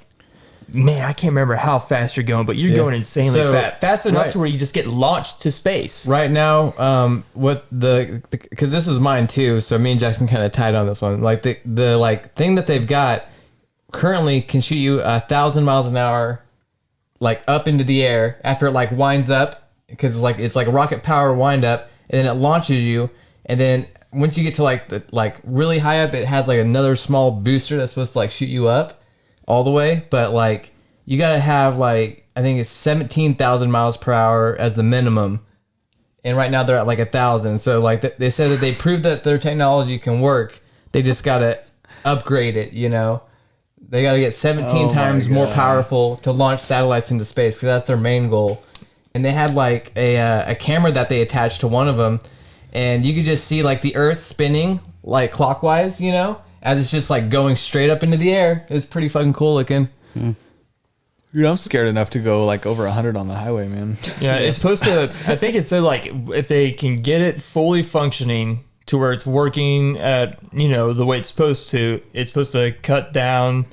Man, I can't remember how fast you're going, but you're going insanely fast enough to where you just get launched to space. Right now, what because this was mine too, so me and Jackson kind of tied on this one. Like the like thing that they've got currently can shoot you 1,000 miles an hour, like up into the air after it like winds up because it's like a rocket power wind up, and then it launches you, and then once you get to like really high up, it has like another small booster that's supposed to like shoot you up all the way, but like you gotta have like I think it's 17,000 miles per hour as the minimum, and right now they're at like 1,000. So like they said that they proved that their technology can work. They just gotta upgrade it. You know, they gotta get 17 times more powerful to launch satellites into space because that's their main goal. And they had like a camera that they attached to one of them, and you could just see like the Earth spinning like clockwise. You know. As it's just like going straight up into the air. It's pretty fucking cool looking. Dude, I'm scared enough to go like over 100 on the highway, man. Yeah, it's supposed to. I think it said like if they can get it fully functioning to where it's working at the way it's supposed to cut down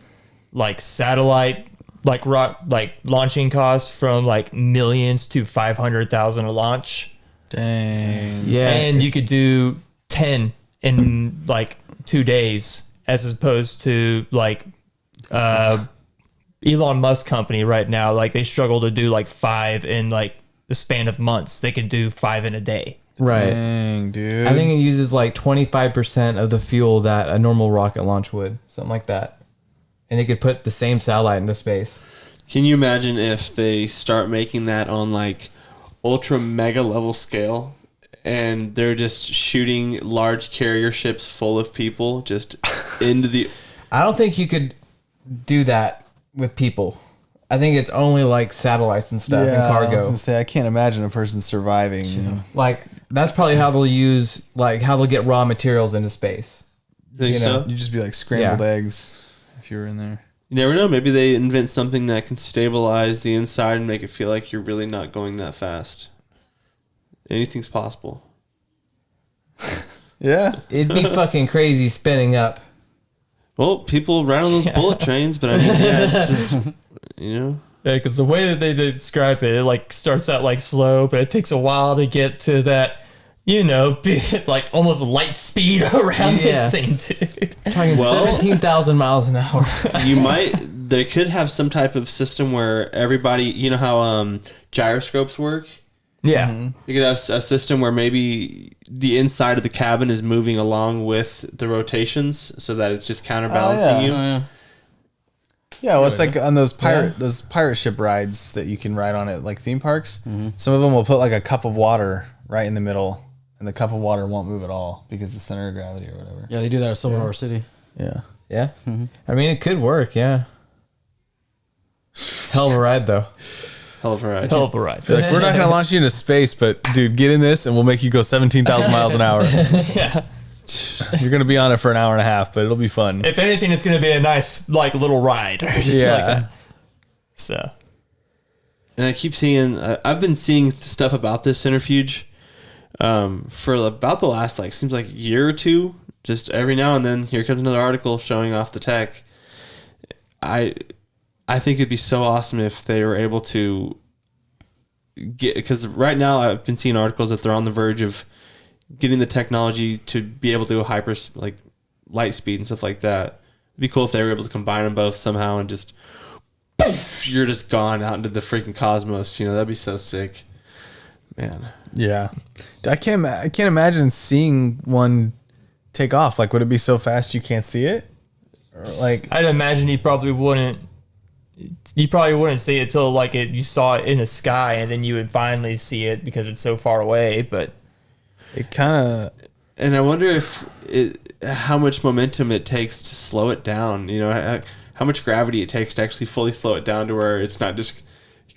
like satellite like launching costs from like millions to 500,000 a launch. Dang. Yeah, and you could do 10 in like 2 days, as opposed to like Elon Musk company right now. Like they struggle to do like 5 in like the span of months. They could do 5 in a day. Right. Dang, dude. I think it uses like 25% of the fuel that a normal rocket launch would, something like that. And it could put the same satellite into space. Can you imagine if they start making that on like ultra mega level scale? And they're just shooting large carrier ships full of people just into the... I don't think you could do that with people. I think it's only like satellites and stuff and cargo. I was gonna say, I can't imagine a person surviving. You know? Like, that's probably how they'll use, like, how they'll get raw materials into space. Think so? You'd just be like scrambled eggs if you were in there. You never know. Maybe they invent something that can stabilize the inside and make it feel like you're really not going that fast. Anything's possible. Yeah. It'd be fucking crazy spinning up. Well, people ride on those bullet trains, but I mean, it's just, Yeah, because the way that they describe it, it like starts out like slow, but it takes a while to get to that, like almost light speed around this thing, too. Talking 17,000 miles an hour. They could have some type of system where everybody, you know how gyroscopes work? Yeah. You could have a system where maybe the inside of the cabin is moving along with the rotations so that it's just counterbalancing you. Yeah, well, it's like on those pirate ship rides that you can ride on at like theme parks. Some of them will put like a cup of water right in the middle, and the cup of water won't move at all because the center of gravity or whatever. Yeah, they do that at Silver City. Yeah. Yeah. I mean, it could work, yeah. Hell of a ride, though. Hell of a ride. Hell of a ride. Like, we're not going to launch you into space, but dude, get in this and we'll make you go 17,000 miles an hour. Yeah. You're going to be on it for an hour and a half, but it'll be fun. If anything, it's going to be a nice, like, little ride. Yeah. So. And I keep seeing, I've been seeing stuff about this centrifuge for about the last, like, seems like a year or two. Just every now and then, here comes another article showing off the tech. I think it'd be so awesome if they were able to get, because right now I've been seeing articles that they're on the verge of getting the technology to be able to go hyper, like light speed and stuff like that. It'd be cool if they were able to combine them both somehow and just, poof, you're just gone out into the freaking cosmos. That'd be so sick, man. Yeah. I can't imagine seeing one take off. Like, would it be so fast you can't see it? Or like, I'd imagine you probably wouldn't see it till like you saw it in the sky, and then you would finally see it because it's so far away. But it kind of, And I wonder if how much momentum it takes to slow it down. You know, how much gravity it takes to actually fully slow it down to where it's not just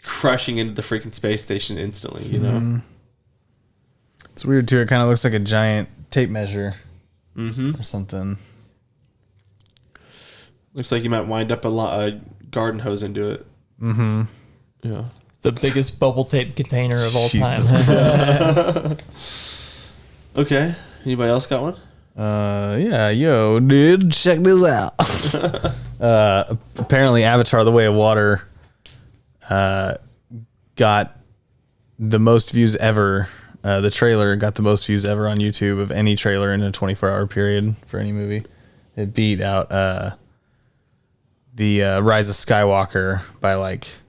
crushing into the freaking space station instantly. You know, It's weird too. It kind of looks like a giant tape measure or something. looks like you might wind up a garden hose into it. Yeah. The biggest bubble tape container of all Jesus time. Okay. Anybody else got one? Yeah, yo, dude, check this out. Apparently, Avatar: The Way of Water got the most views ever. The trailer got the most views ever on YouTube of any trailer in a 24-hour period for any movie. It beat out the Rise of Skywalker by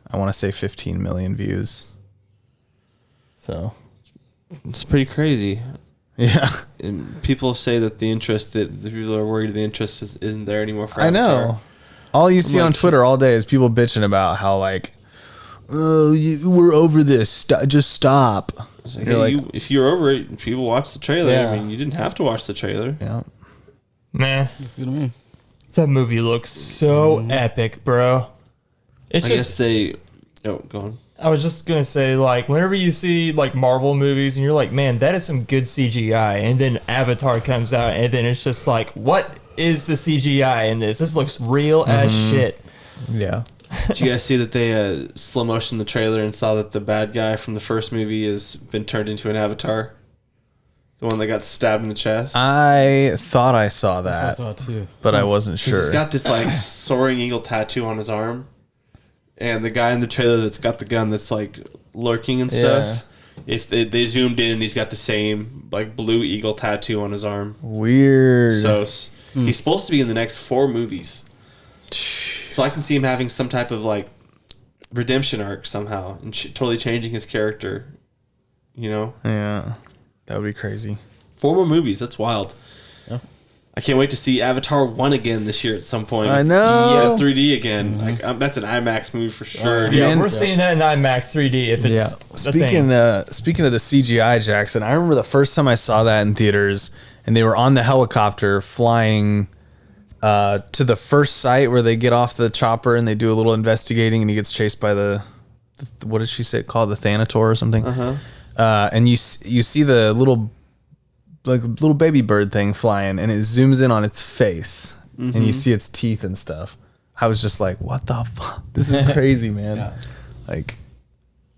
I want to say 15 million views. So It's pretty crazy. yeah, And people say that the people are worried the interest isn't there anymore for I Avatar. know. All you see on like- Twitter all day is people bitching about how oh, we're over this. Just stop. It's like, You're hey, like- if you're over it, people watch the trailer. Yeah. I mean, you didn't have to watch the trailer. Yeah. Man, Good to me. that movie looks so epic, bro. It's I just guess they... Oh, go on. I was just gonna say, whenever you see Marvel movies and you're like, man, that is some good CGI, and then Avatar comes out, and then it's just like, what is the CGI in this? This looks real as shit. Yeah. Did you guys see that they slow motion the trailer and saw that the bad guy from the first movie has been turned into an avatar? The one that got stabbed in the chest? I thought I saw I that, thought too. but I wasn't 'Cause sure. He's got this soaring eagle tattoo on his arm. And the guy in the trailer that's got the gun that's lurking and stuff. If they zoomed in and he's got the same blue eagle tattoo on his arm. Weird. So he's supposed to be in the next 4 movies. So I can see him having some type of redemption arc somehow and totally changing his character. You know, Yeah, that would be crazy. 4 more movies. That's wild. Yeah. I can't wait to see Avatar 1 again this year at some point. I know. Yeah, 3D again. That's an IMAX movie for sure. Yeah, Man, we're seeing that in IMAX 3D if it's the thing. Speaking of the CGI, Jackson, I remember the first time I saw that in theaters, and they were on the helicopter flying to the first site where they get off the chopper and they do a little investigating, and he gets chased by the what did she say it called, the Thanator or something? And you see the little baby bird thing flying, and it zooms in on its face, and you see its teeth and stuff. I was just like, what the fuck? This is crazy, man.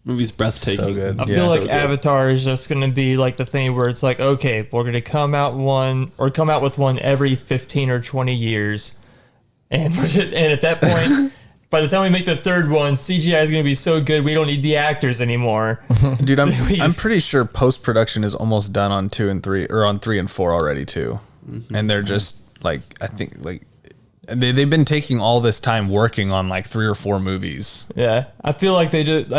Movie's breathtaking. So good. I Yeah. feel like So good. Avatar is just going to be the thing where it's okay, we're going to come out with one every 15 or 20 years. And at that point, by the time we make the third one, CGI is going to be so good we don't need the actors anymore. Dude, I'm Please. pretty sure post production is almost done on 2 and 3, or on 3 and 4 already too, and they're just I think they've been taking all this time working on 3 or 4 movies. Yeah, I feel like they just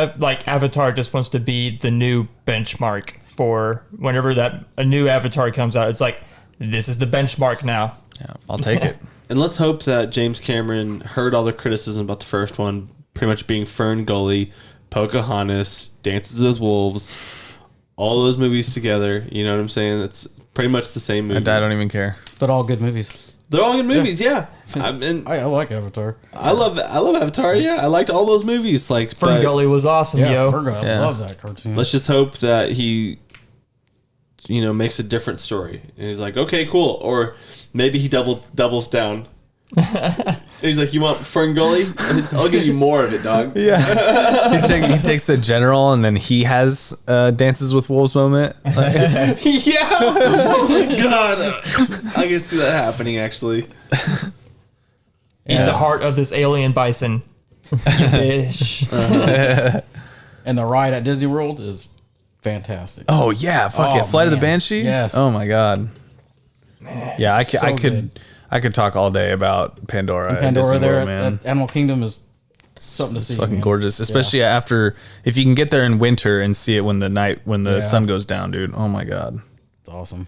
Avatar just wants to be the new benchmark for whenever a new Avatar comes out. It's this is the benchmark now. Yeah, I'll take it. And let's hope that James Cameron heard all the criticism about the first one, pretty much being Fern Gully, Pocahontas, Dances with Wolves, all those movies together. You know what I'm saying? It's pretty much the same movie. I don't even care. But all good movies. They're all good movies, yeah. I like Avatar. I love Avatar. Yeah, I liked all those movies. Fern but Gully was awesome, yo. Fergo, I Yeah. love that cartoon. Let's just hope that he, makes a different story. And he's like, okay, cool. Or maybe he doubles down. He's like, you want Fern Gully? I'll give you more of it, dog. Yeah, he takes the general, and then he has Dances with Wolves moment. Yeah. Oh my god. I can see that happening actually. Eat the heart of this alien bison. You bitch. And the ride at Disney World is fantastic. Oh yeah, fuck Oh, yeah, Flight of the man. Banshee. Yes. Oh my god. Yeah, I So good. could talk all day about Pandora. at Pandora Disney there World, at Animal Kingdom is something to see. It's fucking man. gorgeous, especially after if you can get there in winter and see it when the Yeah. sun goes down, dude. Oh my god. It's awesome.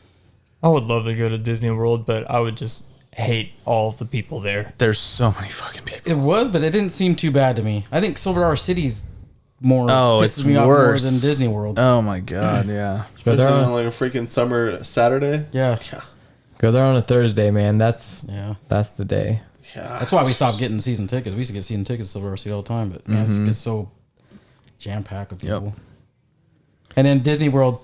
I would love to go to Disney World, but I would just hate all of the people there. There's so many fucking people. It was, but it didn't seem too bad to me. I think Silver Dollar City's more. Oh, pisses it's me off worse more than Disney World. Oh my god, yeah. Go there on on, like a freaking summer Saturday. Yeah, go there on a Thursday, man. That's the day. Yeah, that's why we stopped getting season tickets. We used to get season tickets to Silver City all the time, but man, it's so jam packed with people. Yep. And then Disney World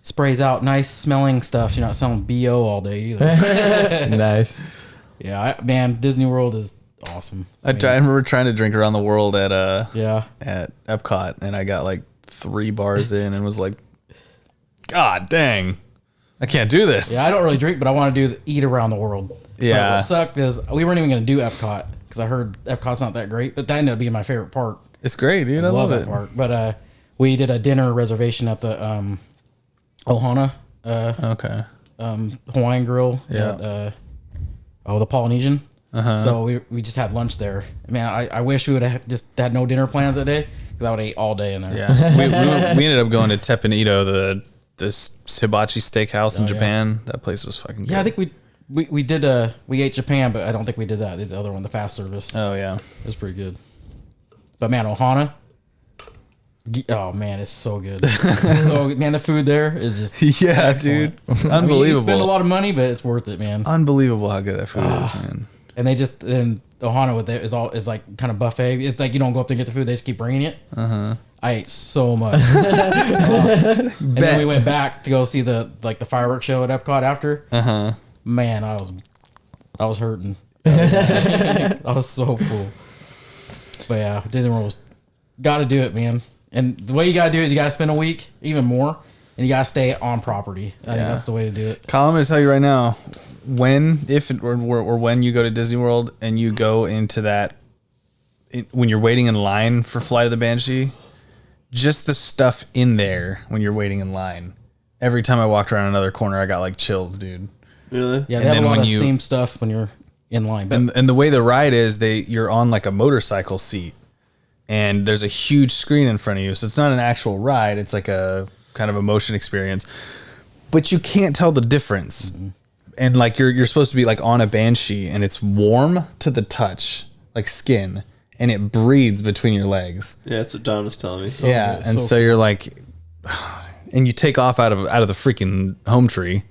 sprays out nice smelling stuff. You're not selling BO all day either. Nice. Yeah, man, Disney World is awesome. I remember trying to drink around the world at Yeah. at Epcot, and I got like 3 bars in and was like, God dang, I can't do this. Yeah, I don't really drink, but I want to do eat around the world. Yeah. But what sucked is we weren't even going to do Epcot because I heard Epcot's not that great, but that ended up being my favorite park. It's great, dude. I love that it. park. But we did a dinner reservation at the Ohana Okay. Hawaiian Grill. Yeah. At, the Polynesian. So we just had lunch there. Man, I wish we would have just had no dinner plans that day because I would have ate all day in there. Yeah. we ended up going to Teppanito, this hibachi steakhouse in Japan. That place was fucking good. Yeah, I think we did we ate Japan, but I don't think we did that. The other one, the fast service. Oh yeah. It was pretty good. But man, Ohana. Oh man, it's so good. So man, the food there is just Yeah, excellent. dude. I mean, you Unbelievable. spend a lot of money, but it's worth it, man. Unbelievable how good that food is, man. And Ohana with it is like kind of buffet. It's like you don't go up there and get the food; they just keep bringing it. I ate so much. And then we went back to go see the fireworks show at Epcot after. Man, I was hurting. I was so full. But yeah, Disney World was got to do it, man. And the way you got to do it is you got to spend a week, even more, and you got to stay on property. I think that's the way to do it. Kyle, I'm going to tell you right now, when you go to Disney World and you go into that, when you're waiting in line for Flight of the Banshee, just the stuff in there when you're waiting in line. Every time I walked around another corner, I got like chills, dude. Really? Yeah, And they have then a lot when of you- themed stuff when you're in line. But And the way the ride is, you're on like a motorcycle seat, and there's a huge screen in front of you. So it's not an actual ride. It's like a kind of a motion experience, but you can't tell the difference. Mm-hmm. And like you're supposed to be like on a Banshee, and it's warm to the touch, like skin, and it breathes between your legs. Yeah, that's what Don was telling me. Yeah, and so you're like, and you take off out of the freaking home tree.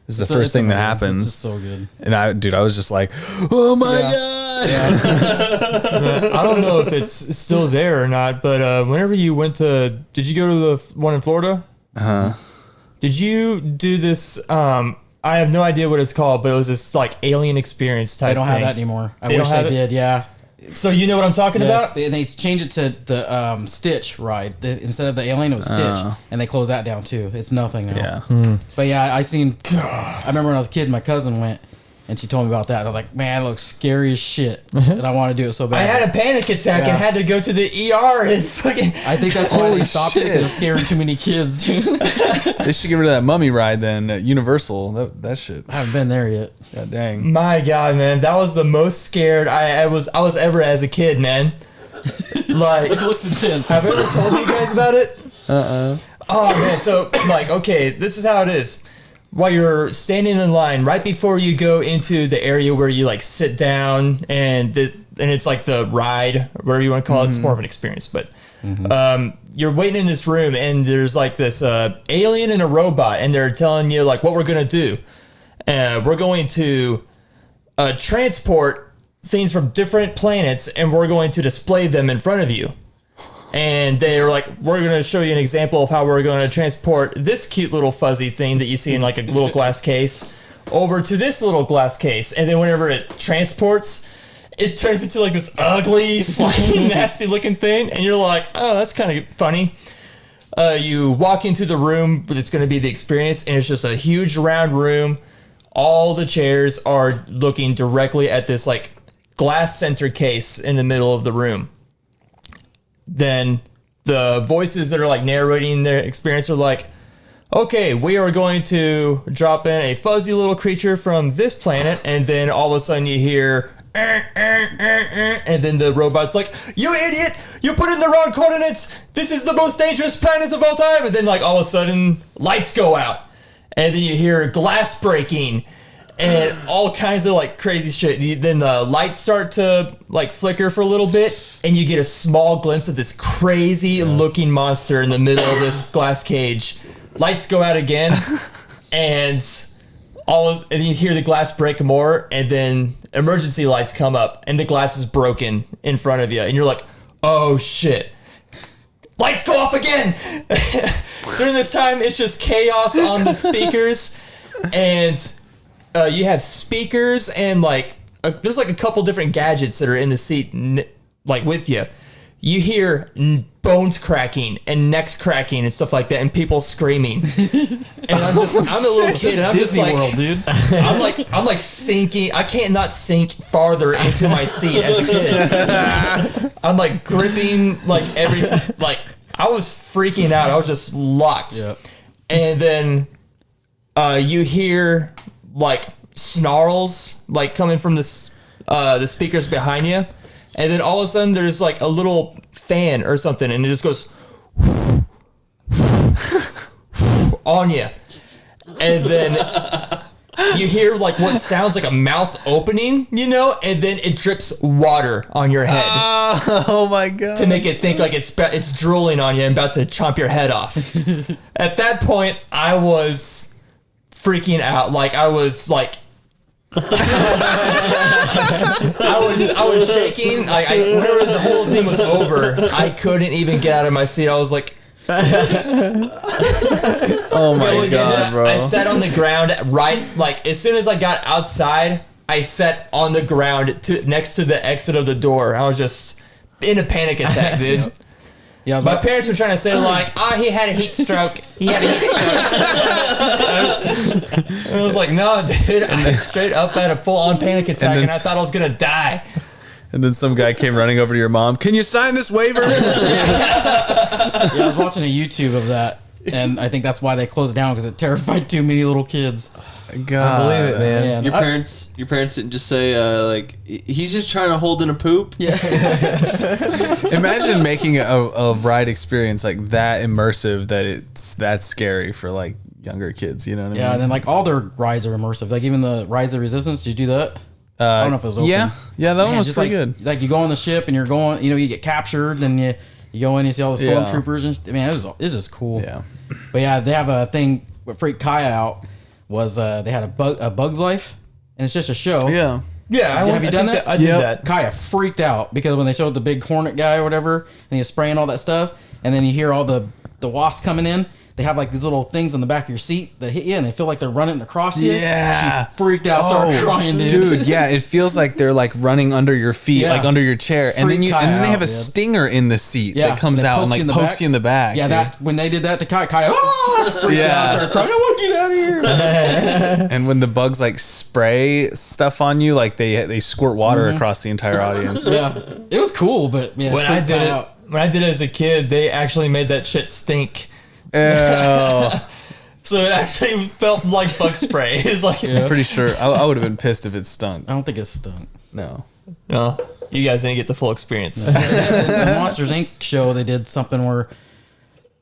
Is the first thing that happens. It's just so good. And I was just like, oh my God. I don't know if it's still there or not, but whenever you went to, did you go to the one in Florida? Did you do this? I have no idea what it's called, but it was this like alien experience type They don't thing. have that anymore. I They wish don't have they it? did. Yeah. So you know what I'm talking Yes, about? they changed it to the Stitch ride. Instead of the alien, it was Stitch, and they closed that down too. It's nothing now. Yeah. But yeah, I remember when I was a kid, my cousin went, and she told me about that. I was like, man, it looks scary as shit, and I want to do it so bad. I had a panic attack and had to go to the ER and fucking. I think that's why they Holy stopped it, shit. because it was scaring too many kids. They should get rid of that mummy ride then at Universal. That shit. I haven't been there yet. God dang. My God, man, that was the most scared I was ever as a kid, man. Like, It looks intense. have I ever told you guys about it? Oh man, so like, okay, this is how it is. While you're standing in line, right before you go into the area where you like sit down and it's like the ride, whatever you want to call it, it's more of an experience. But you're waiting in this room and there's like this alien and a robot, and they're telling you like what we're gonna do. We're going to transport things from different planets, and we're going to display them in front of you. And they're like, we're going to show you an example of how we're going to transport this cute little fuzzy thing that you see in like a little glass case over to this little glass case. And then whenever it transports, it turns into like this ugly, slimy, nasty looking thing. And you're like, oh, that's kind of funny. You walk into the room, but it's going to be the experience, and it's just a huge round room. All the chairs are looking directly at this like glass center case in the middle of the room. Then the voices that are like narrating their experience are like, okay, we are going to drop in a fuzzy little creature from this planet, and then all of a sudden you hear, and then the robot's like, you idiot, you put in the wrong coordinates, this is the most dangerous planet of all time, and then like all of a sudden lights go out, and then you hear glass breaking, and all kinds of like crazy shit. Then the lights start to like flicker for a little bit, and you get a small glimpse of this crazy looking monster in the middle of this glass cage. Lights go out again, and and you hear the glass break more, and then emergency lights come up, and the glass is broken in front of you, and you're like, oh shit. Lights go off again! During this time, it's just chaos on the speakers, and you have speakers, and like there's like a couple different gadgets that are in the seat like with you. You hear bones cracking and necks cracking and stuff like that, and people screaming. And I'm a little kid, and I'm just like, World, dude. I'm like sinking. I can't not sink farther into my seat as a kid. I'm like gripping like everything. Like I was freaking out. I was just locked. Yep. And then you hear like snarls like coming from the speakers behind you. And then all of a sudden, there's like a little fan or something, and it just goes on you. And then you hear like what sounds like a mouth opening, and then it drips water on your head. Oh my god! To make it think like it's drooling on you and about to chomp your head off. At that point, I was freaking out. Like I was like. I was shaking. Whenever the whole thing was over, I couldn't even get out of my seat. I was like, oh my god, bro! I sat on the ground like as soon as I got outside, I sat on the ground next to the exit of the door. I was just in a panic attack, dude. Yeah, my parents were trying to say like, he had a heat stroke. He had a heat stroke. And I was like, no, dude, I straight up had a full-on panic attack, and I thought I was gonna die. And then some guy came running over to your mom. Can you sign this waiver? Yeah, I was watching a YouTube of that, and I think that's why they closed it down, because it terrified too many little kids. God, I believe it, man. Your parents didn't just say like he's just trying to hold in a poop. Yeah. Imagine making a ride experience like that immersive that it's that scary for like younger kids. You know what I mean? Yeah, and then like all their rides are immersive. Like even the Rise of Resistance. Did you do that? I don't know if it was open. Yeah, that one was just pretty like, good. Like you go on the ship and you're going, you get captured, and you go in, you see all the stormtroopers, and it's just cool. Yeah. But yeah, they have a thing. What freaked Kaya out was they had a Bug's Life, and it's just a show. Yeah. Yeah, have you done that? I did that. Kaya freaked out because when they showed the big hornet guy or whatever, and he was spraying all that stuff, and then you hear all the wasps coming in. They have like these little things on the back of your seat that hit you, and they feel like they're running across you. Yeah. She freaked out, started crying, dude. Yeah, it feels like they're like running under your feet, like under your chair, and then they have a stinger in the seat that comes out and like pokes you in the back. Yeah, that when they did that to Kaya, freaked out, started crying. I want to get out of here. And when the bugs like spray stuff on you, like they squirt water across the entire audience. Yeah, it was cool, but yeah, when I did it as a kid, they actually made that shit stink. Oh. So it actually felt like bug spray. It's like I'm pretty sure I would have been pissed if it stunk. I don't think it stunk. No, you guys didn't get the full experience. The Monsters Inc. show, they did something where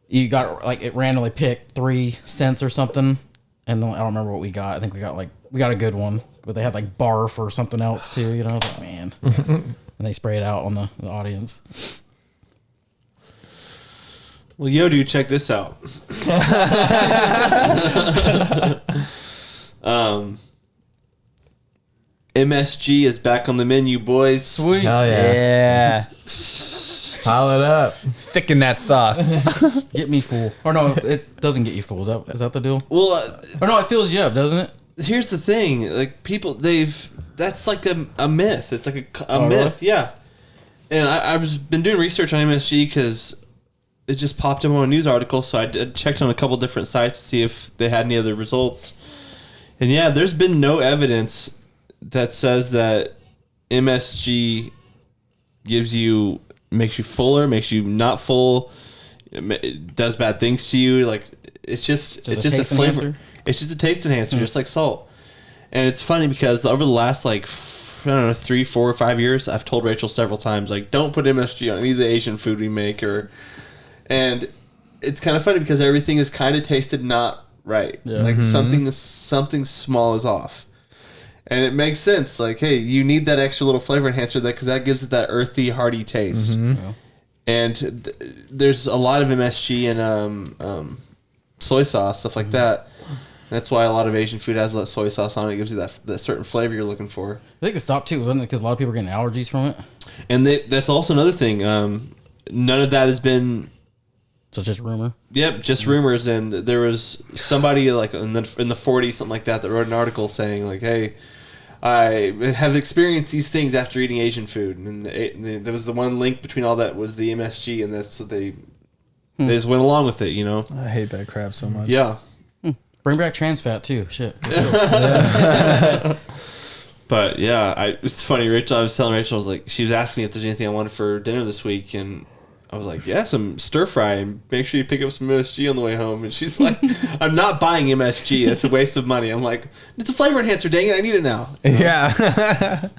you got like it randomly picked 3 cents or something, and I don't remember what we got. I think we got a good one, but they had like barf or something else too. I was like, man, and they spray it out on the audience. Well, yo, dude, check this out. MSG is back on the menu, boys. Sweet. Hell yeah. yeah, Pile it up. thicken that sauce. Get me full. Or no, it doesn't get you full. Is that the deal? Well, Or no, it fills you up, doesn't it? here's the thing. Like, people, that's like a myth. It's like a Oh, myth, yeah. And I've been doing research on MSG because it just popped up on a news article, so I checked on a couple different sites to see if they had any other results. And yeah, there's been no evidence that says that MSG makes you fuller, makes you not full, it does bad things to you. Like, it's just a flavor. Enhancer? It's just a taste enhancer, just like salt. And it's funny because over the last, like, I don't know, 3, 4, or 5 years, I've told Rachel several times, like, don't put MSG on any of the Asian food we make, and it's kind of funny because everything is kind of tasted not right. Yeah. Like something small is off. And it makes sense. Like, hey, you need that extra little flavor enhancer because that gives it that earthy, hearty taste. And there's a lot of MSG and soy sauce, stuff like that. That's why a lot of Asian food has that soy sauce on it. It gives you that certain flavor you're looking for. I think it stopped too, wasn't it? Because a lot of people are getting allergies from it. And that's also another thing. None of that has been... So it's just rumor? Yep, just rumors. And there was somebody like in the 40s, something like that wrote an article saying like, hey, I have experienced these things after eating Asian food. And there was the one link between all that was the MSG, and that's what they just went along with it, you know? I hate that crap so much. Yeah. Bring back trans fat too. Shit. But yeah, it's funny. Rachel, I was telling Rachel, she was asking me if there's anything I wanted for dinner this week, and I was like, yeah, some stir fry, and make sure you pick up some MSG on the way home. And she's like, I'm not buying MSG. That's a waste of money. I'm like, it's a flavor enhancer. Dang it, I need it now. Yeah. I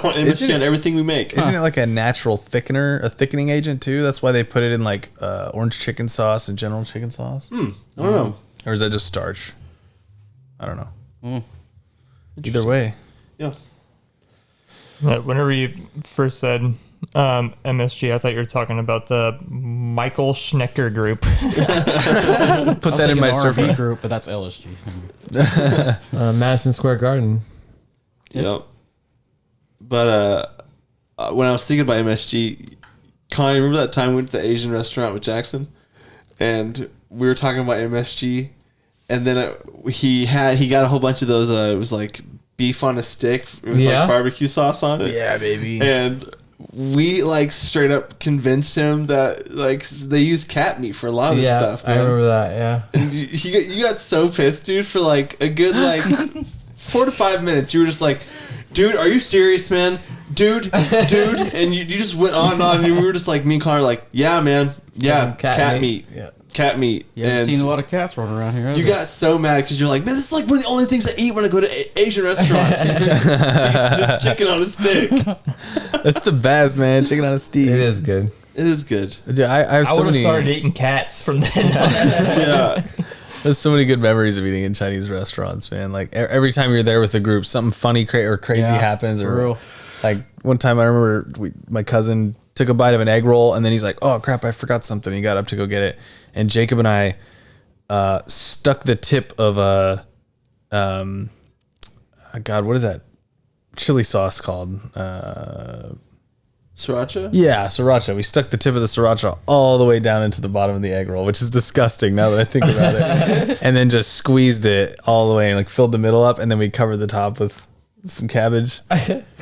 want MSG on everything we make. Isn't it like a natural thickener, a thickening agent too? That's why they put it in like orange chicken sauce and general chicken sauce. I don't know. Or is that just starch? I don't know. Either way. Yeah. Whenever you first said MSG, I thought you were talking about the Michael Schnecker group. Put that in my surfer group, but that's LSG. Madison Square Garden. Yep. But when I was thinking about MSG, Connie, remember that time we went to the Asian restaurant with Jackson? And we were talking about MSG, and then he got a whole bunch of those. It was like beef on a stick with like barbecue sauce on it. Yeah, baby. And we like straight up convinced him that like they use cat meat for a lot of this stuff. Man. I remember that. Yeah. And you got so pissed, dude, for like a good like 4 to 5 minutes. You were just like, dude, are you serious, man? Dude, and you just went on and on, and we were just like, me and Connor, like, yeah, man, yeah, cat meat. Yeah. Cat meat. Yeah, I've seen a lot of cats running around here. You got so mad because you're like, man, this is like one of the only things I eat when I go to Asian restaurants. This chicken on a stick. That's the best, man. Chicken on a stick. It is good. It is good. Dude, I would have started eating cats from then. Yeah. There's so many good memories of eating in Chinese restaurants, man. Like every time you're there with the group, something funny or crazy happens. Or real. Like one time I remember my cousin took a bite of an egg roll, and then he's like, oh crap, I forgot something. He got up to go get it. And Jacob and I stuck the tip of God, what is that chili sauce called? Sriracha? Yeah, sriracha. We stuck the tip of the sriracha all the way down into the bottom of the egg roll, which is disgusting now that I think about it. And then just squeezed it all the way and like filled the middle up, and then we covered the top with some cabbage.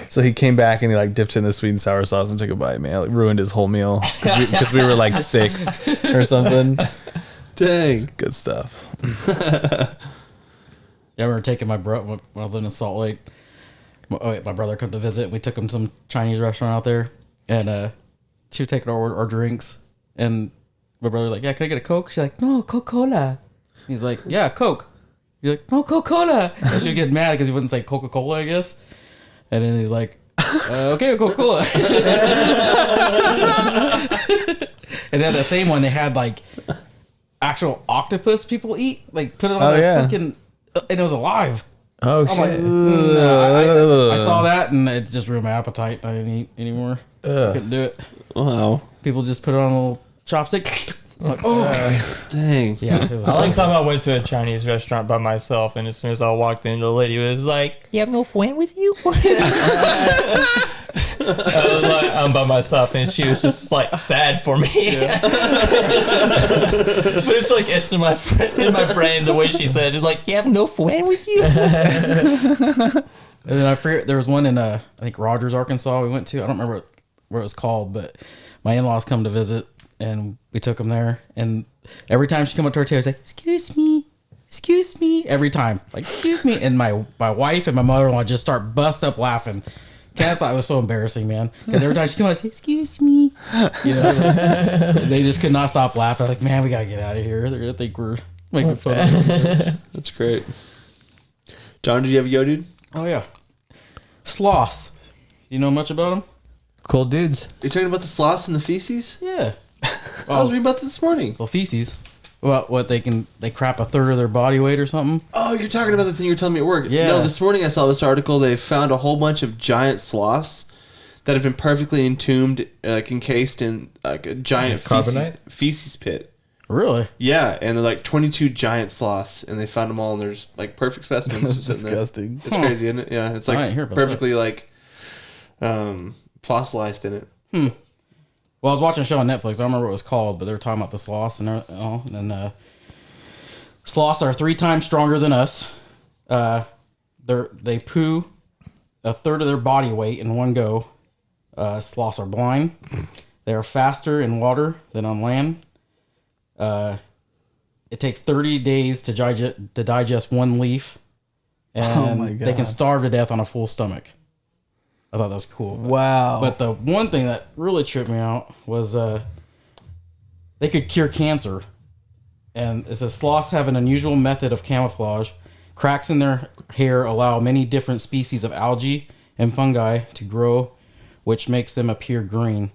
So he came back and he like dipped in the sweet and sour sauce and took a bite. Man, it like ruined his whole meal because we were like 6 or something. Dang, good stuff. Yeah, I remember taking my brother when I was living in Salt Lake. My brother come to visit. We took him to some Chinese restaurant out there, and she was taking our drinks. And my brother was like, "Yeah, can I get a Coke?" She's like, "No, Coca-Cola." He's like, "Yeah, Coke." You're like, "No, Coca-Cola." And she would get mad because he wouldn't say Coca-Cola, I guess. And then he was like, "Okay, Coca-Cola." And then the same one, they had like actual octopus people eat, like put it on fucking, and it was alive. Oh I'm shit! like, I saw that and it just ruined my appetite. I didn't eat anymore. Couldn't do it. Wow. People just put it on a little chopstick. I'm like, oh, dang. Yeah. It was One time I went to a Chinese restaurant by myself, and as soon as I walked in, the lady was like, "You have no friend with you?" I was like, "I'm by myself," and she was just like sad for me. Yeah. But it's like etched in my brain the way she said, "It's like, you have no friend with you." And then I forget, there was one in I think Rogers, Arkansas. We went to. I don't remember what it was called, but my in-laws come to visit, and we took them there. And every time she come up to our table, she's like, "Excuse me," every time, like, "Excuse me." And my wife and my mother-in-law just start bust up laughing. Cass thought it was so embarrassing, man. Because every time she came out, I'd say, "Excuse me," you know, they just could not stop laughing. Like, man, we gotta get out of here. They're gonna think we're making fun of them. That's great. John, did you have a yo, dude? Oh yeah, sloths. You know much about them? Cool dudes. Are you talking about the sloths and the feces? Yeah. I was reading about this morning. Well, feces. What they crap a third of their body weight or something. Oh, you're talking about the thing you were telling me at work. Yeah. No, this morning I saw this article. They found a whole bunch of giant sloths that have been perfectly entombed, encased in like a giant feces pit. Really? Yeah, and they're like 22 giant sloths, and they found them all, and there's like perfect specimens. That's sitting there. disgusting. It's crazy, isn't it? Yeah, it's I like didn't hear about perfectly like fossilized in it. Well, I was watching a show on Netflix. I don't remember what it was called, but they were talking about the sloths and all. And sloths are 3 times stronger than us. They poo a third of their body weight in one go. Sloths are blind. They are faster in water than on land. It takes 30 days to digest one leaf, and my God. they can starve to death on a full stomach. I thought that was cool. Wow. But the one thing that really tripped me out was they could cure cancer. And it says sloths have an unusual method of camouflage. Cracks in their hair allow many different species of algae and fungi to grow, which makes them appear green.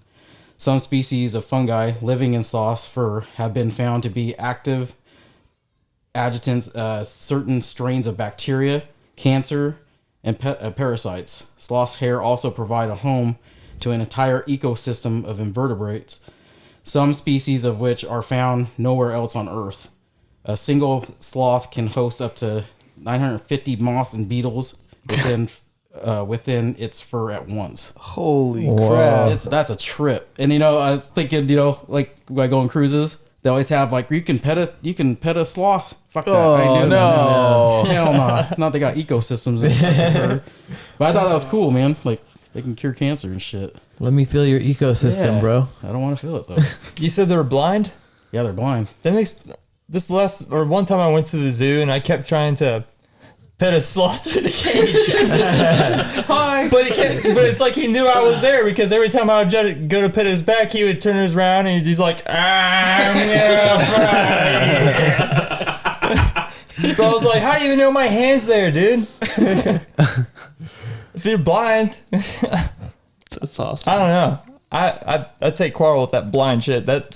Some species of fungi living in sloths' fur have been found to be active agitants, certain strains of bacteria, cancer, and parasites. Sloth's hair also provide a home to an entire ecosystem of invertebrates, some species of which are found nowhere else on Earth. A single sloth can host up to 950 moths and beetles within its fur at once. Holy crap. That's a trip. And I was thinking, like when I go on cruises, they always have like you can pet a sloth. Fuck that. I ain't doing no. that. Hell no. Not they got ecosystems in fur. But I thought that was cool, man. Like they can cure cancer and shit. Let me feel your ecosystem, Yeah. bro. I don't want to feel it though. You said they were blind? Yeah, they're blind. That makes one time I went to the zoo and I kept trying to pet a sloth through the cage. Hi. But it's like he knew I was there because every time I would go to pet his back, he would turn his around and he's like, I'm So I was like, how do you even know my hand's there, dude? If you're blind. That's awesome. I don't know. I take quarrel with that blind shit. That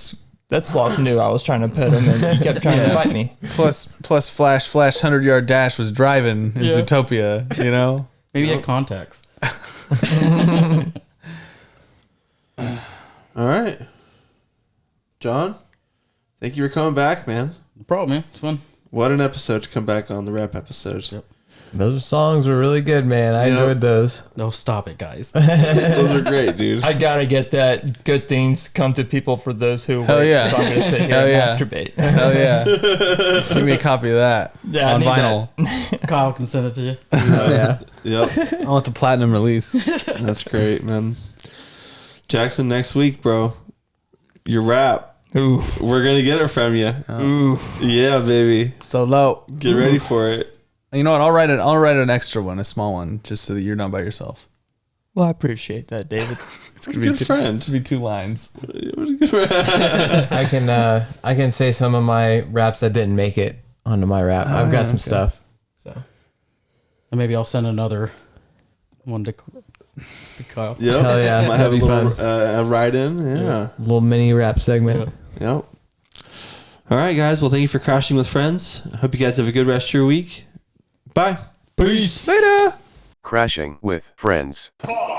sloth knew I was trying to pet him and he kept trying to bite me. Plus Flash 100-yard dash was driving in Zootopia, Maybe at context. All right, John. Thank you for coming back, man. No problem, man. It's fun. What an episode to come back on the rap episode. Yep. Those songs were really good, man. I enjoyed those. No, stop it, guys. Those are great, dude. I gotta get that. Good things come to people for those who Hell wait. yeah. So I'm gonna sit here Hell and yeah. masturbate. Hell yeah. Give me a copy of that Yeah, I on need vinyl. Kyle can send it to you. Oh, yeah. Yep. I want the platinum release. That's great, man. Jackson, next week, bro. Your rap. Oof. We're gonna get it from you. Oof. Yeah, baby. So low. Get ready for it. You know what? I'll write an extra one, a small one, just so that you're not by yourself. Well, I appreciate that, David. It's gonna Good be friends. 2 lines. I can say some of my raps that didn't make it onto my rap. I've got some stuff. So And maybe I'll send another one to Kyle. Yep. Hell yeah, Might that'd have a be little fun. ride in. Yeah. Little mini rap segment. Yep. All right, guys. Well, thank you for crashing with friends. Hope you guys have a good rest of your week. Bye. Peace. Later. Crashing with Friends. Podcast.